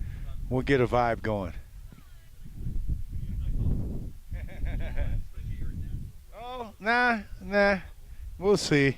we'll get a vibe going. Oh, nah. We'll see.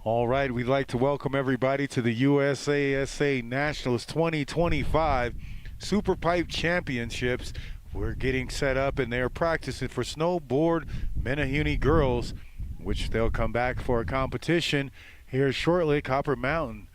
All right, we'd like to welcome everybody to the USASA Nationals 2025 Super Pipe Championships. We're getting set up and they're practicing for snowboard Menehune girls, which they'll come back for a competition here shortly at Copper Mountain.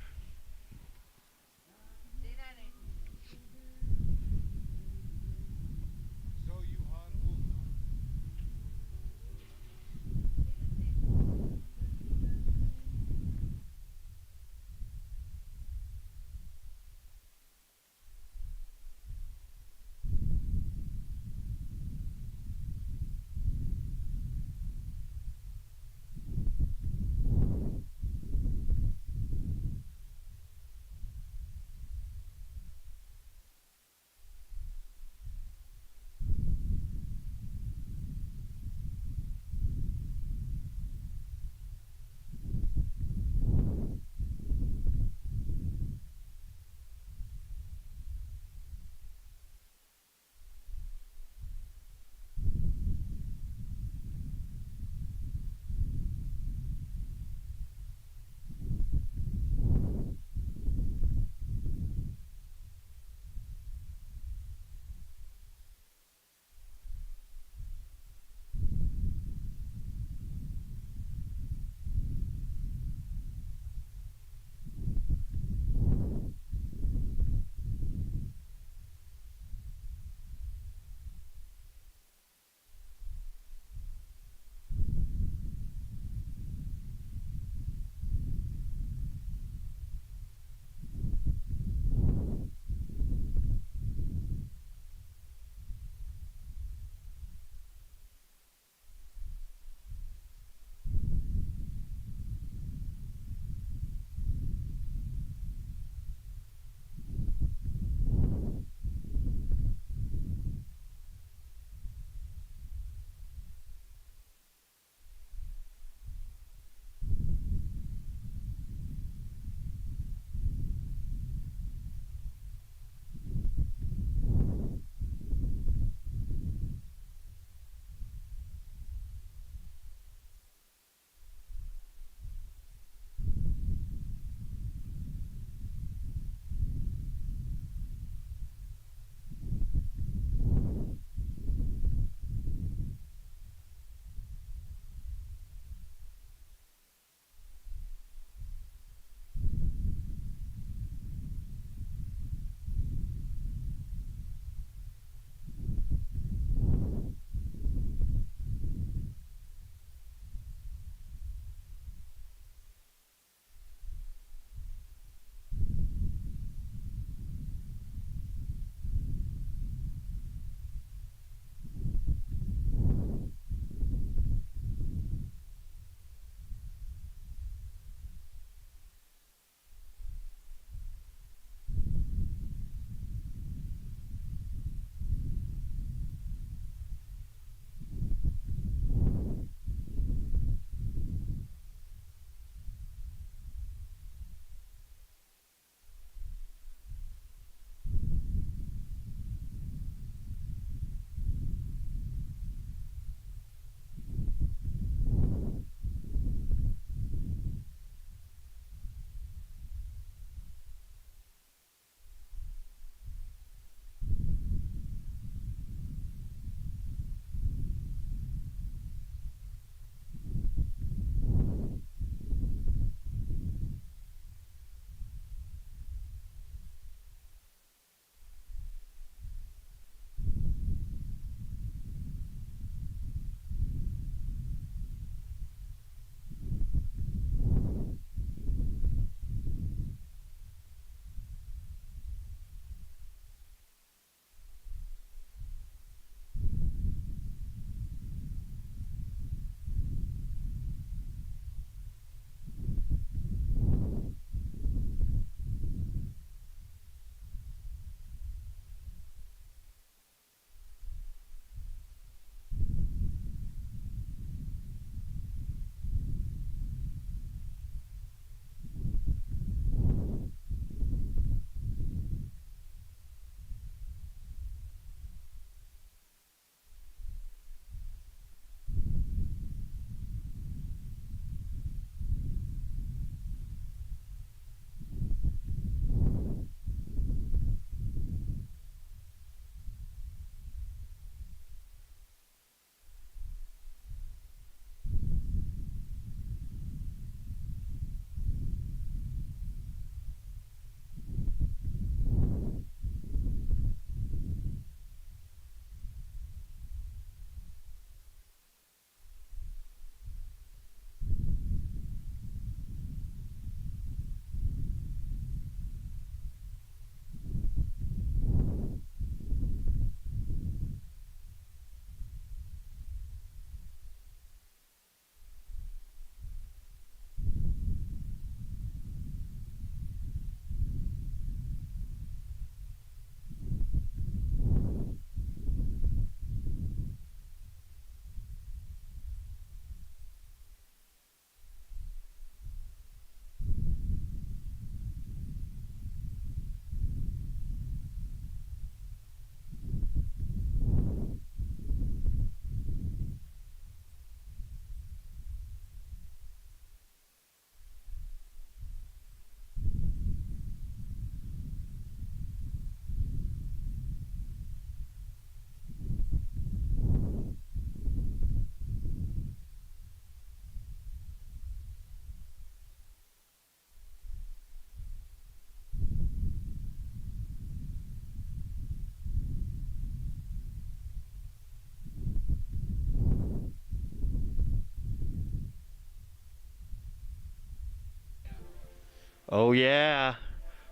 Oh yeah,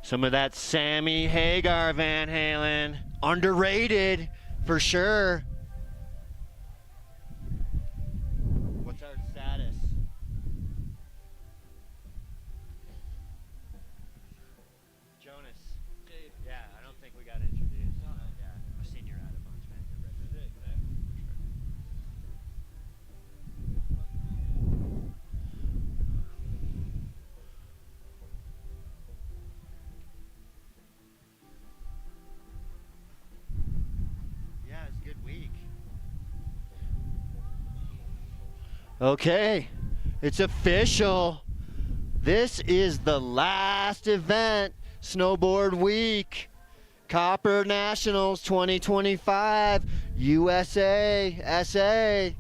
some of that Sammy Hagar Van Halen. Underrated, for sure. What's our status? Jonas. Yeah, I don't think we got introduced. Yeah, I've seen your ad a bunch, man. Yeah, it's a good week. Okay, it's official. This is the last event, Snowboard Week. Copper Nationals 2025, USASA.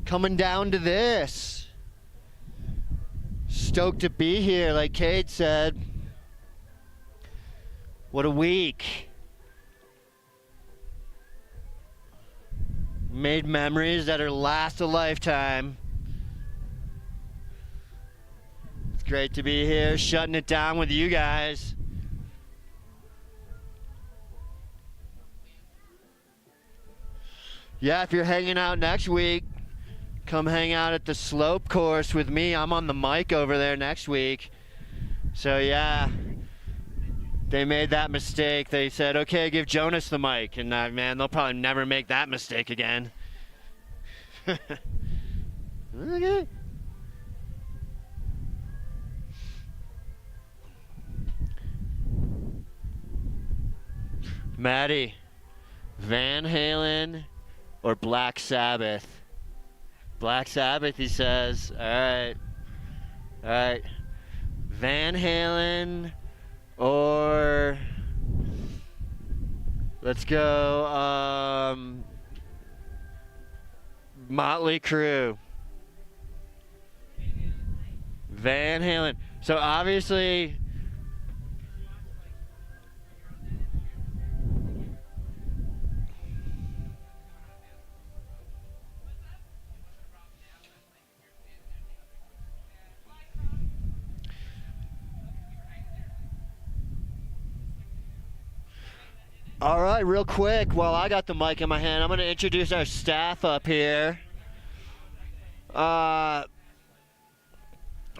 Coming down to this. Stoked to be here, like Cade said. What a week. Made memories that'll last a lifetime. It's great to be here, shutting it down with you guys. Yeah, if you're hanging out next week, come hang out at the slope course with me. I'm on the mic over there next week. So yeah, they made that mistake. They said, okay, give Jonas the mic. And man, they'll probably never make that mistake again. Okay. Maddie, Van Halen or Black Sabbath? Black Sabbath, he says. All right. All right. Van Halen or let's go Motley Crue. Van Halen. So obviously all right, real quick, while I got the mic in my hand, I'm going to introduce our staff up here. I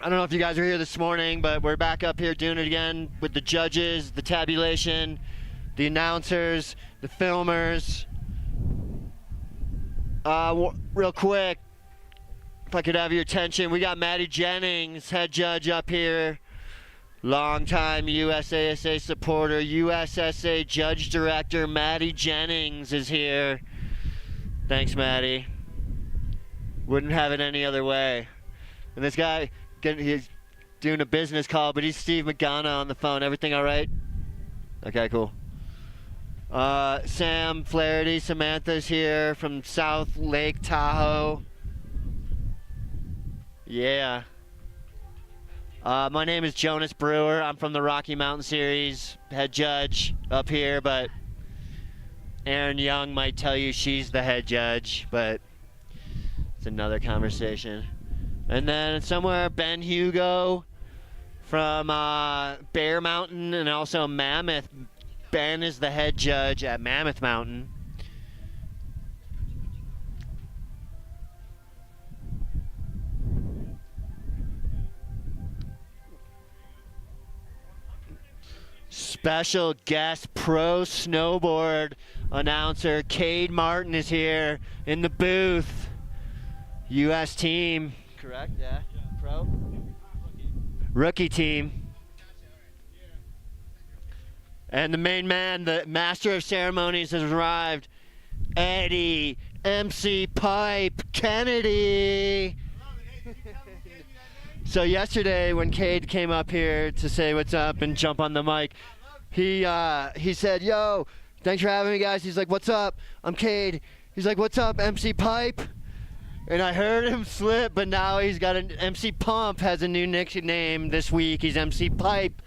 don't know if you guys are here this morning, but we're back up here doing it again with the judges, the tabulation, the announcers, the filmers. Real quick, if I could have your attention, we got Maddie Jennings, head judge up here. Longtime USASA supporter, USSA Judge Director Maddie Jennings is here. Thanks, Maddie. Wouldn't have it any other way. And this guy, he's doing a business call, but he's Steve McGonna on the phone. Everything all right? Okay, cool. Sam Flaherty, Samantha's here from South Lake Tahoe. Yeah. My name is Jonas Brewer. I'm from the Rocky Mountain Series, head judge up here, but Erin Young might tell you she's the head judge, but it's another conversation. And then somewhere, Ben Hugo from Bear Mountain and also Mammoth. Ben is the head judge at Mammoth Mountain. Special guest pro snowboard announcer Cade Martin is here in the booth. U.S. team. Correct, yeah. Pro? Rookie team. And the main man, the master of ceremonies has arrived. Eddie MC Pipe Kennedy. So yesterday when Cade came up here to say what's up and jump on the mic, he said, yo, thanks for having me, guys. He's like, what's up? I'm Cade. He's like, what's up, MC Pipe? And I heard him slip, but now he's got an MC Pump has a new nickname this week. He's MC Pipe.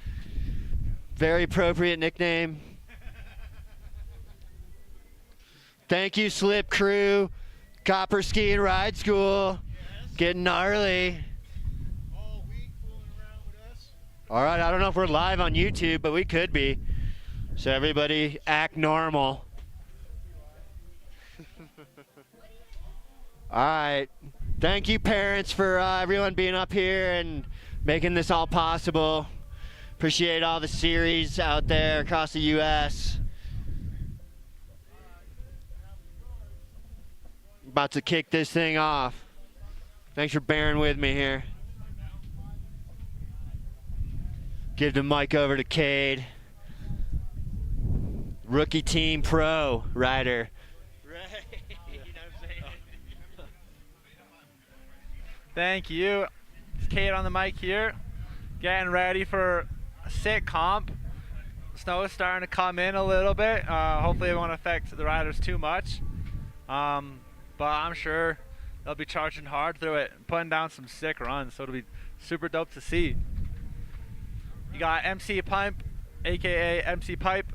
Very appropriate nickname. Thank you, Slip Crew, Copper Ski and Ride School. Getting gnarly. All week fooling around with us. All right, I don't know if we're live on YouTube, but we could be. So everybody act normal. All right. Thank you, parents, for everyone being up here and making this all possible. Appreciate all the series out there across the U.S. About to kick this thing off. Thanks for bearing with me here. Give the mic over to Cade. Rookie team pro rider. Thank you. It's Kate on the mic here. Getting ready for a sick comp. Snow is starting to come in a little bit. Hopefully it won't affect the riders too much. But I'm sure they'll be charging hard through it and putting down some sick runs. So it'll be super dope to see. You got MC Pipe, aka MC Pipe,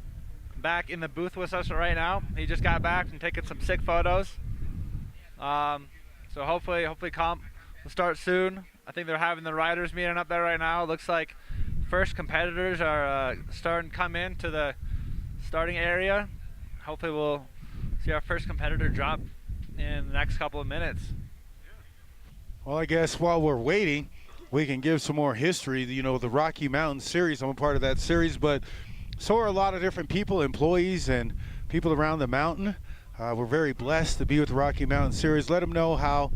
back in the booth with us right now. He just got back and taking some sick photos. So hopefully comp will start soon. I think they're having the riders meeting up there right now. It looks like first competitors are starting to come into the starting area. Hopefully we'll see our first competitor drop in the next couple of minutes. Well, I guess while we're waiting, we can give some more history. You know, the Rocky Mountain Series, I'm a part of that series, but so are a lot of different people, employees and people around the mountain. We're very blessed to be with the Rocky Mountain Series. Let them know how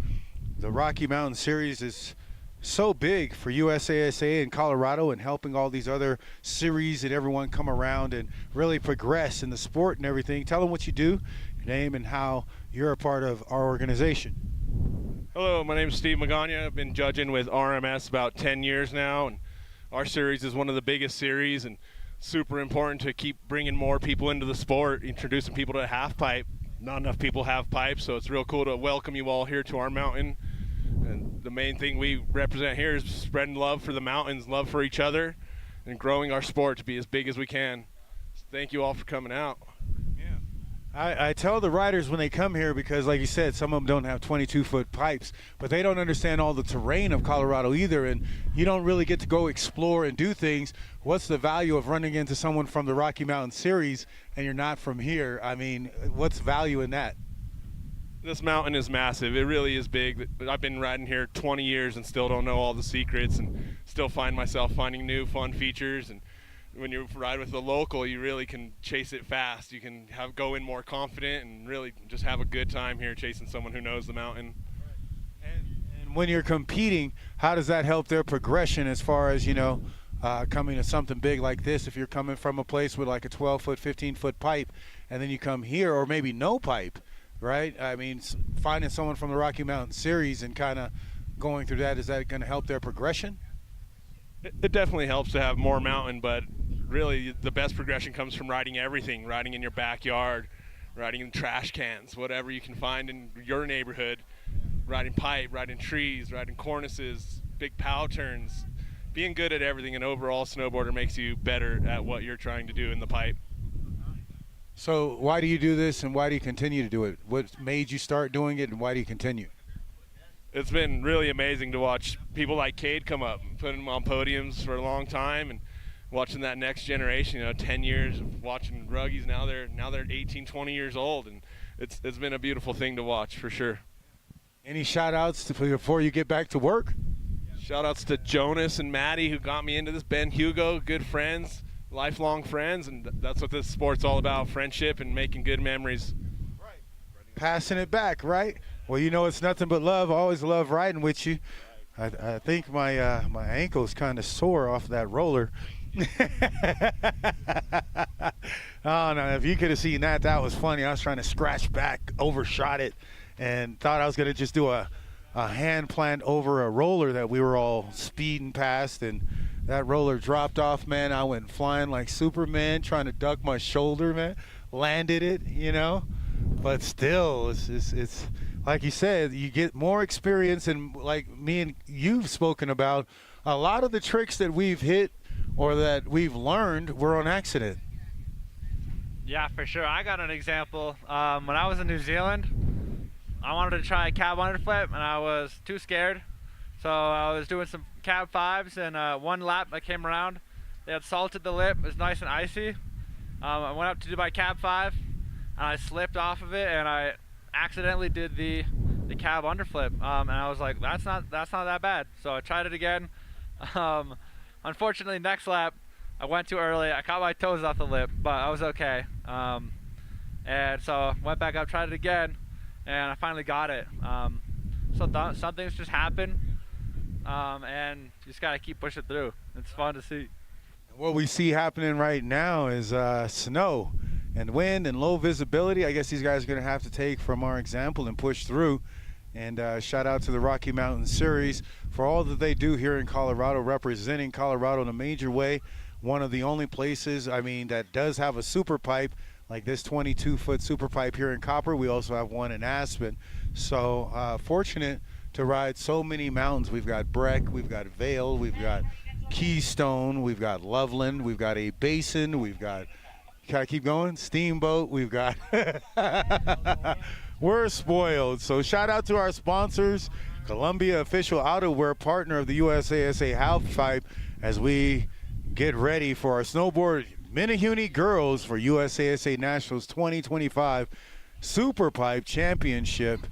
the Rocky Mountain Series is so big for USASA in Colorado and helping all these other series and everyone come around and really progress in the sport and everything. Tell them what you do, your name, and how you're a part of our organization. Hello, my name is Steve Magana. I've been judging with RMS about 10 years now, and our series is one of the biggest series and super important to keep bringing more people into the sport, introducing people to Halfpipe. Not enough people have pipes, so it's real cool to welcome you all here to our mountain. And the main thing we represent here is spreading love for the mountains, love for each other, and growing our sport to be as big as we can. So thank you all for coming out. I tell the riders when they come here, because like you said, some of them don't have 22-foot pipes, but they don't understand all the terrain of Colorado either, and you don't really get to go explore and do things. What's the value of running into someone from the Rocky Mountain Series and you're not from here? I mean, what's value in that? This mountain is massive. It really is big. I've been riding here 20 years and still don't know all the secrets and still find myself finding new fun features. And when you ride with a local, you really can chase it fast. You can go in more confident and really just have a good time here chasing someone who knows the mountain. And when you're competing, how does that help their progression as far as, you know, coming to something big like this? If you're coming from a place with like a 12-foot, 15-foot pipe, and then you come here, or maybe no pipe, right? I mean, finding someone from the Rocky Mountain Series and kind of going through that, is that going to help their progression? It definitely helps to have more mountain, but really the best progression comes from riding everything, riding in your backyard, riding in trash cans, whatever you can find in your neighborhood, riding pipe, riding trees, riding cornices, big pow turns. Being good at everything, an overall snowboarder makes you better at what you're trying to do in the pipe. So why do you do this, and why do you continue to do it? What made you start doing it, and why do you continue? It's been really amazing to watch people like Cade come up, putting them on podiums for a long time, and watching that next generation, you know, 10 years of watching ruggies. Now they're 18, 20 years old, and it's been a beautiful thing to watch for sure. Any shout outs before you get back to work? Shout outs to Jonas and Maddie, who got me into this. Ben Hugo, good friends, lifelong friends, and that's what this sport's all about, friendship and making good memories. Right. Passing it back, right? Well, you know, it's nothing but love. I always love riding with you. I think my my ankle's kind of sore off that roller. Oh no, if you could have seen that, that was funny. I was trying to scratch back, overshot it, and thought I was going to just do a hand plant over a roller that we were all speeding past, and that roller dropped off, man. I went flying like Superman, trying to duck my shoulder, man. Landed it, you know, but still, it's like you said, you get more experience, and like me and you've spoken about, a lot of the tricks that we've hit or that we've learned were on accident. Yeah, for sure. I got an example. When I was in New Zealand, I wanted to try a cab underflip, and I was too scared So I was doing some cab fives, and one lap I came around. They had salted the lip. It was nice and icy. I went up to do my cab five, and I slipped off of it, and I accidentally did the cab underflip. And I was like, that's not that bad. So I tried it again. Unfortunately, next lap I went too early. I caught my toes off the lip, but I was okay. And so went back up, tried it again, and I finally got it. So some things just happen, and you just gotta keep pushing through. It's fun to see. What we see happening right now is snow and wind and low visibility. I guess these guys are going to have to take from our example and push through. And shout out to the Rocky Mountain Series for all that they do here in Colorado, representing Colorado in a major way. One of the only places, I mean, that does have a super pipe like this 22-foot super pipe here in Copper. We also have one in Aspen. So fortunate to ride so many mountains. We've got Breck, we've got Vail, we've got Keystone, we've got Loveland, we've got A Basin, we've got, can I keep going? Steamboat, we've got, we're spoiled. So shout out to our sponsors, Columbia official outerwear partner of the USASA Halfpipe, as we get ready for our snowboard Menehune girls for USASA Nationals 2025 Super Pipe Championship.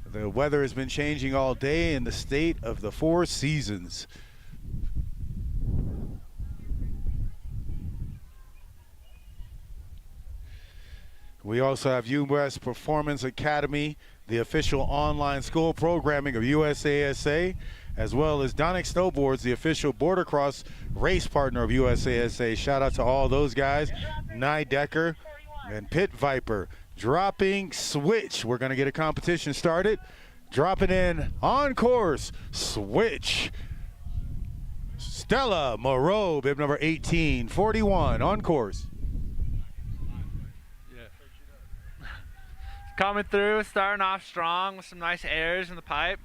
The weather has been changing all day in the state of the Four Seasons. We also have US Performance Academy, the official online school programming of USASA, as well as Donick Snowboards, the official border cross race partner of USASA. Shout out to all those guys, Nye Decker and Pit Viper. Dropping switch. We're going to get a competition started. Dropping in on course, switch. Stella Moreau, bib number 1841, on course. Coming through, starting off strong with some nice airs in the pipe.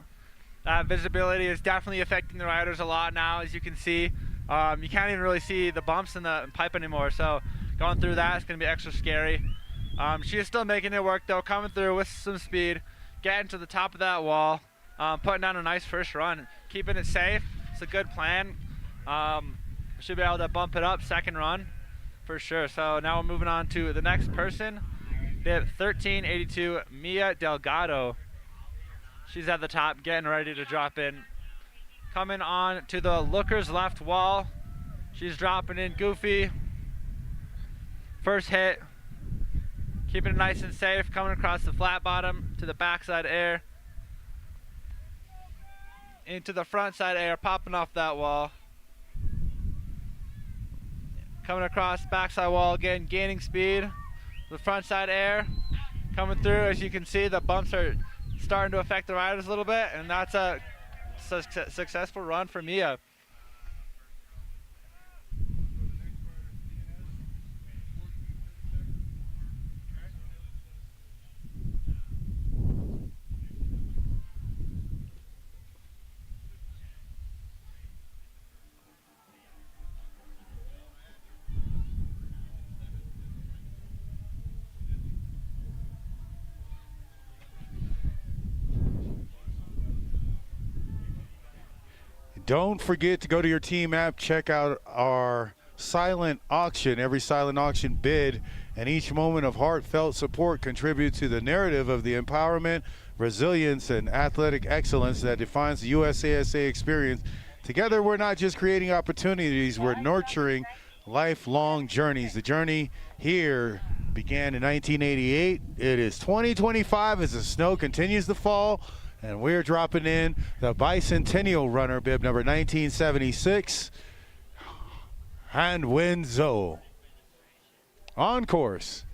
Visibility is definitely affecting the riders a lot now, as you can see. You can't even really see the bumps in the pipe anymore, so going through that is going to be extra scary. She is still making it work though, coming through with some speed, getting to the top of that wall, putting down a nice first run, keeping it safe. It's a good plan. Should be able to bump it up second run for sure. So now we're moving on to the next person. Bib 1382, Mia Delgado. She's at the top, getting ready to drop in. Coming on to the looker's left wall. She's dropping in goofy. First hit. Keeping it nice and safe, coming across the flat bottom to the backside air. Into the front side air, popping off that wall. Coming across backside wall again, gaining speed. The front side air coming through. As you can see, the bumps are starting to affect the riders a little bit, and that's a successful run for Mia. Don't forget to go to your team app, check out our silent auction. Every silent auction bid and each moment of heartfelt support contribute to the narrative of the empowerment, resilience, and athletic excellence that defines the USASA experience. Together, we're not just creating opportunities, we're nurturing lifelong journeys. The journey here began in 1988. It is 2025 as the snow continues to fall. And we're dropping in the bicentennial runner, bib number 1976, Han Wenzo. On course.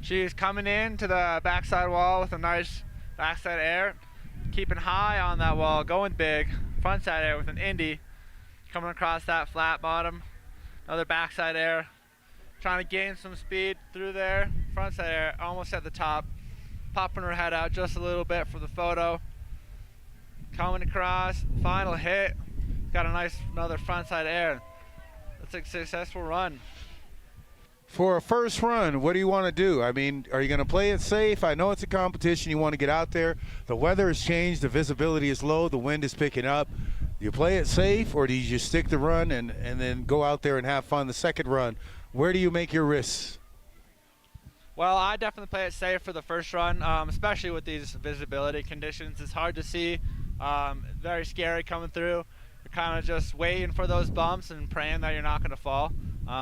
She's coming in to the backside wall with a nice backside air, keeping high on that wall, going big. Front side air with an Indy, coming across that flat bottom. Another backside air, trying to gain some speed through there. Front side air, almost at the top. Popping her head out just a little bit for the photo. Coming across, final hit. Got a nice another frontside air. That's a successful run. For a first run, what do you want to do? I mean, are you going to play it safe? I know it's a competition. You want to get out there. The weather has changed. The visibility is low. The wind is picking up. Do you play it safe, or do you just stick the run and then go out there and have fun the second run? Where do you make your risks? Well, I definitely play it safe for the first run, especially with these visibility conditions. It's hard to see. Very scary coming through. You're kind of just waiting for those bumps and praying that you're not going to fall.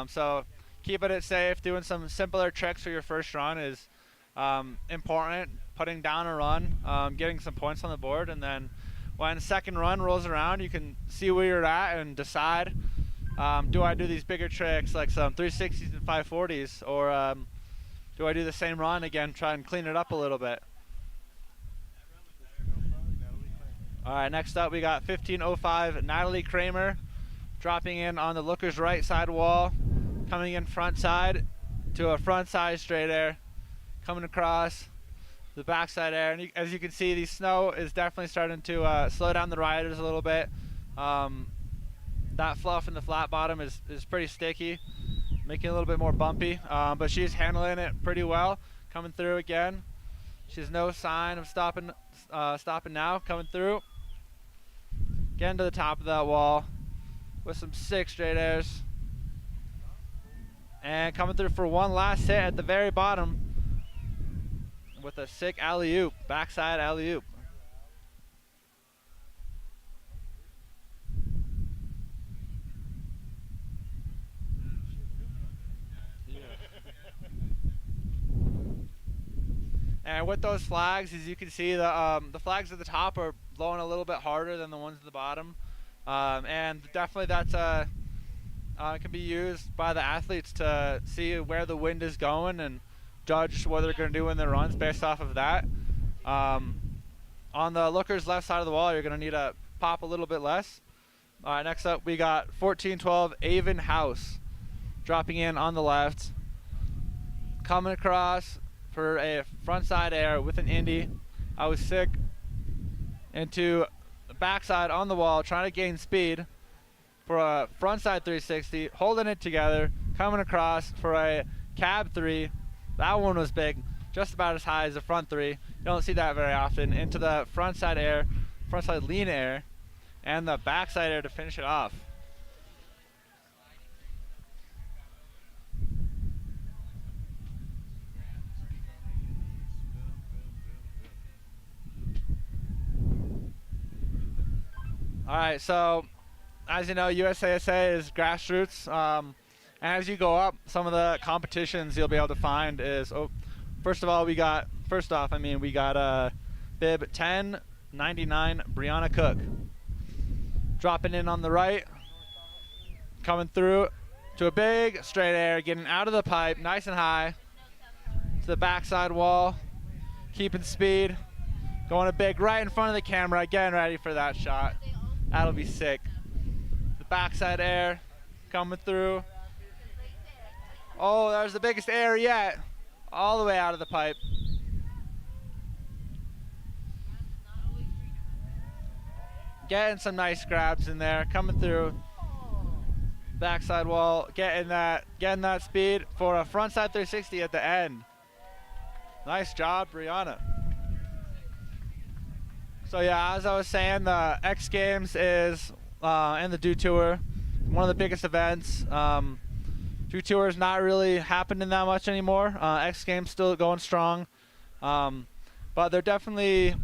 So keeping it safe, doing some simpler tricks for your first run is important. Putting down a run, getting some points on the board, and then when the second run rolls around, you can see where you're at and decide, do I do these bigger tricks like some 360s and 540s, or do I do the same run again, try and clean it up a little bit? All right, next up we got 1505 Natalie Kramer dropping in on the looker's right side wall, coming in front side to a front side straight air, coming across the backside air. And as you can see, the snow is definitely starting to slow down the riders a little bit. That fluff in the flat bottom is pretty sticky, making it a little bit more bumpy, but she's handling it pretty well, coming through again. She has no sign of stopping now, coming through. Getting to the top of that wall with some sick straight airs. And coming through for one last hit at the very bottom with a sick alley-oop, backside alley-oop. And with those flags, as you can see, the flags at the top are blowing a little bit harder than the ones at the bottom. And definitely that's can be used by the athletes to see where the wind is going and judge what they're going to do in their runs based off of that. On the looker's left side of the wall, you're going to need to pop a little bit less. All right, next up we got 1412 Avon House dropping in on the left, coming across for a front side air with an Indy. I was sick into the backside on the wall, trying to gain speed for a front side 360, holding it together, coming across for a cab 3. That one was big, just about as high as the front 3. You don't see that very often. Into the front side air, front side lean air, and the backside air to finish it off. All right, so as you know, USASA is grassroots. And as you go up, some of the competitions you'll be able to find is, first off, we got bib 1099 Brianna Cook. Dropping in on the right, coming through to a big straight air, getting out of the pipe, nice and high, to the backside wall, keeping speed, going a big right in front of the camera, getting ready for that shot. That'll be sick. The backside air coming through. Oh, there's the biggest air yet. All the way out of the pipe. Getting some nice grabs in there, coming through. Backside wall, getting that speed for a frontside 360 at the end. Nice job, Brianna. So yeah, as I was saying, the X Games is and the Dew Tour, one of the biggest events. Dew Tour is not really happening that much anymore. X Games still going strong, but they're definitely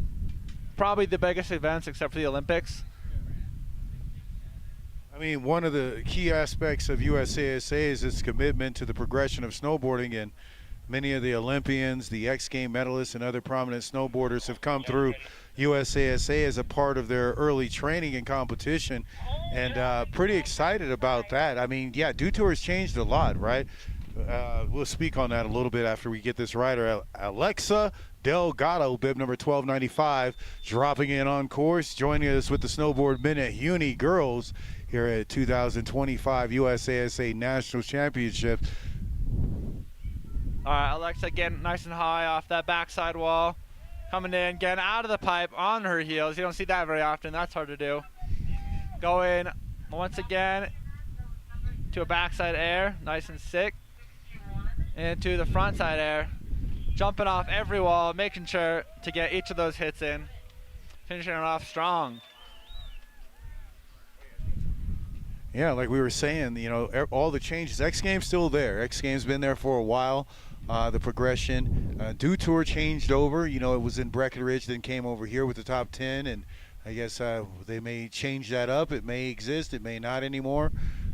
probably the biggest events except for the Olympics. I mean, one of the key aspects of USASA is its commitment to the progression of snowboarding, and many of the Olympians, the X Game medalists, and other prominent snowboarders have come through USASA as a part of their early training and competition, and pretty excited about that. I mean, yeah, Dew Tour has changed a lot, right? We'll speak on that a little bit after we get this rider. Alexa Delgado, bib number 1295, dropping in on course, joining us with the snowboard Menehune girls here at 2025 USASA National Championship. All right, Alexa getting nice and high off that backside wall. Coming in, getting out of the pipe on her heels. You don't see that very often. That's hard to do. Going once again to a backside air. Nice and sick. into the frontside air, jumping off every wall, making sure to get each of those hits in, finishing it off strong. Yeah, like we were saying, you know, all the changes. X Game's still there. X Game's been there for a while. The progression. Dew Tour changed over. You know, it was in Breckenridge, then came over here with the top 10, and I guess they may change that up. It may exist. It may not anymore.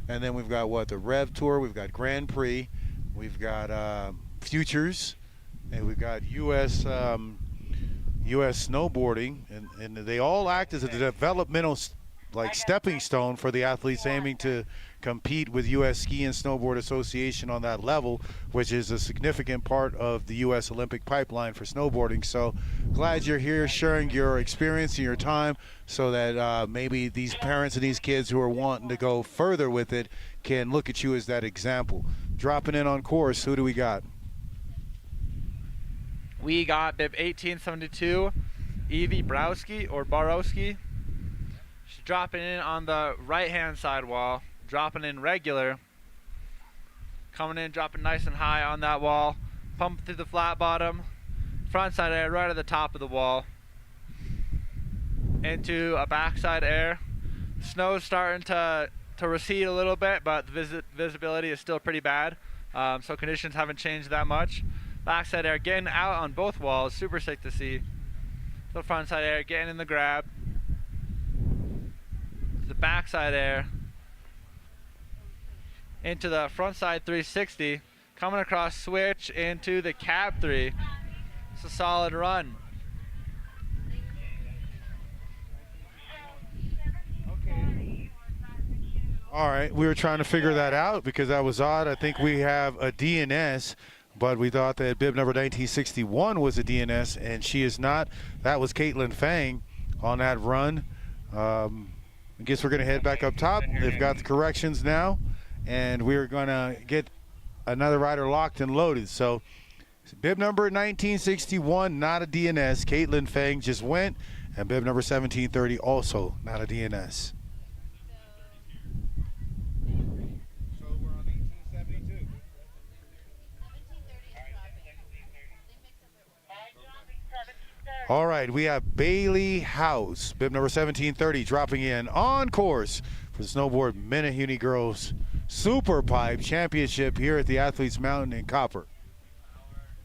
And then we've got what? The Rev Tour. We've got Grand Prix. We've got Futures, and we've got U.S. snowboarding, and they all act as a developmental stepping stone for the athletes aiming to compete with U.S. Ski and Snowboard Association on that level, which is a significant part of the U.S. Olympic pipeline for snowboarding. So glad you're here sharing your experience and your time so that maybe these parents and these kids who are wanting to go further with it can look at you as that example. Dropping in on course, who do we got? We got bib 1872, Evie Borowski. She's dropping in on the right-hand side wall, dropping in regular. Coming in, dropping nice and high on that wall. Pump through the flat bottom. Frontside air right at the top of the wall. Into a backside air. Snow's starting to recede a little bit, but the visibility is still pretty bad. So conditions haven't changed that much. Backside air getting out on both walls, super sick to see. The frontside air getting in the grab. The backside air into the frontside 360, coming across switch into the cab 3. It's a solid run. All right, we were trying to figure that out because that was odd. I think we have a DNS, but we thought that bib number 1961 was a DNS, and she is not. That was Caitlin Fang on that run. I guess we're going to head back up top. They've got the corrections now, and we're going to get another rider locked and loaded. So bib number 1961, not a DNS. Caitlin Fang just went, and bib number 1730 also not a DNS. So we're on 1872. All right, we have Bailey House, bib number 1730, dropping in on course for the snowboard Menehune Girls Super Pipe Championship here at the Athletes Mountain in Copper.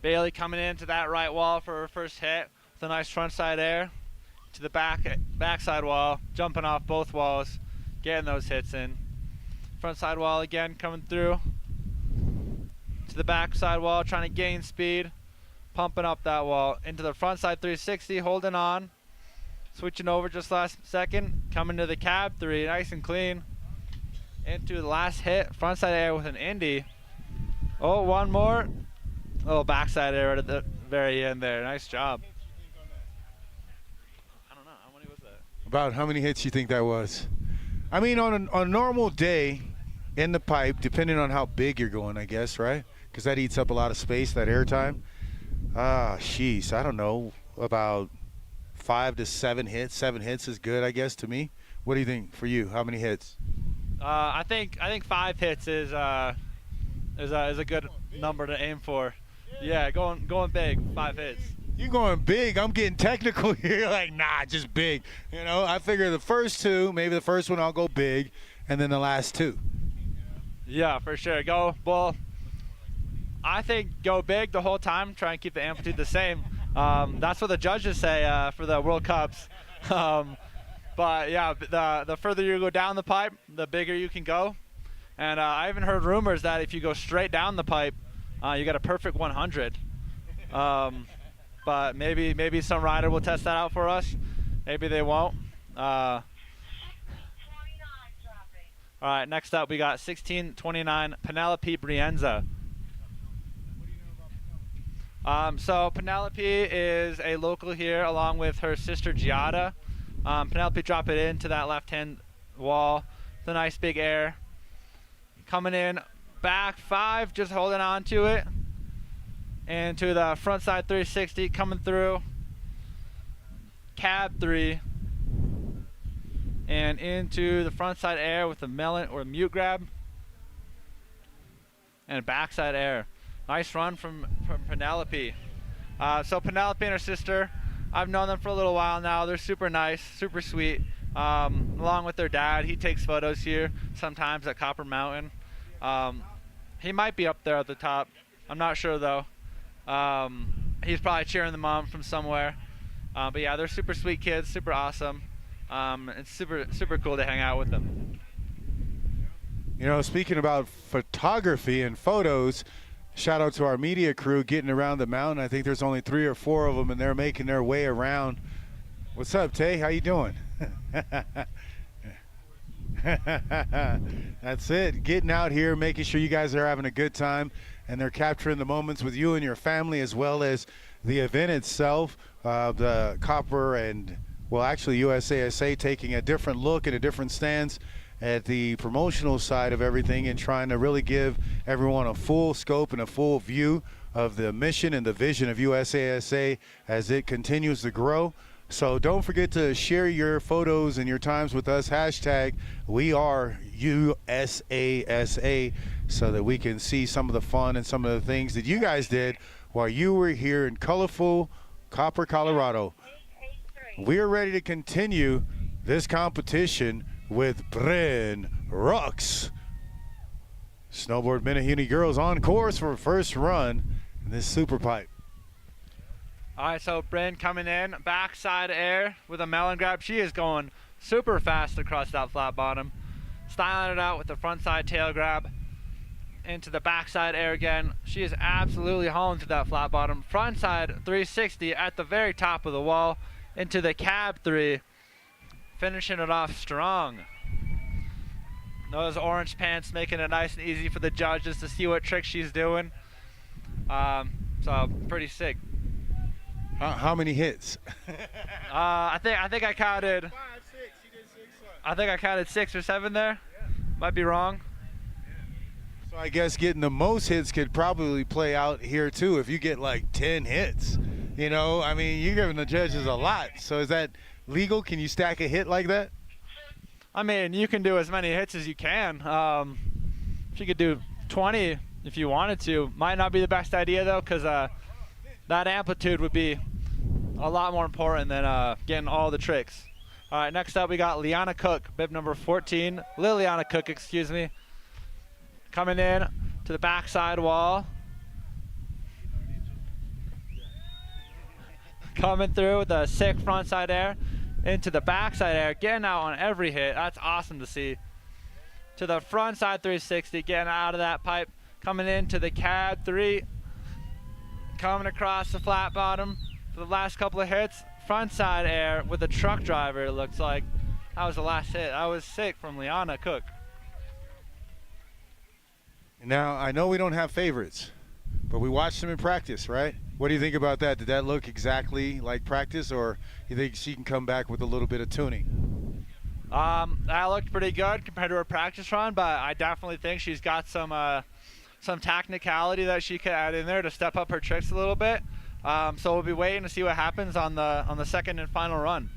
Bailey coming into that right wall for her first hit with a nice frontside air to the backside wall, jumping off both walls, getting those hits in. Frontside wall again coming through to the backside wall, trying to gain speed. Pumping up that wall into the frontside 360, holding on, switching over just last second, coming to the cab 3, nice and clean, into the last hit, frontside air with an Indy. Oh, one more, little backside air at the very end there, nice job. I don't know, how many was that? About how many hits you think that was? I mean, on a normal day in the pipe, depending on how big you're going, I guess, right? Because that eats up a lot of space, that air time. Sheesh, I don't know, about 5 to 7 hits. 7 hits is good, I guess, to me. What do you think for you? How many hits? I think 5 hits is a good number to aim for. Yeah, going big, 5 hits. You're going big. I'm getting technical here. Like, nah, just big. You know, I figure the first 2, maybe the first one I'll go big, and then the last 2. Yeah, for sure. I think go big the whole time. Try and keep the amplitude the same. That's what the judges say for the World Cups. But yeah, the further you go down the pipe, the bigger you can go. And I even heard rumors that if you go straight down the pipe, you got a perfect 100. But maybe some rider will test that out for us. Maybe they won't. All right, next up we got 1629 Penelope Brienza. So Penelope is a local here along with her sister Giada. Penelope drop it into that left-hand wall with a nice big air. Coming in back 5, just holding on to it. And to the front side 360 coming through. Cab 3. And into the front side air with a melon or mute grab. And backside air. Nice run from Penelope. So Penelope and her sister, I've known them for a little while now. They're super nice, super sweet. Along with their dad, he takes photos here sometimes at Copper Mountain. He might be up there at the top. I'm not sure though. He's probably cheering them on from somewhere. But yeah, they're super sweet kids, super awesome. It's super cool to hang out with them. You know, speaking about photography and photos, shout out to our media crew getting around the mountain. I think there's only 3 or 4 of them, and they're making their way around. What's up, Tay? How you doing? That's it. Getting out here, making sure you guys are having a good time, and they're capturing the moments with you and your family, as well as the event itself. The Copper and, well, actually USASA taking a different look and a different stance at the promotional side of everything and trying to really give everyone a full scope and a full view of the mission and the vision of USASA as it continues to grow. So don't forget to share your photos and your times with us. Hashtag we are USASA, so that we can see some of the fun and some of the things that you guys did while you were here in colorful Copper, Colorado. We are ready to continue this competition with Bryn Rux. Snowboard Menehune girls on course for first run in this super pipe. All right, so Bryn coming in, backside air with a melon grab. She is going super fast across that flat bottom. Styling it out with the front side tail grab into the backside air again. She is absolutely hauling to that flat bottom. Front side 360 at the very top of the wall into the cab 3. Finishing it off strong. Those orange pants making it nice and easy for the judges to see what trick she's doing. So pretty sick. How many hits? I think I counted 5, 6. She did 6. I think I counted 6 or 7 there. Yeah. Might be wrong. So I guess getting the most hits could probably play out here too. If you get like 10 hits, you know, I mean, you're giving the judges a lot. So is that legal? Can you stack a hit like that? I mean, you can do as many hits as you can. If you could do 20 if you wanted to. Might not be the best idea though, because that amplitude would be a lot more important than getting all the tricks. All right, next up we got Liana Cook, bib number 14. Liliana Cook, excuse me. Coming in to the backside wall. Coming through with a sick frontside air into the backside air, getting out on every hit. That's awesome to see. To the frontside 360, getting out of that pipe. Coming into the cab 3. Coming across the flat bottom for the last couple of hits. Frontside air with a truck driver, it looks like. That was the last hit. That was sick from Liana Cook. Now, I know we don't have favorites, but we watched them in practice, right? What do you think about that? Did that look exactly like practice, or you think she can come back with a little bit of tuning? That looked pretty good compared to her practice run, but I definitely think she's got some technicality that she could add in there to step up her tricks a little bit. So we'll be waiting to see what happens on the second and final run.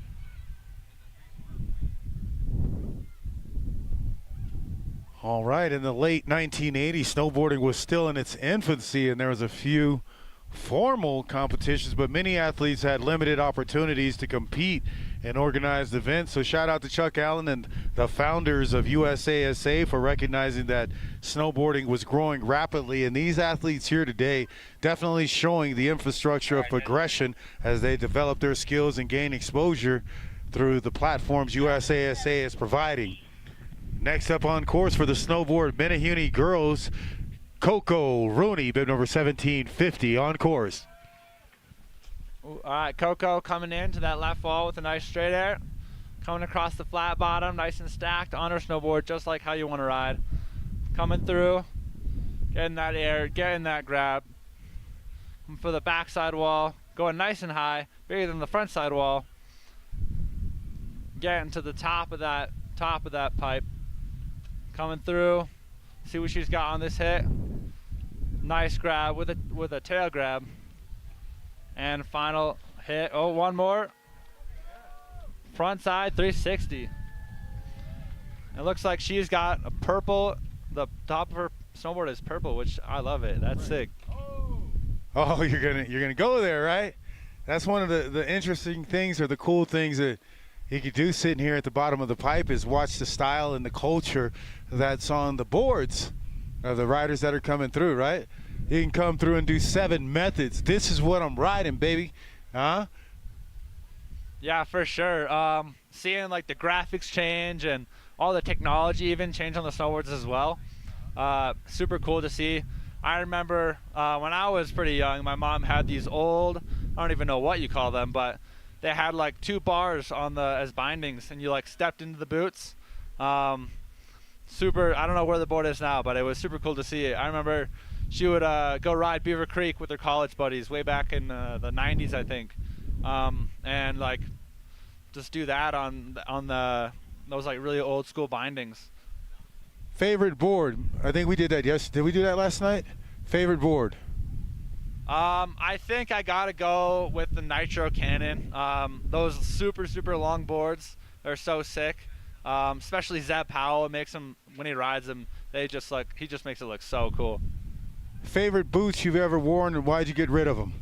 All right, in the late 1980s, snowboarding was still in its infancy, and there was a few formal competitions, but many athletes had limited opportunities to compete in organized events. So shout out to Chuck Allen and the founders of USASA for recognizing that snowboarding was growing rapidly, and these athletes here today definitely showing the infrastructure of progression as they develop their skills and gain exposure through the platforms USASA is providing. Next up on course for the snowboard Menehune girls, Coco Rooney, bib number 1750 on course. All right, Coco coming in to that left wall with a nice straight air. Coming across the flat bottom, nice and stacked on her snowboard, just like how you want to ride. Coming through, getting that air, getting that grab. For the backside wall, going nice and high, bigger than the front side wall. Getting to the top of that pipe. Coming through, see what she's got on this hit. Nice grab with a tail grab. And final hit. Oh, one more. Front side 360. It looks like she's got a purple. The top of her snowboard is purple, which I love it. That's sick. Oh, you're gonna go there, right? That's one of the interesting things, or the cool things that you could do sitting here at the bottom of the pipe, is watch the style and the culture that's on the boards of the riders that are coming through, right? You can come through and do 7 methods. This is what I'm riding, baby. Huh? Yeah, for sure. Seeing like the graphics change and all the technology even change on the snowboards as well. Super cool to see. I remember when I was pretty young, my mom had these old, I don't even know what you call them, but they had like 2 bars on the as bindings, and you like stepped into the boots. Super, I don't know where the board is now, but it was super cool to see it. I remember she would go ride Beaver Creek with her college buddies way back in the 90s, I think. And like just do that on those like really old school bindings. Favorite board? I think we did that yesterday. Did we do that last night? Favorite board? I think I gotta go with the Nitro Cannon. Those super long boards, they're so sick. Especially Zeb Powell, it makes him, when he rides them, he just makes it look so cool. Favorite boots you've ever worn, and why'd you get rid of them?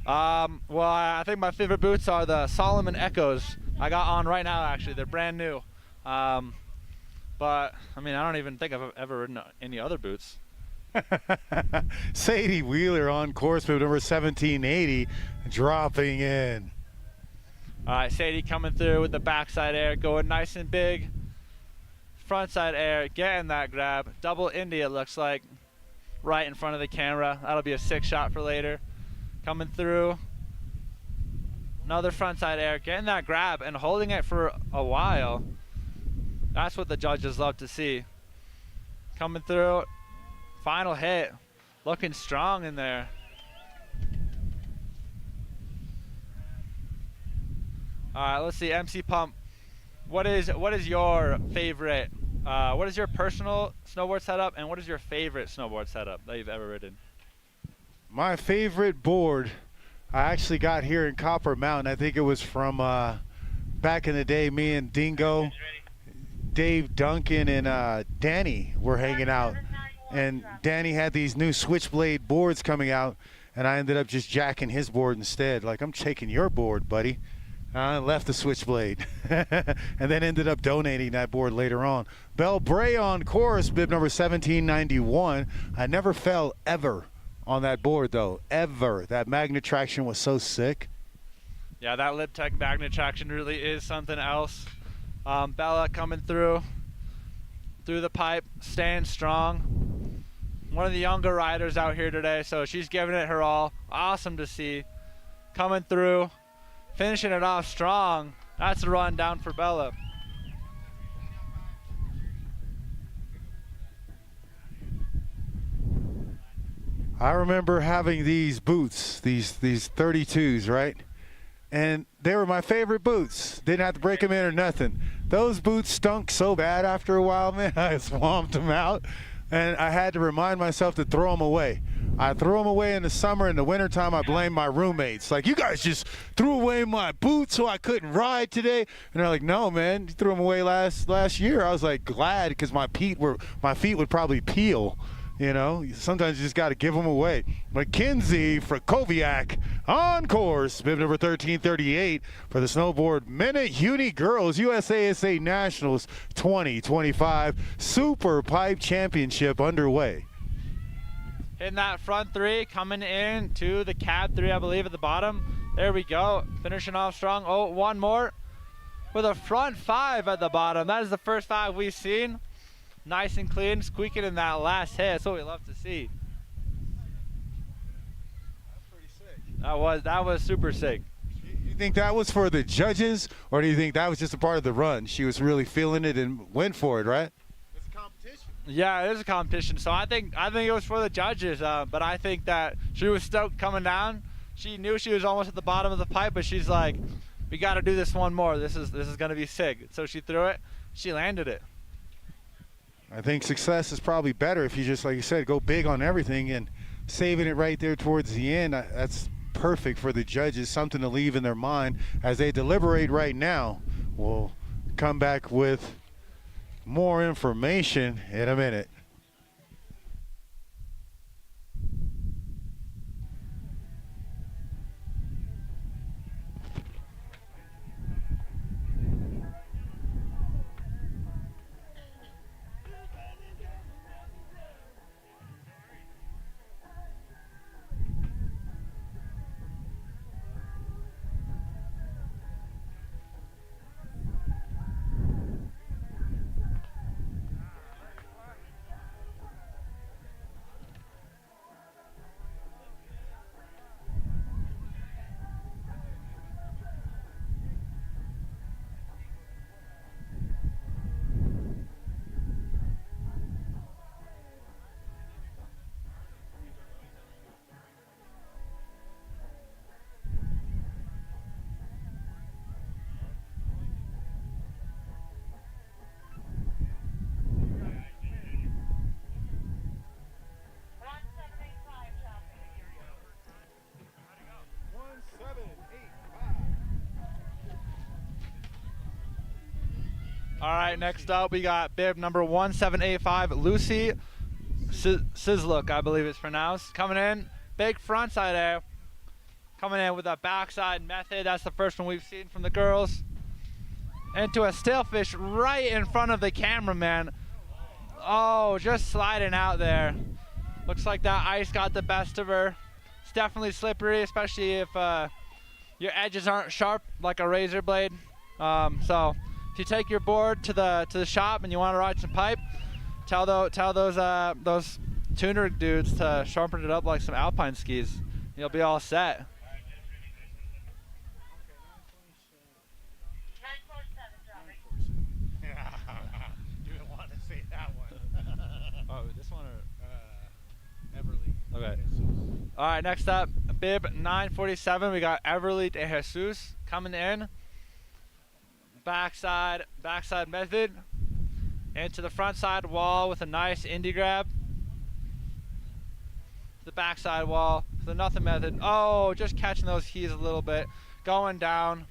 Well, I think my favorite boots are the Solomon Echoes. I got on right now, actually. They're brand new. But I mean, I don't even think I've ever ridden any other boots. Sadie Wheeler on course with number 1780, dropping in. All right, Sadie coming through with the backside air, going nice and big. Frontside air, getting that grab. Double Indy, it looks like, right in front of the camera. That'll be a sick shot for later. Coming through. Another frontside air, getting that grab and holding it for a while. That's what the judges love to see. Coming through. Final hit. Looking strong in there. All right, let's see. MC Pump, what is your favorite? What is your personal snowboard setup, and what is your favorite snowboard setup that you've ever ridden? My favorite board, I actually got here in Copper Mountain. I think it was from back in the day. Me and Dingo, Dave Duncan, and Danny were hanging out. And Danny had these new Switchblade boards coming out, and I ended up just jacking his board instead. Like, I'm taking your board, buddy. I left the Switchblade and then ended up donating that board later on. Bell Bray on course, bib number 1791. I never fell ever on that board, though. Ever. That magnet traction was so sick. Yeah, that Lib Tech magnet traction really is something else. Bella coming through the pipe, staying strong. One of the younger riders out here today, so she's giving it her all. Awesome to see. Coming through, finishing it off strong. That's a run down for Bella. I remember having these boots, these 32s, right? And they were my favorite boots. Didn't have to break them in or nothing. Those boots stunk so bad after a while, man. I swamped them out, and I had to remind myself to throw them away. I threw them away in the summer. In the wintertime, I blamed my roommates. Like, you guys just threw away my boots so I couldn't ride today. And they're like, no, man, you threw them away last year. I was like, glad, because my feet would probably peel. You know, sometimes you just got to give them away. Mackenzie Frakowiak on course, bib number 1338 for the snowboard Menehune Girls USASA Nationals 2025 Super Pipe Championship underway. Hitting that front 3, coming in to the cab 3, I believe, at the bottom. There we go, finishing off strong. Oh, one more with a front 5 at the bottom. That is the first 5 we've seen. Nice and clean, squeaking in that last hit. That's what we love to see. That's pretty sick. That was super sick. You think that was for the judges, or do you think that was just a part of the run? She was really feeling it and went for it, right? It's a competition. Yeah, it is a competition. So I think it was for the judges. But I think that she was stoked coming down. She knew she was almost at the bottom of the pipe, but she's like, we got to do this one more. This is gonna be sick. So she threw it. She landed it. I think success is probably better if you just, like you said, go big on everything, and saving it right there towards the end. That's perfect for the judges, something to leave in their mind as they deliberate right now. We'll come back with more information in a minute. All right, next up we got bib number 1785, Lucy Sizluk, I believe it's pronounced. Coming in, big frontside air. Coming in with a backside method. That's the first one we've seen from the girls. Into a stillfish right in front of the cameraman. Oh, just sliding out there. Looks like that ice got the best of her. It's definitely slippery, especially if your edges aren't sharp like a razor blade. So if you take your board to the shop and you want to ride some pipe, tell those tuner dudes to sharpen it up like some alpine skis. You'll be all set. 947, drop right. You didn't want to say that one. Oh, this one or Everly. okay. All right, next up, bib 947. We got Everly de Jesus coming in. Backside method. Into the front side wall with a nice indie grab. The backside wall with a nothing method. Oh, just catching those keys a little bit. Going down.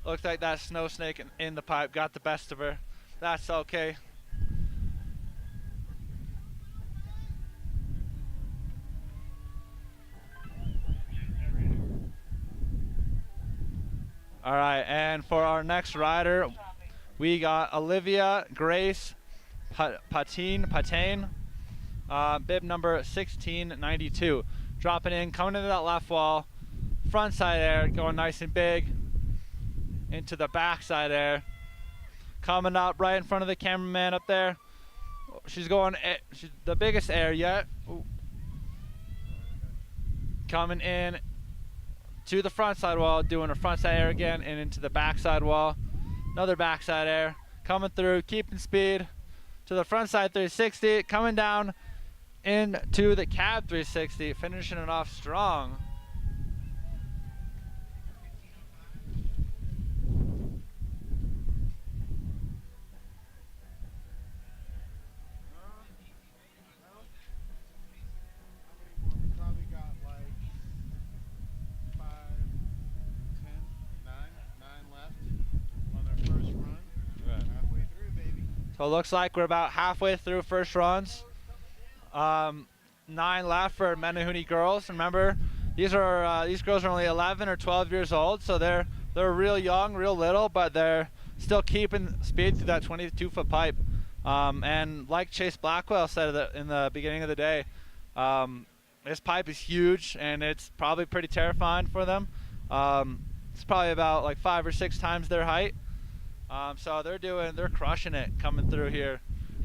Looks like that snow snake in the pipe got the best of her. That's okay. All right, and for our next rider, we got Olivia Grace Patain, bib number 1692. Dropping in, coming into that left wall, front side air, going nice and big, into the back side air. Coming up right in front of the cameraman up there. She's going, she's the biggest air yet. Ooh. Coming in to the front side wall, doing a front side air again, and into the back side wall. Another backside air. Coming through, keeping speed to the front side 360, coming down into the cab 360, finishing it off strong. Probably got like 5, 10, 9 left on their first run. Halfway through, baby. So it looks like we're about halfway through first runs. 9 left for Menehune girls. Remember, these girls are only 11 or 12 years old, so they're real young, real little, but they're still keeping speed through that 22-foot pipe. And like Chase Blackwell said in the beginning of the day, this pipe is huge, and it's probably pretty terrifying for them. It's probably about like 5 or 6 times their height. So they're crushing it coming through here,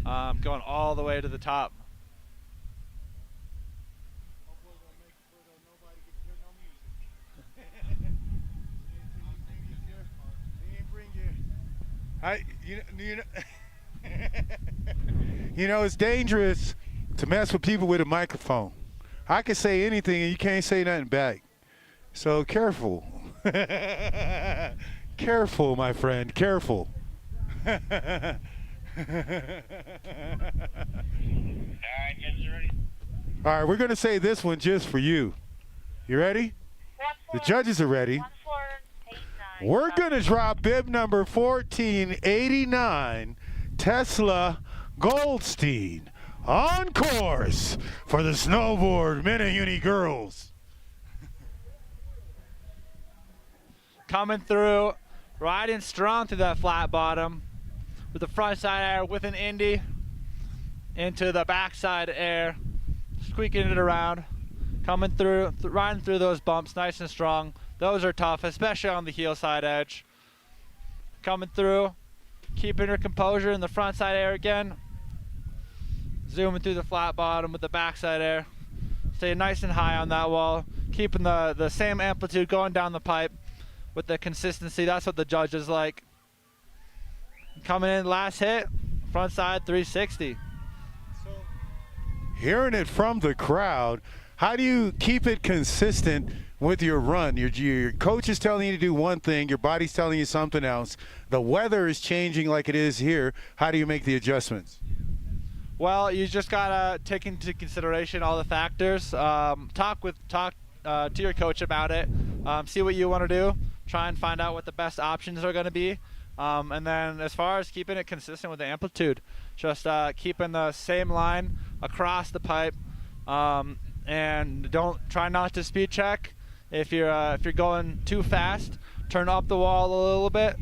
going all the way to the top. You know, it's dangerous to mess with people with a microphone. I can say anything and you can't say nothing back. So careful. Careful, my friend, careful. All right, guys, ready? All right, we're going to say this one just for you. You ready? The judges are ready. 1489. We're going to drop bib number 1489, Tesla Goldstein, on course for the snowboard Menehune girls. Coming through, riding strong through that flat bottom with the front side air with an Indy into the backside air, squeaking it around, coming through, riding through those bumps nice and strong. Those are tough, especially on the heel side edge. Coming through, keeping her composure in the front side air again, zooming through the flat bottom with the backside air, staying nice and high on that wall, keeping the same amplitude going down the pipe with the consistency. That's what the judges like. Coming in, last hit, front side 360. Hearing it from the crowd, how do you keep it consistent with your run? Your coach is telling you to do one thing, your body's telling you something else. The weather is changing like it is here. How do you make the adjustments? Well, you just gotta take into consideration all the factors. Talk to your coach about it. See what you want to do. Try and find out what the best options are going to be. And then as far as keeping it consistent with the amplitude, just keeping the same line across the pipe, and try not to speed check. If you're going too fast, turn up the wall a little bit.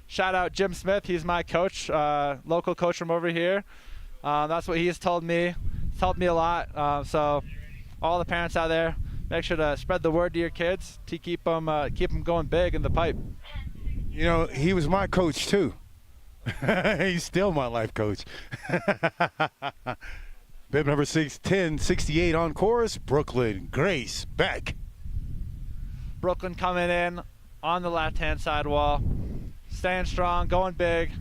Shout out Jim Smith, he's my coach, local coach from over here. That's what he's told me. It's helped me a lot. So all the parents out there, make sure to spread the word to your kids to keep them going big in the pipe. You know, he was my coach too. He's still my life coach. Bib number 610, 68 on chorus, Brooklyn Grace Beck. Brooklyn coming in on the left-hand side wall, staying strong, going big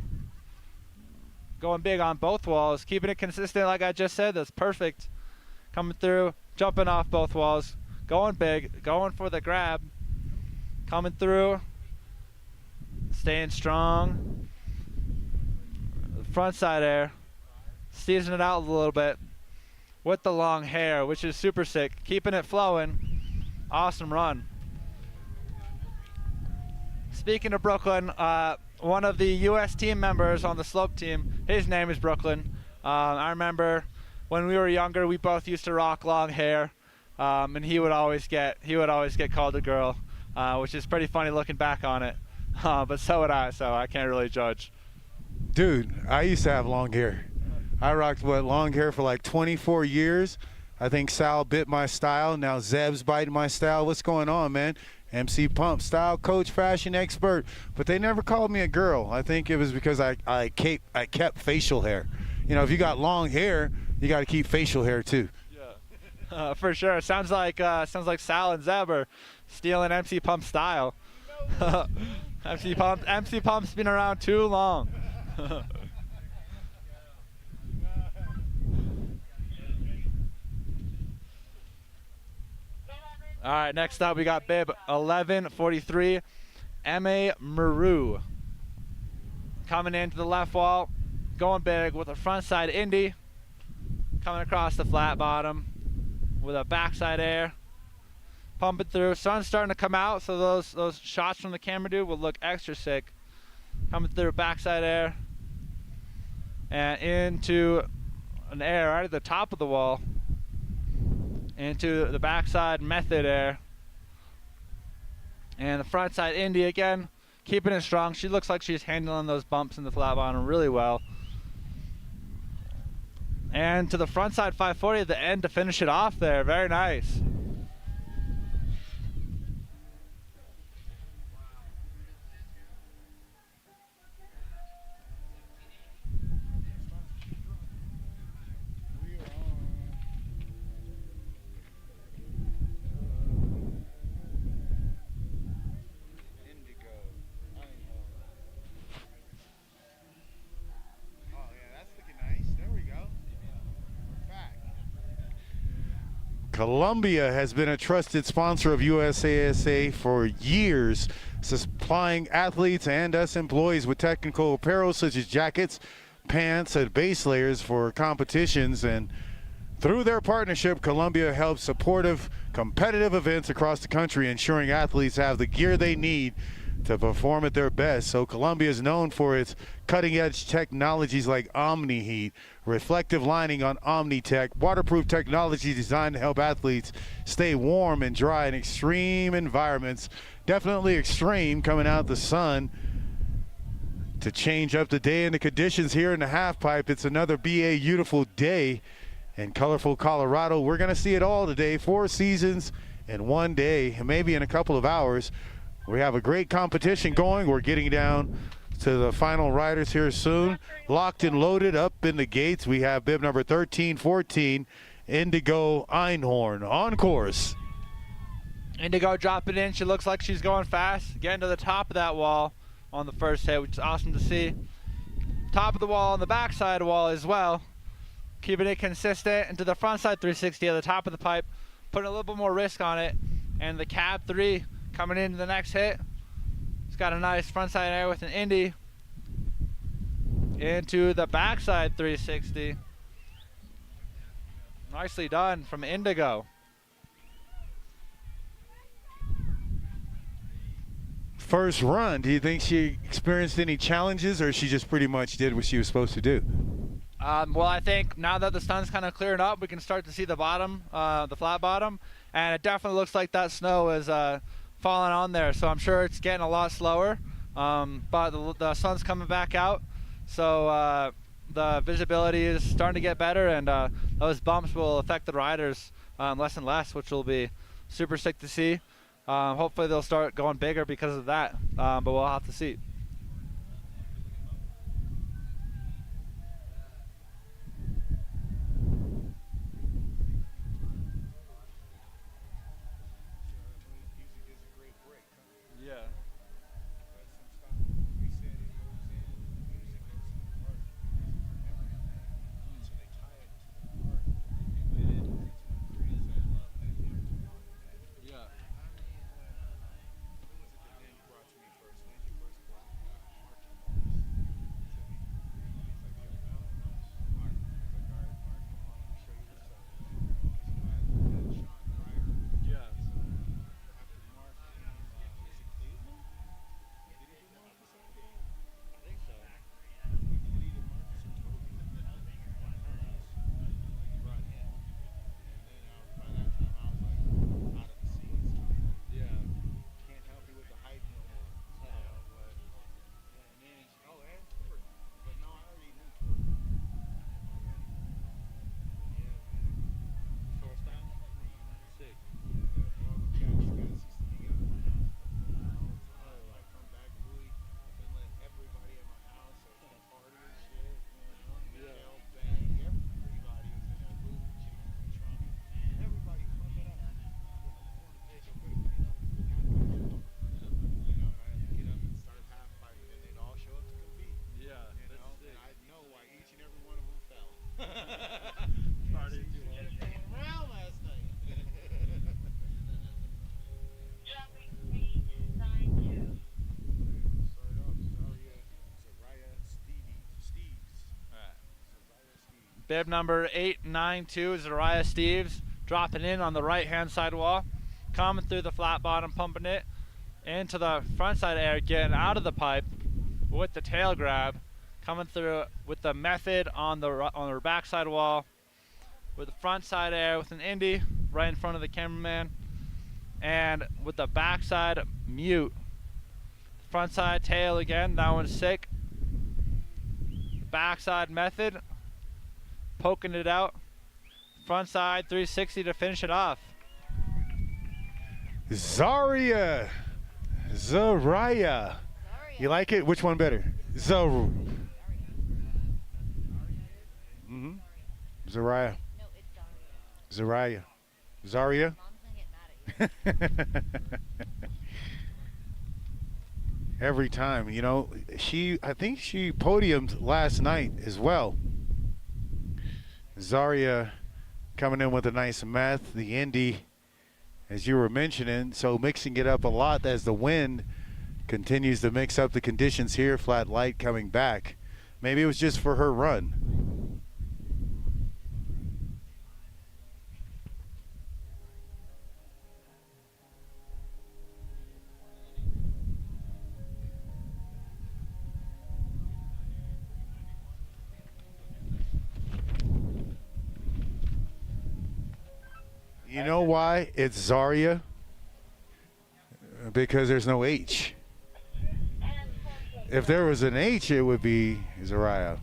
on both walls, keeping it consistent like I just said. That's perfect. Coming through, jumping off both walls, going big, going for the grab, coming through, staying strong. Front side air, season it out a little bit with the long hair, which is super sick, keeping it flowing. Awesome run. Speaking of Brooklyn, one of the U.S. team members on the slope team, his name is Brooklyn. I remember when we were younger, we both used to rock long hair, and he would always get called a girl, which is pretty funny looking back on it. But so would I, so I can't really judge. Dude, I used to have long hair. I rocked long hair for like 24 years. I think Sal bit my style. Now Zeb's biting my style. What's going on, man? MC Pump, style coach, fashion expert. But they never called me a girl. I think it was because I kept facial hair. You know, if you got long hair, you got to keep facial hair too. Yeah, for sure. Sounds like Sal and Zeb are stealing MC Pump style. MC Pump's been around too long. All right, next up we got bib 1143, M.A. Maru. Coming into the left wall, going big with a front side Indy. Coming across the flat bottom with a backside air. Pumping through, sun's starting to come out, so those shots from the camera dude will look extra sick. Coming through backside air and into an air right at the top of the wall, into the backside method air, and the front side Indy again, keeping it strong. She looks like she's handling those bumps in the flat bottom really well. And to the front side 540 at the end to finish it off there. Very nice. Columbia has been a trusted sponsor of USASA for years, supplying athletes and us employees with technical apparel such as jackets, pants, and base layers for competitions. And through their partnership, Columbia helps supportive, competitive events across the country, ensuring athletes have the gear they need to perform at their best. So Columbia is known for its cutting-edge technologies like OmniHeat, reflective lining on OmniTech, waterproof technology designed to help athletes stay warm and dry in extreme environments. Definitely extreme, coming out the sun to change up the day and the conditions here in the Halfpipe. It's another beautiful day in colorful Colorado. We're going to see it all today, 4 seasons in one day, and maybe in a couple of hours. We have a great competition going. We're getting down to the final riders here soon. Locked and loaded up in the gates. We have bib number 1314, Indigo Einhorn on course. Indigo dropping in. She looks like she's going fast. Getting to the top of that wall on the first hit, which is awesome to see. Top of the wall and the backside wall as well. Keeping it consistent into the front side 360 at the top of the pipe. Putting a little bit more risk on it. And the cab 3 coming into the next hit. It's got a nice front side air with an Indy. Into the backside 360. Nicely done from Indigo. first run. Do you think she experienced any challenges, or she just pretty much did what she was supposed to do? Well, I think now that the sun's kind of clearing up, we can start to see the bottom, the flat bottom, and it definitely looks like that snow is falling on there. So I'm sure it's getting a lot slower, but the sun's coming back out, so the visibility is starting to get better, and those bumps will affect the riders less and less, which will be super sick to see. Hopefully they'll start going bigger because of that, but we'll have to see. Bib number 892, Zariah Steves, dropping in on the right-hand side wall, coming through the flat bottom, pumping it into the front side air, getting out of the pipe with the tail grab, coming through with the method on the backside wall, with the front side air with an Indy right in front of the cameraman, and with the backside mute. Front side tail again, that one's sick. Backside method, poking it out. Front side 360 to finish it off. Zariah. You like it? Which one better? Zariah. No, it's Zariah. Zariah? Mom's gonna get mad at you. Every time, you know, I think she podiumed last night as well. Zariah coming in with a nice meth, the Indy, as you were mentioning, so mixing it up a lot as the wind continues to mix up the conditions here. Flat light coming back. Maybe it was just for her run. You know why it's Zariah? Because there's no H. If there was an H, it would be Zariah.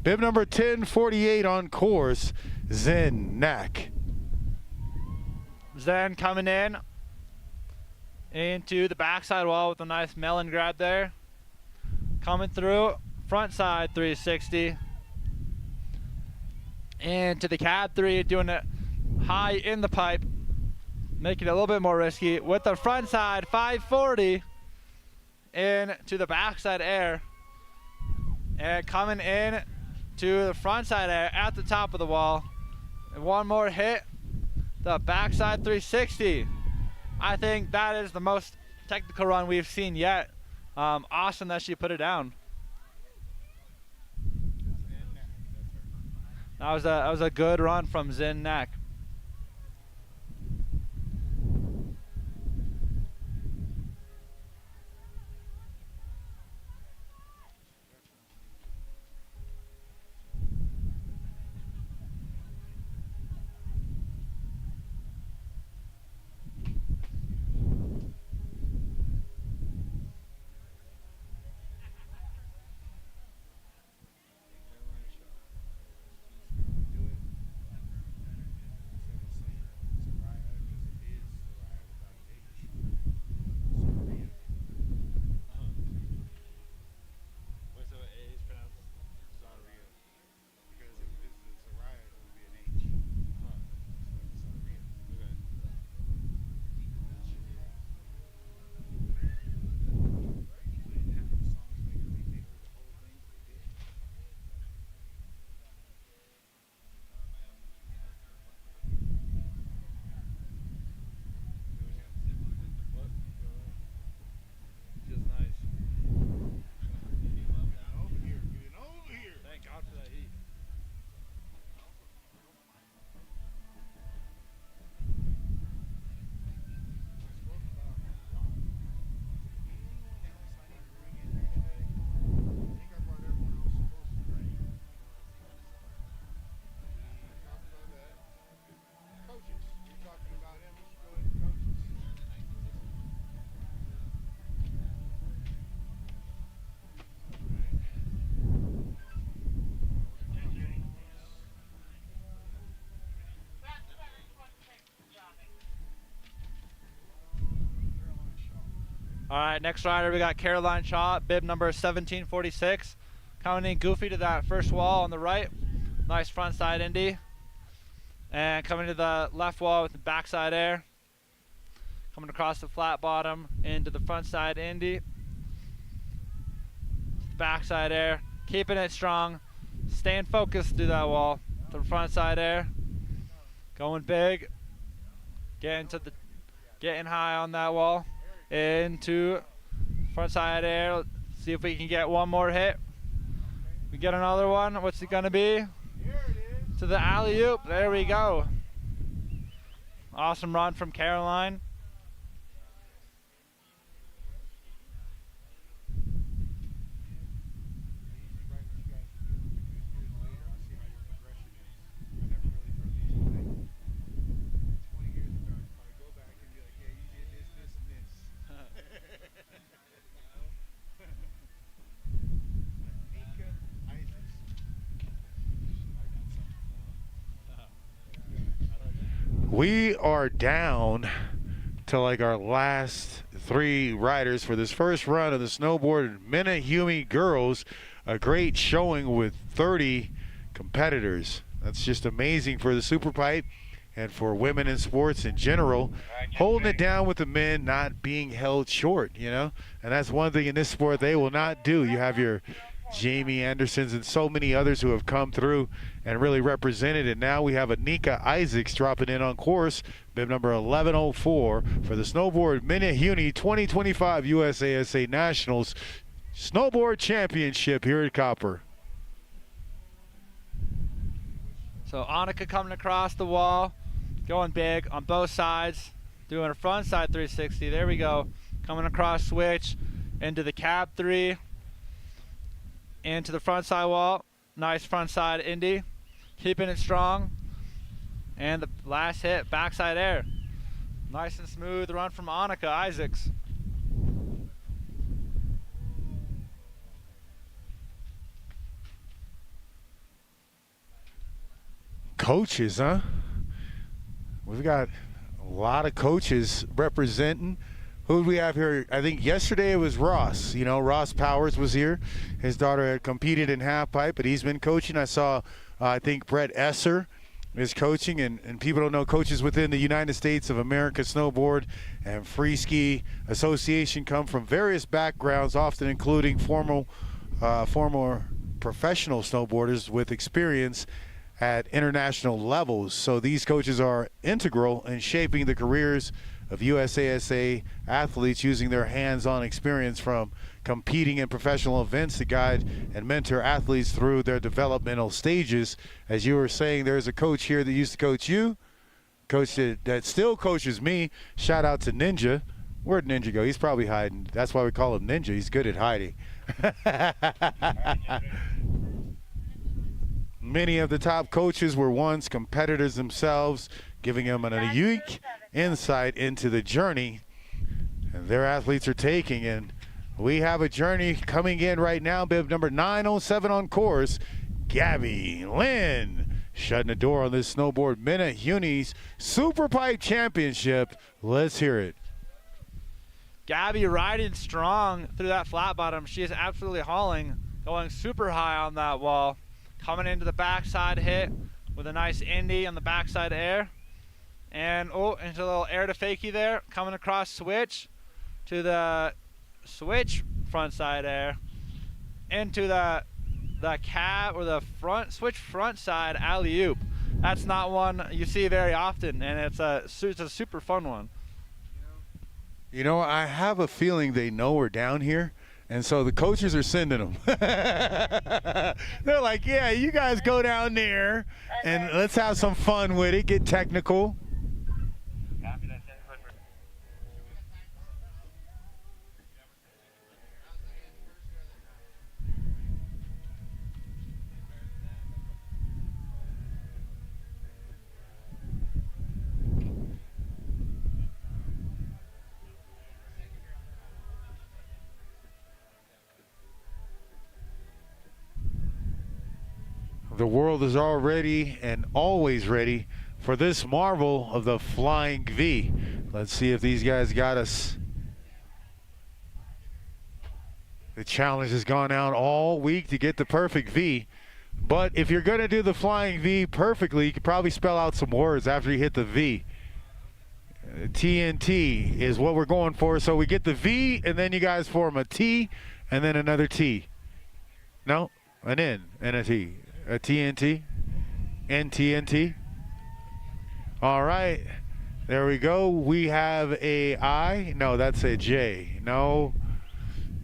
Bib number 1048 on course, Zen Knack. Zen coming in into the backside wall with a nice melon grab there. Coming through, front side 360. Into the cab 3, doing it high in the pipe, making it a little bit more risky with the front side 540 into the backside air, and coming in to the front side air at the top of the wall, and one more hit, the backside 360. I think that is the most technical run we've seen yet. Awesome that she put it down. That was a good run from Zen Knack. All right, next rider we got Caroline Shaw, bib number 1746. Coming in goofy to that first wall on the right. Nice front side Indy. And coming to the left wall with the backside air. Coming across the flat bottom into the front side Indy. Backside air, keeping it strong. Staying focused through that wall. To the front side air. Going big. Getting high on that wall. Into front side air. Let's see if we can get one more hit. We get another one. What's it gonna be? To the alley-oop. There we go. Awesome run from Caroline. We are down to like our last 3 riders for this first run of the snowboard Menehune girls. A great showing with 30 competitors. That's just amazing for the Super Pipe and for women in sports in general. Holding it down with the men, not being held short, you know? And that's one thing in this sport they will not do. You have your Jamie Andersons and so many others who have come through and really represented. And now we have Anika Isaacs dropping in on course, bib number 1104 for the snowboard Menehune 2025 USASA Nationals Snowboard Championship here at Copper. So Annika coming across the wall, going big on both sides, doing a front side 360. There we go. Coming across switch into the cab 3. Into the front side wall. Nice front side Indy. Keeping it strong. And the last hit, backside air. Nice and smooth run from Annika Isaacs. Coaches, huh? We've got a lot of coaches representing. Who do we have here? I think yesterday it was Ross. You know, Ross Powers was here. His daughter had competed in halfpipe, but he's been coaching. I saw, I think Brett Esser is coaching, and people don't know coaches within the United States of America Snowboard and Free Ski Association come from various backgrounds, often including former professional snowboarders with experience at international levels. So these coaches are integral in shaping the careers of USASA athletes, using their hands-on experience from competing in professional events to guide and mentor athletes through their developmental stages. As you were saying, there's a coach here that used to coach you, coach that still coaches me. Shout out to Ninja. Where'd Ninja go? He's probably hiding. That's why we call him Ninja. He's good at hiding. Many of the top coaches were once competitors themselves, giving them a unique insight into the journey and their athletes are taking. And we have a journey coming in right now, bib number 907 on course, Gabby Lynn, shutting the door on this snowboard Menehune's Super Pipe Championship. Let's hear it. Gabby riding strong through that flat bottom. She is absolutely hauling, going super high on that wall. Coming into the backside hit with a nice Indy on the backside air. And into a little air to fakie there. Coming across switch to the switch front side air. Into the cab or the front switch front side alley-oop. That's not one you see very often, and it's a super fun one. You know, I have a feeling they know we're down here. And so the coaches are sending them. They're like, yeah, you guys go down there and let's have some fun with it, get technical. The world is already and always ready for this marvel of the Flying V. Let's see if these guys got us. The challenge has gone out all week to get the perfect V. But if you're going to do the flying V perfectly, you could probably spell out some words after you hit the V. TNT is what we're going for. So we get the V, and then you guys form a T, and then another T. No, an N and a T. A TNT, NTNT. All right, there we go. We have a I. No, that's a J. No,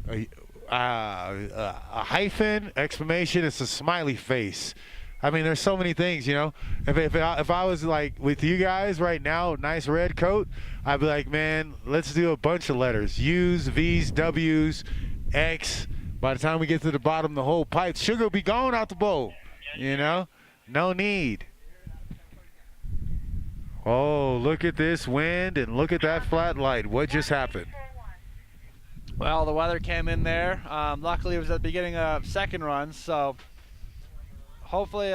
a hyphen, exclamation. It's a smiley face. I mean, there's so many things, you know. If I was like with you guys right now, nice red coat, I'd be like, man, let's do a bunch of letters. U's, V's, W's, X. By the time we get to the bottom, the whole pipe, sugar will be gone out the bowl, you know. No need. Oh, look at this wind and look at that flat light. What just happened? Well, the weather came in there. Luckily, it was at the beginning of second run, so hopefully,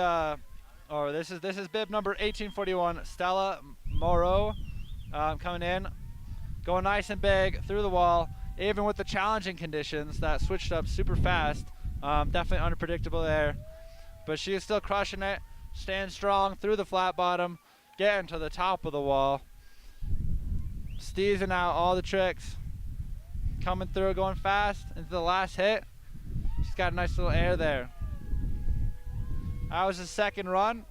this is bib number 1841, Stella Moreau, coming in, going nice and big through the wall, even with the challenging conditions that switched up super fast. Definitely unpredictable there, but she is still crushing it, staying strong through the flat bottom, getting to the top of the wall, steezing out all the tricks, coming through, going fast into the last hit. She's got a nice little air there. That was his second run.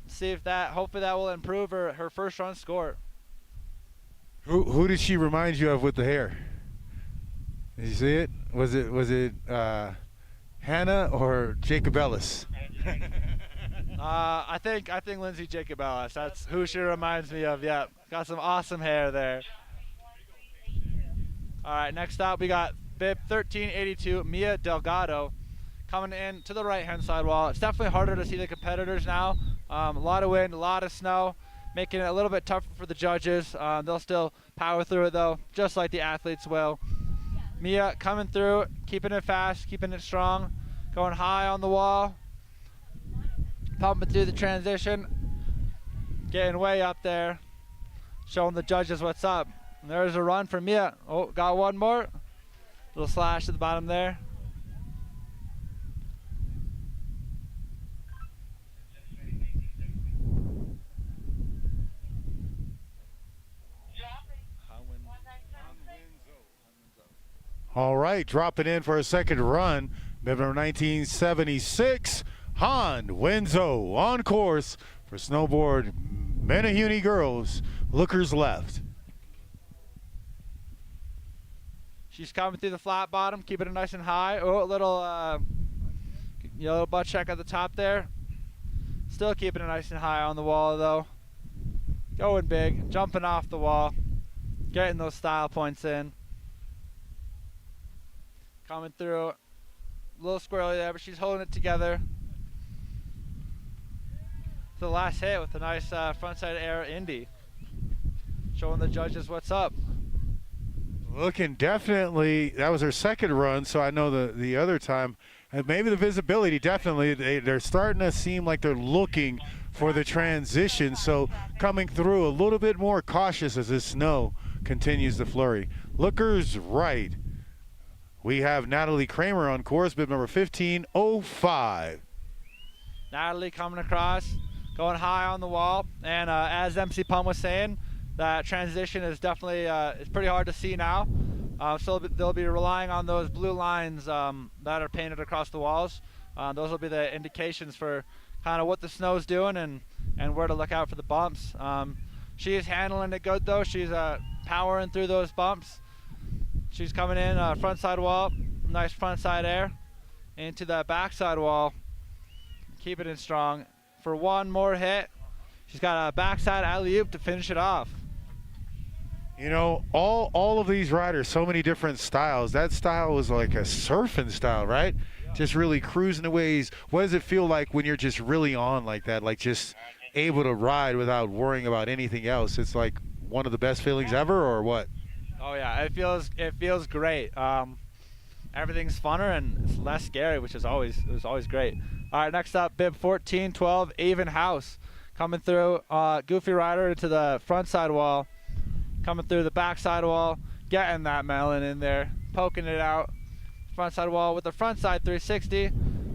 See if hopefully that will improve her first run score. Who did she remind you of with the hair? Did you see it? Was it Hannah or Jacob Ellis? I think Lindsay Jacob Ellis. That's who she reminds me of. Yeah, got some awesome hair there. All right, next up we got bib 1382 Mia Delgado coming in to the right-hand side wall. It's definitely harder to see the competitors now. A lot of wind, a lot of snow, making it a little bit tougher for the judges. They'll still power through it though, just like the athletes will. Mia coming through, keeping it fast, keeping it strong, going high on the wall, pumping through the transition, getting way up there, showing the judges what's up. And there's a run for Mia. Oh, got one more. Little slash at the bottom there. All right, dropping in for a second run. Number 1976, Han Wenzo on course for snowboard Menehune girls. Lookers left. She's coming through the flat bottom, keeping it nice and high. Oh, a little, little butt check at the top there. Still keeping it nice and high on the wall though. Going big, jumping off the wall, getting those style points in. Coming through, a little squirrely there, but she's holding it together. The last hit with a nice frontside air Indy, showing the judges what's up. Looking definitely, that was her second run, so I know the other time, maybe the visibility, definitely, they're starting to seem like they're looking for the transition, so coming through a little bit more cautious as this snow continues to flurry. Lookers right. We have Natalie Kramer on course, bib number 1505. Natalie coming across, going high on the wall, and as MC Pum was saying, that transition is definitely it's pretty hard to see now. So they'll be relying on those blue lines that are painted across the walls. Those will be the indications for kind of what the snow's doing and where to look out for the bumps. She is handling it good though. She's powering through those bumps. She's coming in front side wall, nice front side air, into the back side wall, keeping it strong for one more hit. She's got a backside alley-oop to finish it off. You know, all of these riders, so many different styles. That style was like a surfing style, right? Yeah. Just really cruising the ways. What does it feel like when you're just really on like that, like just able to ride without worrying about anything else? It's like one of the best feelings ever, or what? Oh yeah, it feels great. Everything's funner and it's less scary, which is always great. All right, next up, bib 1412, Avon House, coming through. Goofy rider into the front side wall, coming through the back side wall, getting that melon in there, poking it out, front side wall with the front side 360.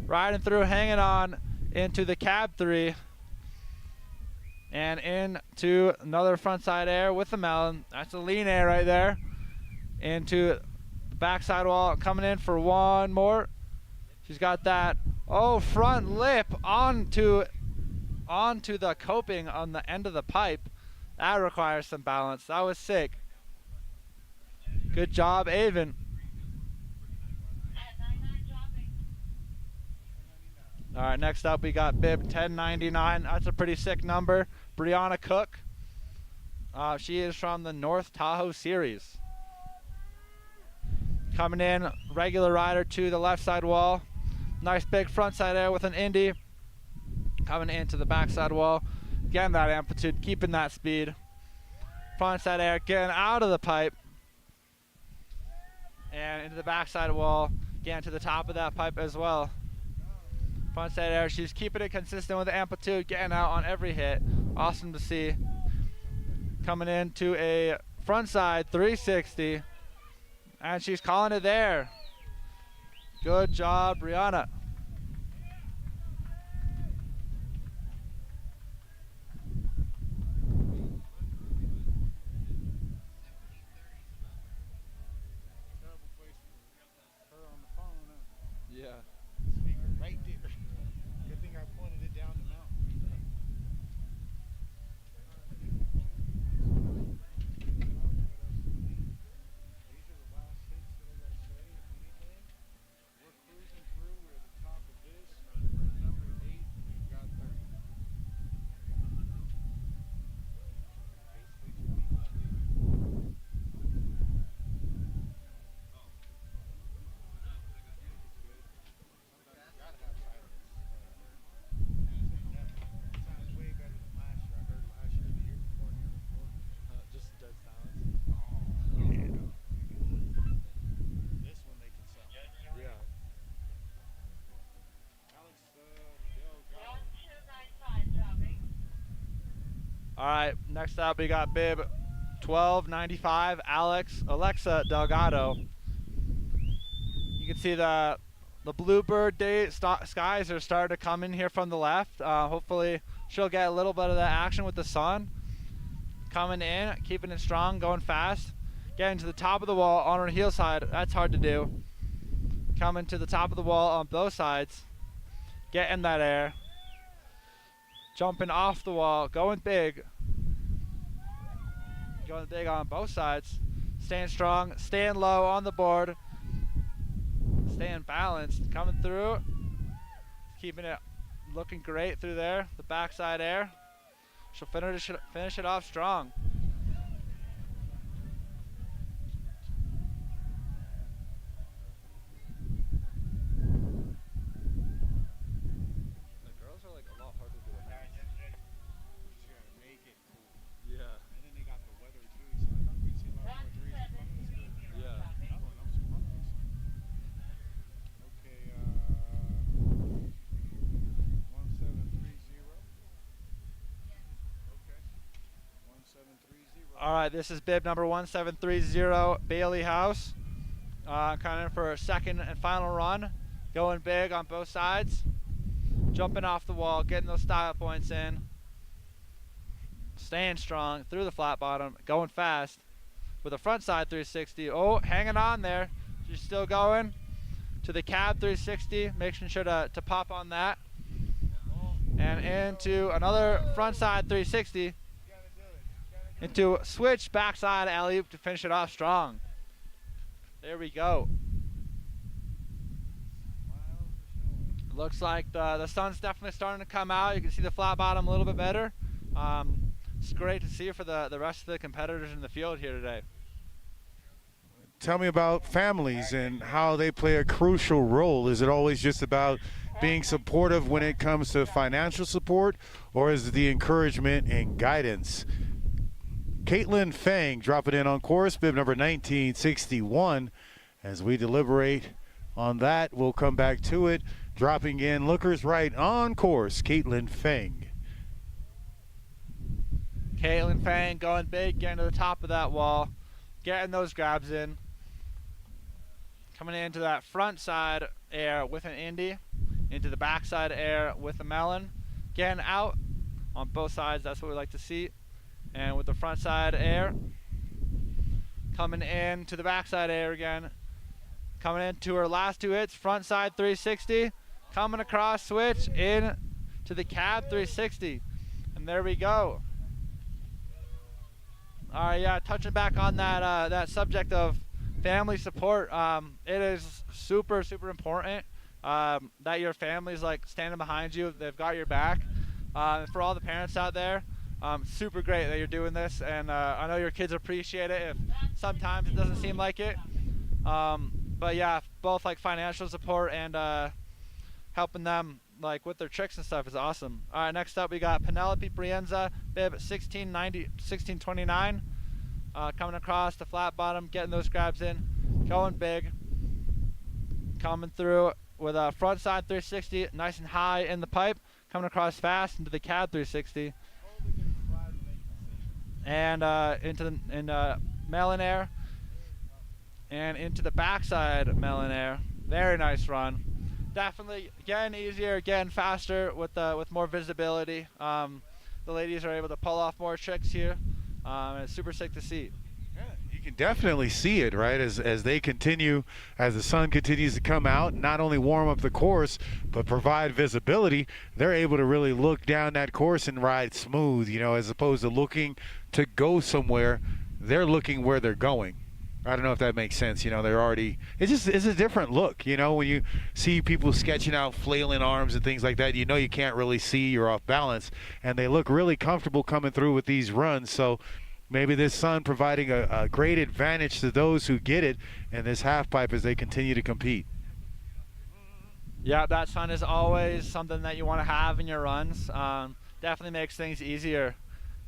Riding through, hanging on into the cab 3. And into another front side air with the melon. That's a lean air right there. Into the backside wall, coming in for one more. She's got that, front lip onto the coping on the end of the pipe. That requires some balance. That was sick. Good job, Avon. All right, next up we got bib 1099. That's a pretty sick number. Brianna Cook. She is from the North Tahoe series. Coming in, regular rider to the left side wall. Nice big front side air with an Indy. Coming into the back side wall. Getting that amplitude, keeping that speed. Front side air, getting out of the pipe. And into the back side wall. Getting to the top of that pipe as well. Front side air, she's keeping it consistent with the amplitude, getting out on every hit. Awesome to see. Coming into a front side 360. And she's calling it there. Good job, Brianna. Yeah. Speaker right there. Good thing I pointed it down the mountain. These are the last hits that I gotta say. If anything, we're cruising through. We're at the top of this. We're at number 8. We've got 30. Basically 20 left. Sounds way better than last year. I heard last year, the year before, and the year before. Just dead silence. This one they can sell. Yeah. Alex, Delgado. All right, next up we got bib 1295, Alexa Delgado. You can see the bluebird day skies are starting to come in here from the left. Hopefully she'll get a little bit of that action with the sun. Coming in, keeping it strong, going fast. Getting to the top of the wall on her heel side, that's hard to do. Coming to the top of the wall on both sides. Getting that air. Jumping off the wall, going big. Going big on both sides. Staying strong, staying low on the board. Staying balanced, coming through. Keeping it looking great through there. The backside air. She'll finish it off strong. The girls are like a lot harder to attack. Just gotta make it cool. Yeah. And then they got the weather too, so I thought we'd see a lot more threes and fives. Yeah. That one, I'm surprised. Okay, 1730. Okay. 1730. All right, this is bib number 1730, Bailey House. Coming in for a second and final run. Going big on both sides. Jumping off the wall, getting those style points in. Staying strong through the flat bottom, going fast. With a front side 360. Oh, hanging on there. She's still going. To the cab 360, making sure to pop on that. And into another front side 360. Into switch backside alley-oop to finish it off strong. There we go. Looks like the sun's definitely starting to come out. You can see the flat bottom a little bit better. It's great to see for the rest of the competitors in the field here today. Tell me about families and how they play a crucial role. Is it always just about being supportive when it comes to financial support, or is it the encouragement and guidance? Caitlin Fang dropping in on course, bib number 1961. As we deliberate on that, we'll come back to it. Dropping in, lookers right on course, Caitlin Fang. Caitlin Fang going big, getting to the top of that wall, getting those grabs in. coming into that front side air with an Indy, into the backside air with a melon, getting out on both sides. That's what we like to see. And with the front side air, coming in to the backside air again, coming into her last two hits, front side 360, coming across switch in to the cab 360, and there we go. All right, yeah, touching back on that that subject of family support, it is super important that your family's like standing behind you. They've got your back. For all the parents out there, super great that you're doing this, and I know your kids appreciate it. If sometimes it doesn't seem like it, but yeah, both like financial support and helping them like with their tricks and stuff is awesome. All right, next up we got Penelope Brienza, bib 1629, coming across the flat bottom, getting those grabs in, going big, coming through with a front side 360, nice and high in the pipe, coming across fast into the cab 360, and into the melon air, and into the backside melon air. Very nice run. Definitely getting easier, getting faster with more visibility. The ladies are able to pull off more tricks here, and it's super sick to see. Yeah, you can definitely see it, right? As they continue, as the sun continues to come out, not only warm up the course, but provide visibility, they're able to really look down that course and ride smooth, you know, as opposed to looking to go somewhere, they're looking where they're going. I don't know if that makes sense. You know, they're already, it's a different look, you know, when you see people sketching out flailing arms and things like that, you know, you can't really see, you're off balance, and they look really comfortable coming through with these runs. So maybe this sun providing a great advantage to those who get it in this half pipe as they continue to compete. Yeah, that sun is always something that you want to have in your runs. Definitely makes things easier.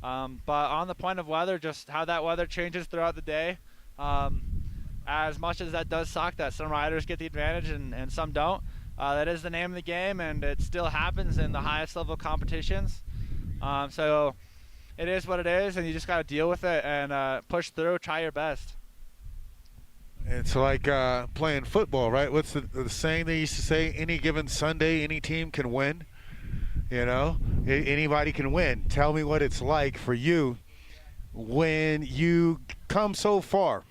But on the point of weather, just how that weather changes throughout the day, as much as that does suck that some riders get the advantage and some don't, that is the name of the game, and it still happens in the highest level competitions. So it is what it is, and you just got to deal with it and push through, try your best. It's like playing football, right? What's the saying they used to say? Any given Sunday, any team can win. You know, anybody can win. Tell me what it's like for you when you come so far,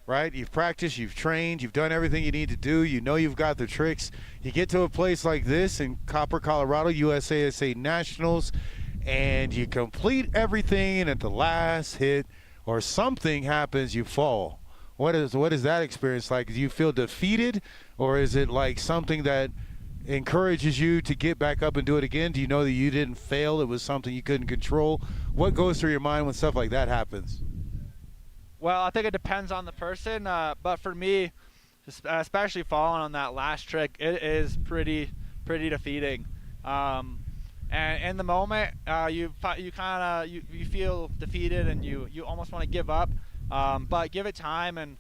right? You've practiced, you've trained, you've done everything you need to do. You know you've got the tricks. You get to a place like this in Copper, Colorado, USASA Nationals, and you complete everything, and at the last hit or something happens, you fall. What is that experience like? Do you feel defeated, or is it like something that encourages you to get back up and do it again? Do you know that you didn't fail, it was something you couldn't control? What goes through your mind when stuff like that happens? Well, I think it depends on the person, but for me, especially falling on that last trick, it is pretty defeating. And in the moment, you feel defeated, and you almost want to give up. But give it time, and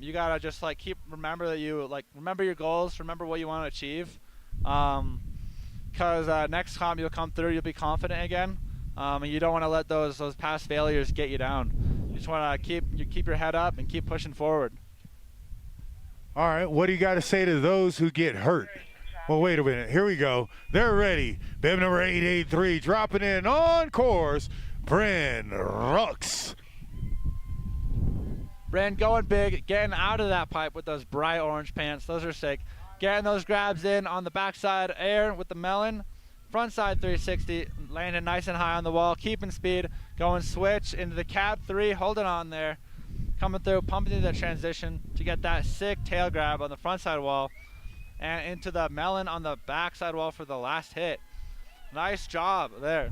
you gotta just like remember your goals, remember what you want to achieve. Because next time you'll come through, you'll be confident again, and you don't want to let those past failures get you down. You just want to keep your head up and keep pushing forward. All right, what do you got to say to those who get hurt? Well, wait a minute. Here we go. They're ready. Bib number 883 dropping in on course. Bryn Rooks. Bryn going big, getting out of that pipe with those bright orange pants. Those are sick. Getting those grabs in on the backside air with the melon. Front side 360, landing nice and high on the wall, keeping speed, going switch into the cab 3, holding on there, coming through, pumping through the transition to get that sick tail grab on the front side wall, and into the melon on the backside wall for the last hit. Nice job there.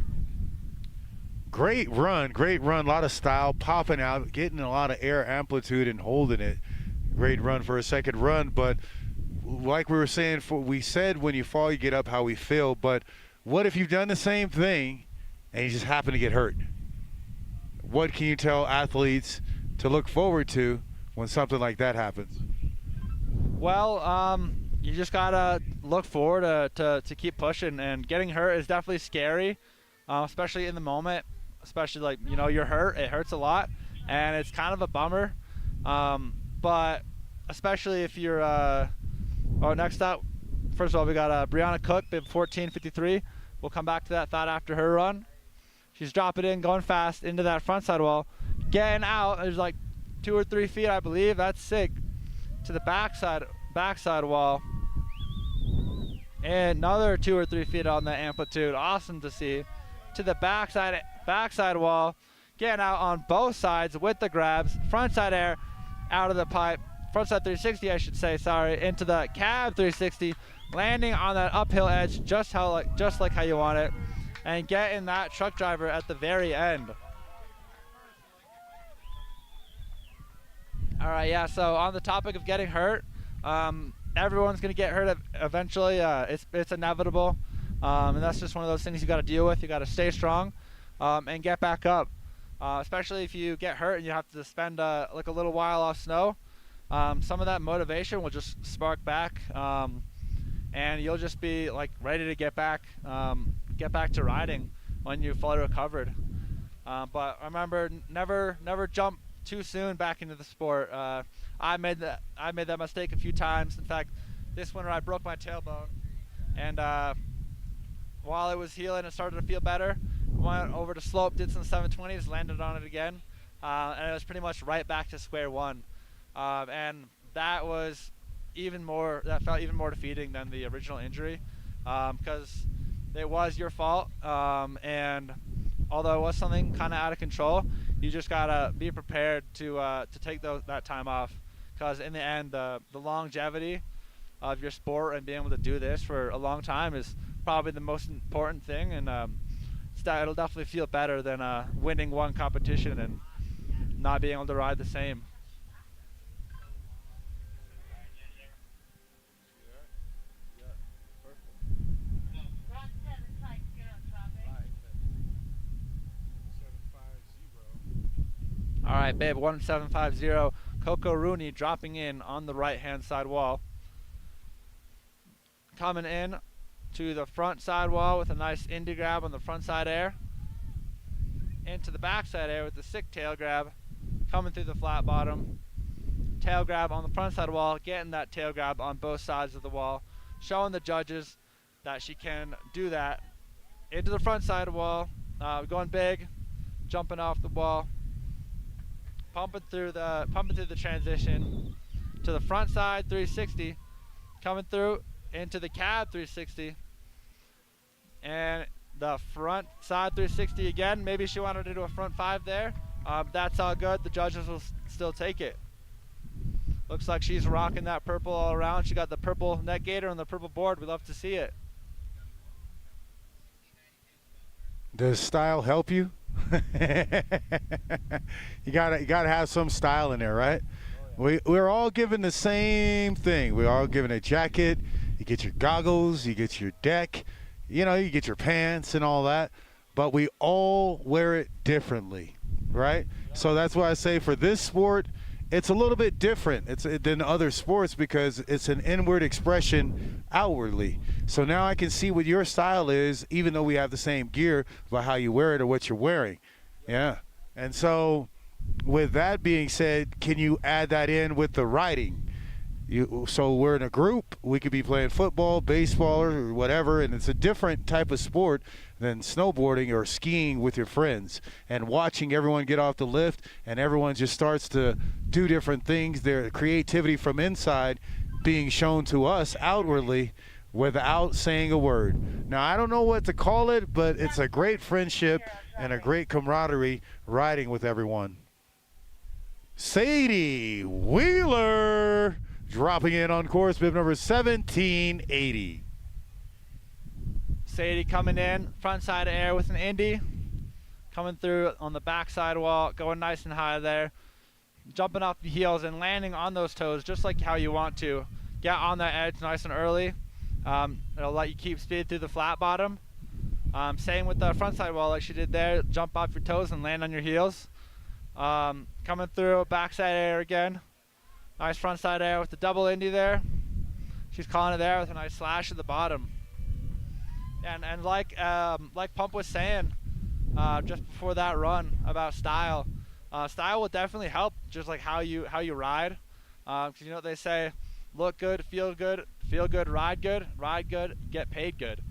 Great run, a lot of style, popping out, getting a lot of air amplitude and holding it. Great run for a second run, but like we were saying, we said when you fall, you get up, how we feel, but what if you've done the same thing and you just happen to get hurt? What can you tell athletes to look forward to when something like that happens? Well, you just gotta look forward to keep pushing, and getting hurt is definitely scary, especially in the moment, especially like, you know, you're hurt, it hurts a lot, and it's kind of a bummer, but especially if you're, next up, first of all, we got Brianna Cook, bib 14.53. We'll come back to that thought after her run. She's dropping in, going fast into that front side wall. Getting out, there's like 2 or 3 feet, I believe. That's sick. To the backside wall. And another 2 or 3 feet on that amplitude. Awesome to see. To the backside wall. Getting out on both sides with the grabs. Frontside air out of the pipe. Frontside 360, I should say, sorry. Into the cab 360. Landing on that uphill edge just like how you want it. And getting that truck driver at the very end. All right, yeah, so on the topic of getting hurt, everyone's going to get hurt eventually. It's inevitable, and that's just one of those things you got to deal with. You got to stay strong and get back up, especially if you get hurt and you have to spend like a little while off snow. Some of that motivation will just spark back, and you'll just be like ready to get back to riding when you fully recovered. But remember, never jump too soon back into the sport. I made that mistake a few times. In fact, this winter I broke my tailbone, and while it was healing, it started to feel better. Went over to slope, did some 720s, landed on it again, and it was pretty much right back to square one. And that felt even more defeating than the original injury, because it was your fault. And although it was something kind of out of control, you just gotta be prepared to take that time off, because in the end, the longevity of your sport and being able to do this for a long time is probably the most important thing, and it'll definitely feel better than winning one competition and not being able to ride the same. All right, babe, 1750, Coco Rooney dropping in on the right-hand side wall. Coming in to the front side wall with a nice indie grab on the front side air. Into the back side air with the sick tail grab. Coming through the flat bottom. Tail grab on the front side wall, getting that tail grab on both sides of the wall. Showing the judges that she can do that. Into the front side wall, going big, jumping off the wall. Pumping through the transition to the front side 360, coming through into the cab 360, and the front side 360 again. Maybe she wanted to do a front 5 there. That's all good. The judges will still take it. Looks like she's rocking that purple all around. She got the purple neck gaiter and the purple board. We love to see it. Does style help you? you gotta have some style in there, right? We're all given the same thing. We're all given a jacket. You get your goggles, you get your deck, you get your pants and all that, but we all wear it differently, right? So that's why I say for this sport, it's a little bit different than other sports, because it's an inward expression outwardly. So now I can see what your style is, even though we have the same gear, by how you wear it or what you're wearing. Yeah. And so with that being said, can you add that in with the riding? So we're in a group, we could be playing football, baseball, or whatever, and it's a different type of sport than snowboarding or skiing with your friends, and watching everyone get off the lift and everyone just starts to do different things. Their creativity from inside being shown to us outwardly without saying a word. Now, I don't know what to call it, but it's a great friendship and a great camaraderie riding with everyone. Sadie Wheeler dropping in on course bib number 1780. Sadie coming in, front side air with an Indy. Coming through on the back side wall, going nice and high there. Jumping off the heels and landing on those toes just like how you want to. Get on that edge nice and early. It'll let you keep speed through the flat bottom. Same with the front side wall like she did there. Jump off your toes and land on your heels. Coming through backside air again. Nice front side air with the double Indy there. She's calling it there with a nice slash at the bottom. And like Pump was saying just before that run about style, style will definitely help just like how you ride. 'Cause you know what they say, look good, feel good, ride good, get paid good.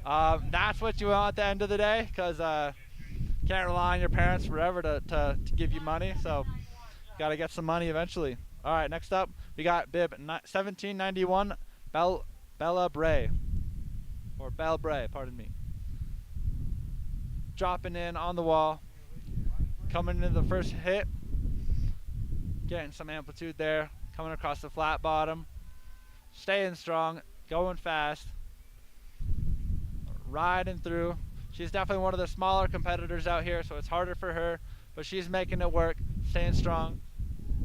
That's what you want at the end of the day, because can't rely on your parents forever to give you money, so got to get some money eventually. All right, next up, we got bib 1791, Bella Bray, or Belle Bray, pardon me. Dropping in on the wall, coming into the first hit, getting some amplitude there, coming across the flat bottom, staying strong, going fast, riding through. She's definitely one of the smaller competitors out here, so it's harder for her, but she's making it work, staying strong.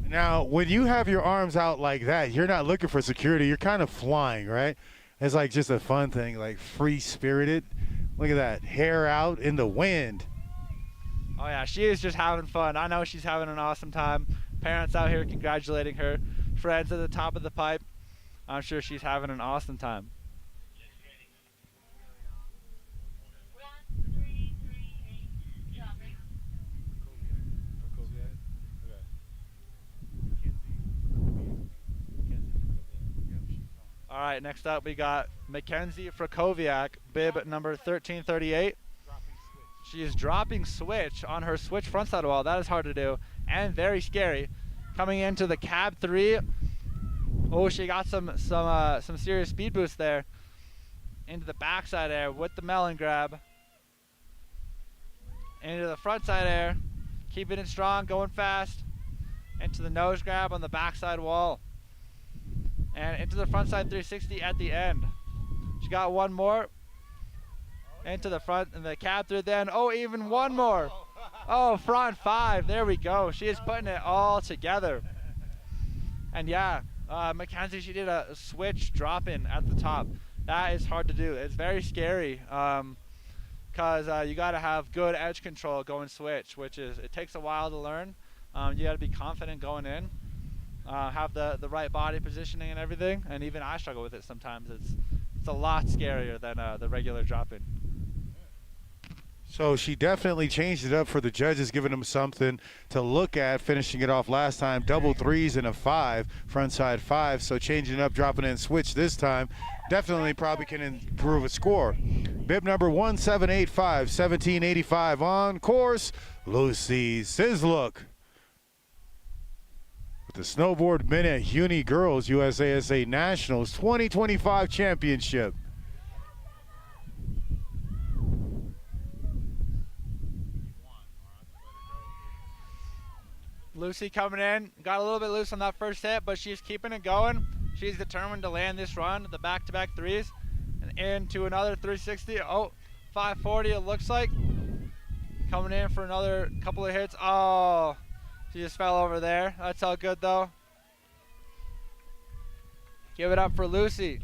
Now, when you have your arms out like that, you're not looking for security. You're kind of flying, right? It's like just a fun thing, like free-spirited. Look at that, hair out in the wind. Oh yeah, she is just having fun. I know she's having an awesome time. Parents out here congratulating her. Friends at the top of the pipe. I'm sure she's having an awesome time. All right, next up we got Mackenzie Frakowiak, bib number 1338. She is dropping switch on her switch frontside wall. That is hard to do and very scary. Coming into the cab 3. Oh, she got some serious speed boost there. Into the backside air with the melon grab. Into the frontside air, keeping it strong, going fast. Into the nose grab on the backside wall. And into the frontside 360 at the end. She got one more. Into the front and the cab through then. Oh, even one more. Oh, front 5. There we go. She is putting it all together. And yeah, Mackenzie, she did a switch drop in at the top. That is hard to do. It's very scary because you got to have good edge control going switch, which is, it takes a while to learn. You got to be confident going in. Have the right body positioning and everything, and even I struggle with it sometimes. It's a lot scarier than the regular drop-in. So she definitely changed it up for the judges, giving them something to look at, finishing it off last time, double 3s and a 5, frontside 5. So changing it up, dropping in switch this time, definitely probably can improve a score. Bib number 1785, 1785 on course, Lucy Sisluk. The snowboard Menehune Girls USASA Nationals 2025 Championship. Lucy coming in, got a little bit loose on that first hit, but she's keeping it going. She's determined to land this run, the back-to-back 3s, and into another 360. Oh, 540 it looks like. Coming in for another couple of hits. Oh, she just fell over there. That's all good though. Give it up for Lucy.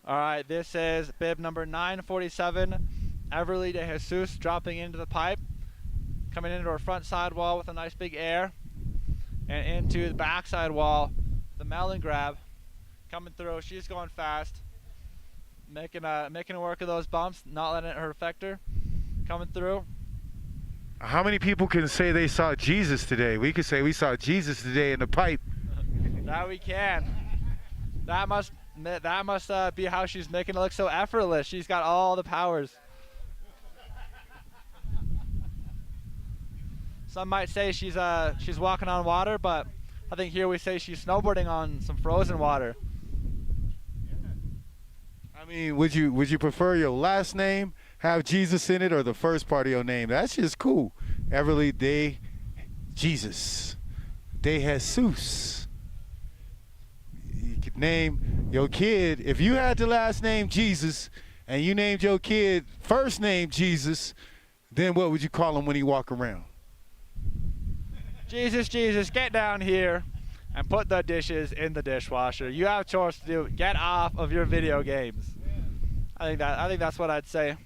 All right, this is bib number 947, Everly de Jesus dropping into the pipe, coming into her front side wall with a nice big air, and into the backside wall, the melon grab, coming through. She's going fast, making it work of those bumps, not letting her affect her, coming through. How many people can say they saw Jesus today? We could say we saw Jesus today in the pipe. That we can. That must be how she's making it look so effortless. She's got all the powers. Some might say she's walking on water, but I think here we say she's snowboarding on some frozen water. I mean, would you prefer your last name have Jesus in it or the first part of your name? That's just cool. Everly de Jesus, de Jesus. You could name your kid, if you had the last name Jesus and you named your kid first name Jesus, then what would you call him when he walk around? Jesus, Jesus, get down here and put the dishes in the dishwasher. You have chores to do. Get off of your video games. I think that's what I'd say.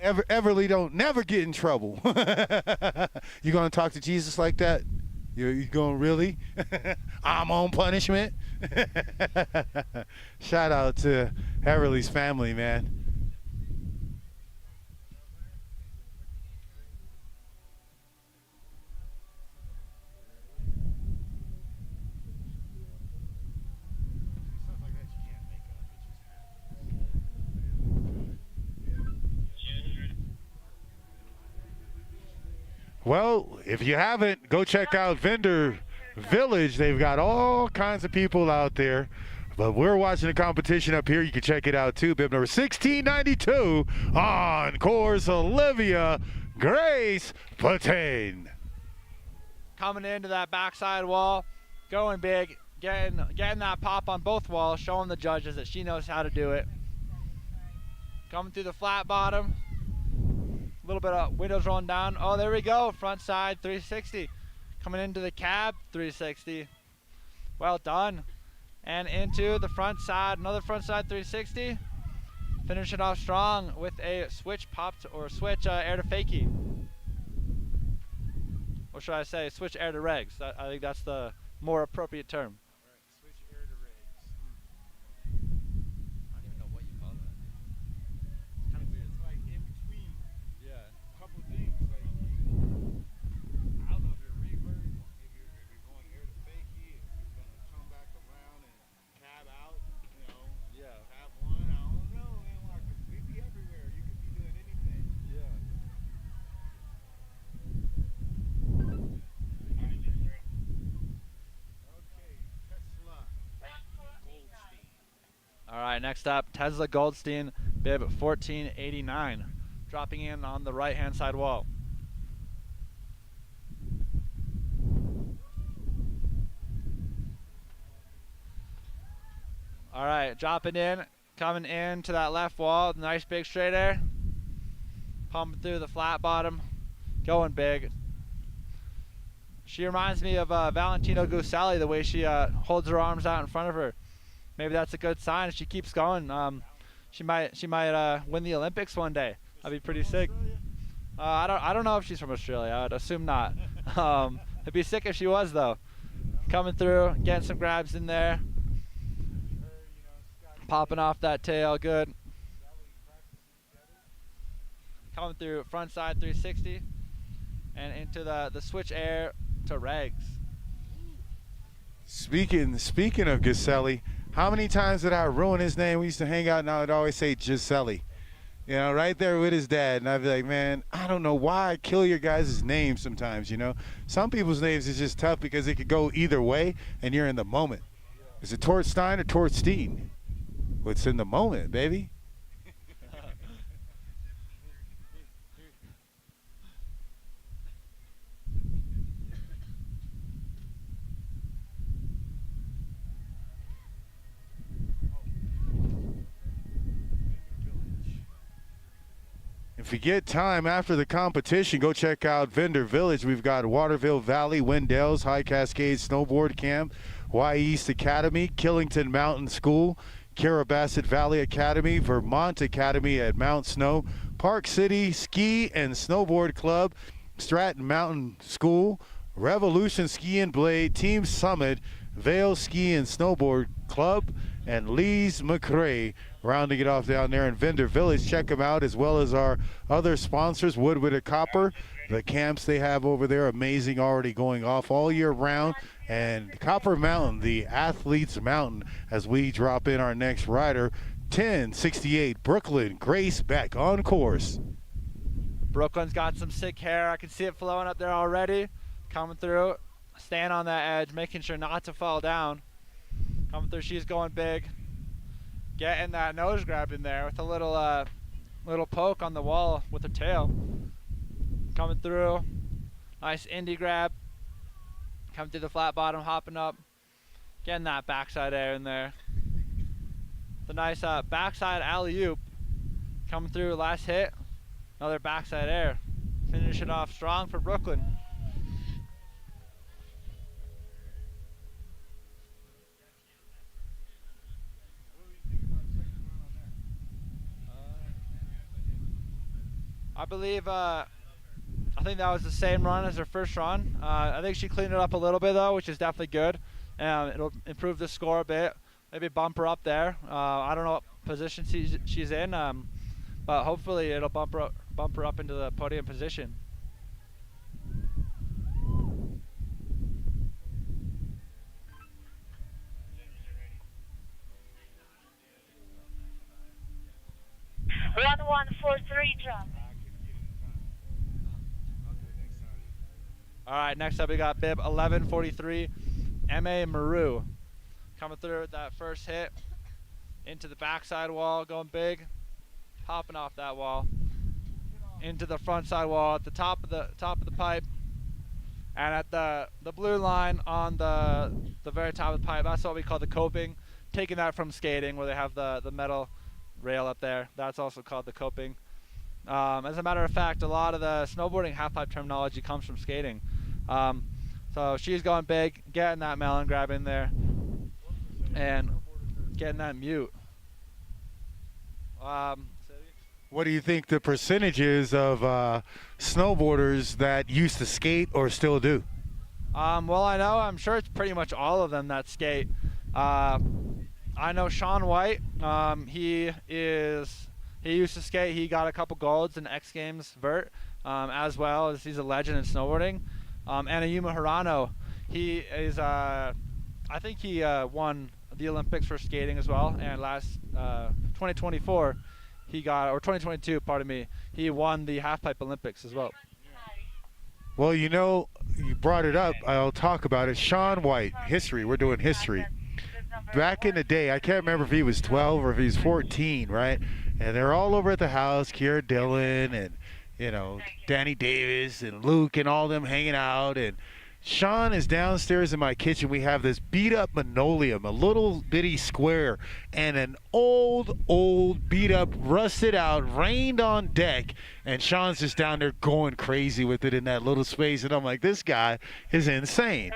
Everly don't never get in trouble. You gonna talk to Jesus like that? You going really? I'm on punishment. Shout out to Everly's family, man. Well, if you haven't, go check out Vendor Village. They've got all kinds of people out there. But we're watching the competition up here. You can check it out too. Bib number 1692 on course, Olivia Grace Patain. Coming into that backside wall, going big, getting that pop on both walls, showing the judges that she knows how to do it. Coming through the flat bottom. A little bit of windows rolling down. Oh, there we go. Front side 360. Coming into the cab 360. Well done. And into the front side, another front side 360. Finishing off strong with a switch popped or switch air to fakie. Or should I say switch air to regs? I think that's the more appropriate term. Switch air to regs. I don't even know what you call that. It's kind of weird. It's like in between Yeah. a couple things. Like, I don't know if you're reverb, if you're going air to fakie, if you're going to come back around and cab out, you know, Yeah. have one. I don't know, man. Like, we'd be everywhere. You could be doing anything. Yeah. Okay, Tesla Goldstein. All right, next up, Tesla Goldstein, bib 1489, dropping in on the right-hand side wall. All right, dropping in, coming into that left wall, nice big straight air, pumping through the flat bottom, going big. She reminds me of Valentino Guselli, the way she holds her arms out in front of her. Maybe that's a good sign. If she keeps going, she might win the Olympics one day. That'd be pretty sick. I don't know if she's from Australia. I would assume not. It'd be sick if she was though. Coming through, getting some grabs in there, popping off that tail, good. Coming through front side 360, and into the switch air to regs. Speaking of Giselli, how many times did I ruin his name? We used to hang out and I would always say Giselli. You know, right there with his dad. And I'd be like, man, I don't know why I kill your guys' names sometimes, you know. Some people's names is just tough because it could go either way and you're in the moment. Is it Torstein or Torstein? Well, it's in the moment, baby. If you get time after the competition, go check out Vendor Village. We've got Waterville Valley, Wendell's, High Cascades Snowboard Camp, Y East Academy, Killington Mountain School, Carrabassett Valley Academy, Vermont Academy at Mount Snow, Park City Ski and Snowboard Club, Stratton Mountain School, Revolution Ski and Blade, Team Summit, Vail Ski and Snowboard Club, and Lee's McRae rounding it off down there in Vendor Village. Check them out, as well as our other sponsors, Woodward and Copper. The camps they have over there, amazing, already going off all year round. And Copper Mountain, the athlete's mountain, as we drop in our next rider, 1068 Brooklyn Grace Beck on course. Brooklyn's got some sick hair. I can see it flowing up there already. Coming through, staying on that edge, making sure not to fall down. Coming through, she's going big. Getting that nose grab in there with a little poke on the wall with her tail. Coming through, nice indie grab. Coming through the flat bottom, hopping up. Getting that backside air in there. The nice backside alley-oop. Coming through, last hit. Another backside air. Finishing off strong for Brooklyn. I believe, I I think that was the same run as her first run. I think she cleaned it up a little bit though, which is definitely good. It'll improve the score a bit. Maybe bump her up there. I don't know what position she's in, but hopefully it'll bump her up into the podium position. Run 143 drop. All right, next up we got bib 1143, M.A. Maru. Coming through with that first hit into the backside wall, going big, popping off that wall into the front side wall at the top of the pipe, and at the blue line on the very top of the pipe. That's what we call the coping. Taking that from skating, where they have the metal rail up there. That's also called the coping. As a matter of fact, a lot of the snowboarding half-pipe terminology comes from skating. So she's going big, getting that melon grab in there, and getting that mute. What do you think the percentage is of snowboarders that used to skate or still do? Well, I'm sure it's pretty much all of them that skate. I know Sean White. He used to skate. He got a couple golds in X Games vert, as well as he's a legend in snowboarding. Anayuma Hirano, he is. I think he won the Olympics for skating as well. And last 2024, he got, or 2022, pardon me, he won the halfpipe Olympics as well. Well, you know, you brought it up. I'll talk about it. Sean White, history. We're doing history. Back in the day, I can't remember if he was 12 or if he was 14, right? And they're all over at the house, Kiera Dillon and, you know, Danny Davis and Luke and all them hanging out. And Sean is downstairs in my kitchen. We have this beat-up linoleum, a little bitty square, and an old, beat-up, rusted-out, rained on deck. And Sean's just down there going crazy with it in that little space. And I'm like, this guy is insane.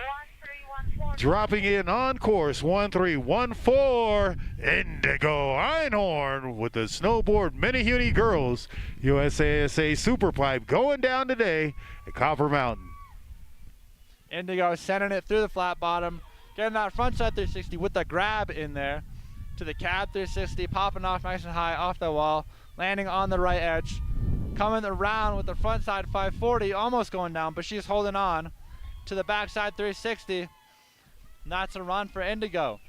Dropping in on course 1314, Indigo Einhorn with the snowboard Menehune girls USASA Superpipe going down today at Copper Mountain. Indigo sending it through the flat bottom, getting that frontside 360 with the grab in there to the cab 360, popping off nice and high off the wall, landing on the right edge, coming around with the frontside 540, almost going down, but she's holding on to the backside 360. And that's a run for Indigo.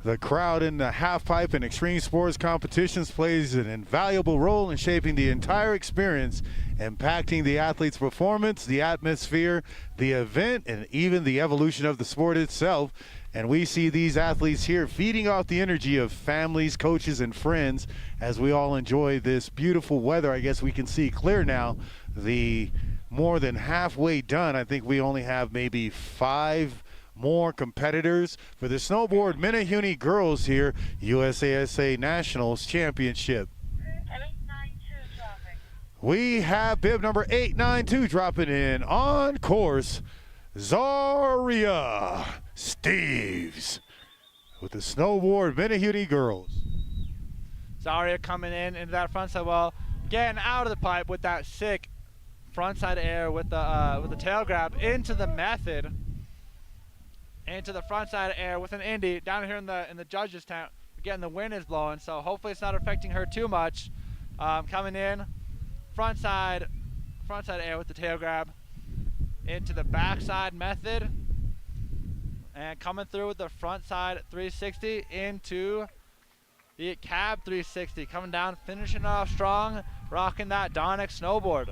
The crowd in the halfpipe and extreme sports competitions plays an invaluable role in shaping the entire experience, impacting the athlete's performance, the atmosphere, the event, and even the evolution of the sport itself. And we see these athletes here feeding off the energy of families, coaches, and friends as we all enjoy this beautiful weather. I guess we can see clear now. The more than halfway done. I think we only have maybe 5 more competitors for the snowboard Menehune girls here, USASA Nationals Championship. We have bib number 892 dropping in on course, Zaria Steves with the snowboard Menehune girls. Zaria coming in into that frontside wall, getting out of the pipe with that sick frontside air with the tail grab into the method, into the frontside air with an Indy down here in the judges tent. Again, the wind is blowing, so hopefully it's not affecting her too much. Coming in, frontside air with the tail grab into the backside method, and coming through with the frontside 360 into the cab 360. Coming down, finishing off strong, rocking that Donic snowboard.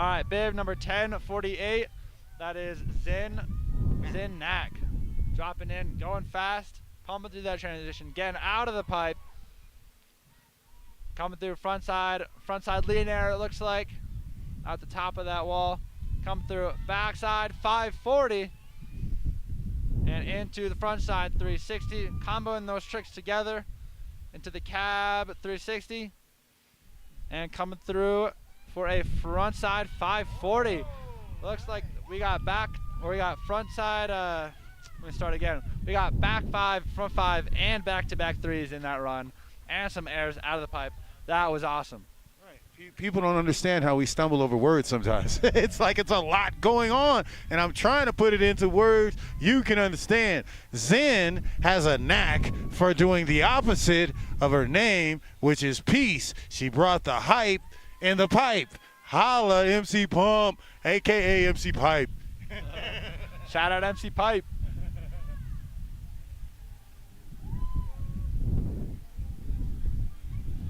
All right, bib number 1048. That is Zin Knack. Dropping in, going fast, pumping through that transition, getting out of the pipe. Coming through front side lean air, it looks like, at the top of that wall. Come through backside 540 and into the front side 360. Comboing those tricks together into the cab 360 and coming through for a front side 540. Looks like we got front side. Let me start again. We got back 5, front 5, and back-to-back 3s in that run, and some airs out of the pipe. That was awesome. People don't understand how we stumble over words sometimes. It's like it's a lot going on, and I'm trying to put it into words you can understand. Zen has a knack for doing the opposite of her name, which is peace. She brought the hype in the pipe. Holla, MC Pump, a.k.a. MC Pipe. Shout out MC Pipe.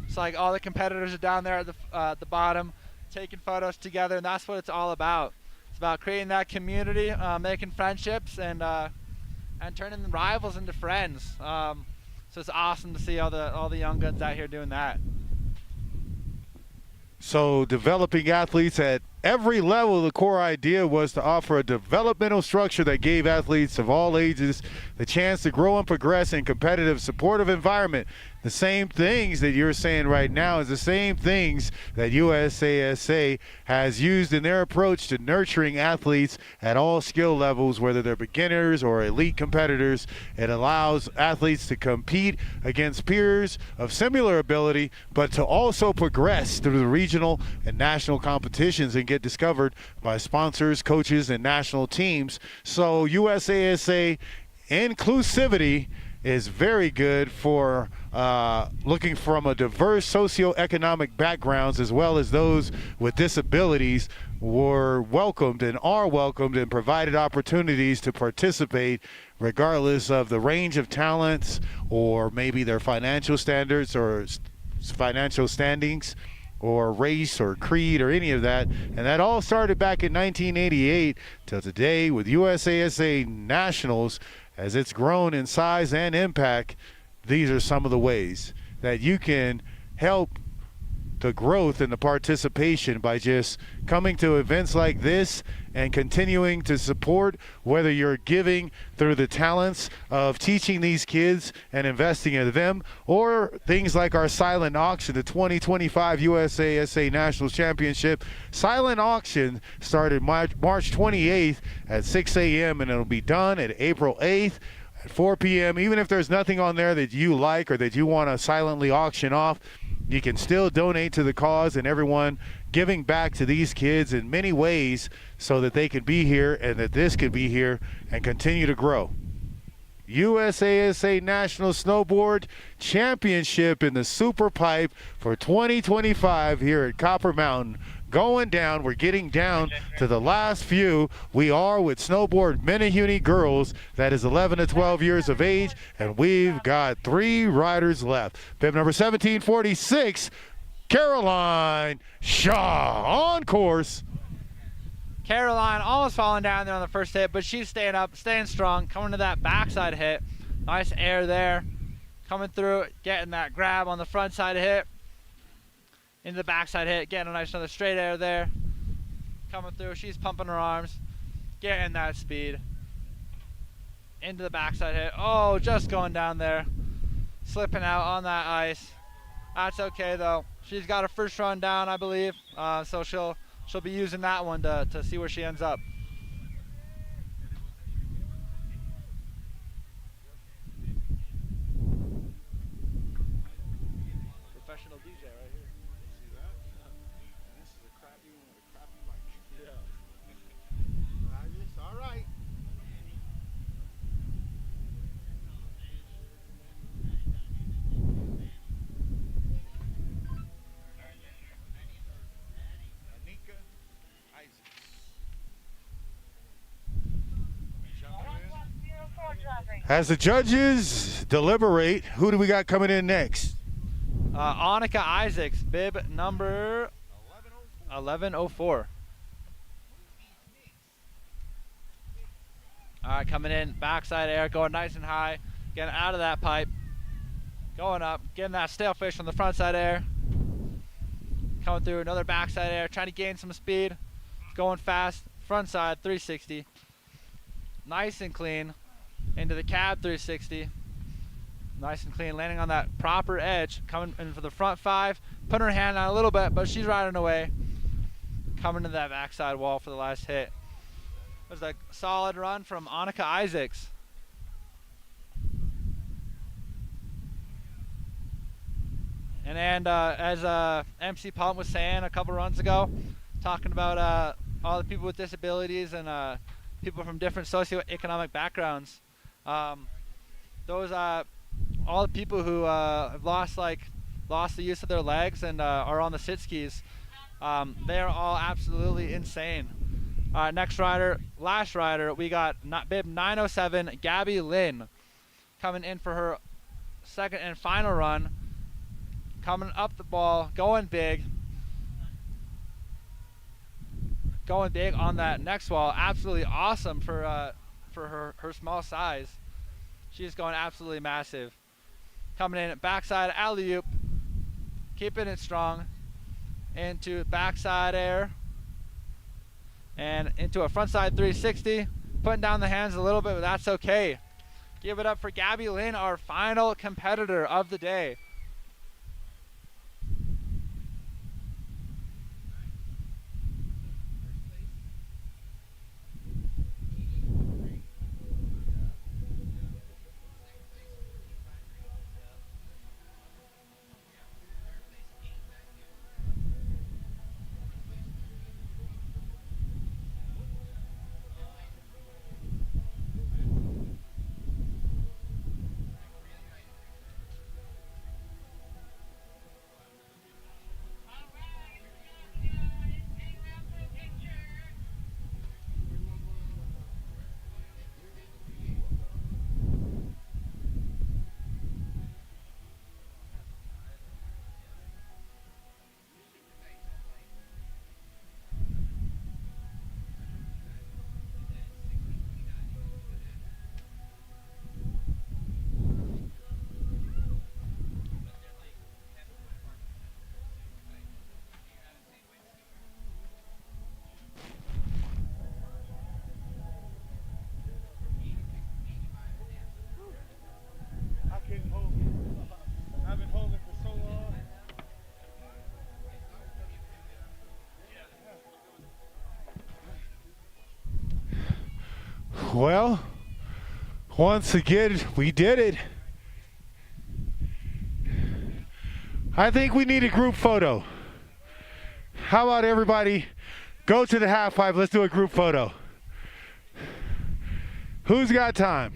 It's like all the competitors are down there at the bottom taking photos together, and that's what it's all about. It's about creating that community, making friendships, and turning rivals into friends. So it's awesome to see all the young guns out here doing that. So developing athletes at every level, the core idea was to offer a developmental structure that gave athletes of all ages the chance to grow and progress in competitive, supportive environment. The same things that you're saying right now is the same things that USASA has used in their approach to nurturing athletes at all skill levels, whether they're beginners or elite competitors. It allows athletes to compete against peers of similar ability, but to also progress through the regional and national competitions and get discovered by sponsors, coaches, and national teams. So USASA inclusivity is very good for looking from a diverse socioeconomic backgrounds, as well as those with disabilities were welcomed and are welcomed and provided opportunities to participate regardless of the range of talents or maybe their financial standards or financial standings or race or creed or any of that. And that all started back in 1988 till today with USASA Nationals. As it's grown in size and impact, these are some of the ways that you can help the growth and the participation by just coming to events like this and continuing to support, whether you're giving through the talents of teaching these kids and investing in them, or things like our silent auction, the 2025 USASA National Championship. Silent auction started March 28th at 6 a.m. and it'll be done at April 8th at 4 p.m. Even if there's nothing on there that you like or that you want to silently auction off, you can still donate to the cause, and everyone giving back to these kids in many ways so that they can be here and that this can be here and continue to grow. USASA National Snowboard Championship in the Super Pipe for 2025 here at Copper Mountain. Going down, we're getting down to the last few. We are with snowboard Menehune girls, that is 11 to 12 years of age, and we've got 3 riders left. Bib number 1746, Caroline Shaw on course. Caroline almost falling down there on the first hit, but she's staying up, staying strong, coming to that backside hit. Nice air there. Coming through, getting that grab on the front side hit. Into the backside hit, getting a nice another straight air there. Coming through, she's pumping her arms, getting that speed. Into the backside hit. Oh, just going down there. Slipping out on that ice. That's okay though. She's got her first run down, I believe. So she'll be using that one to see where she ends up. Professional DJ right here. See that? And this is a crappy mic. Yeah. All right. As the judges deliberate, who do we got coming in next? Annika Isaacs, bib number 1104. All right, coming in, backside air, going nice and high, getting out of that pipe, going up, getting that stale fish on the front side air, coming through another backside air, trying to gain some speed, going fast, front side 360, nice and clean, into the cab 360, nice and clean, landing on that proper edge, coming in for the front 5, putting her hand on a little bit, but she's riding away, coming to that backside wall for the last hit. It was a solid run from Annika Isaacs. And as MC Pump was saying a couple runs ago, talking about all the people with disabilities and people from different socioeconomic backgrounds, those all the people who have lost the use of their legs and are on the sit skis, they are all absolutely insane. Next rider, last rider, we got bib 907 Gabby Lynn coming in for her second and final run, coming up the ball, going big on that next wall. Absolutely awesome for her small size. She's going absolutely massive. Coming in at backside alley-oop, keeping it strong, into backside air, and into a frontside 360, putting down the hands a little bit, but that's okay. Give it up for Gabby Lynn, our final competitor of the day. Well, once again, we did it. I think we need a group photo. How about everybody go to the half pipe? Let's do a group photo. Who's got time?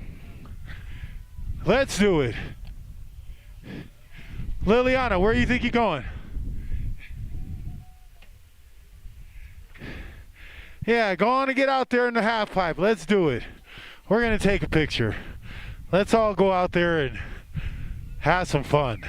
Let's do it. Liliana, where do you think you're going? Yeah, go on and get out there in the half pipe. Let's do it. We're going to take a picture. Let's all go out there and have some fun.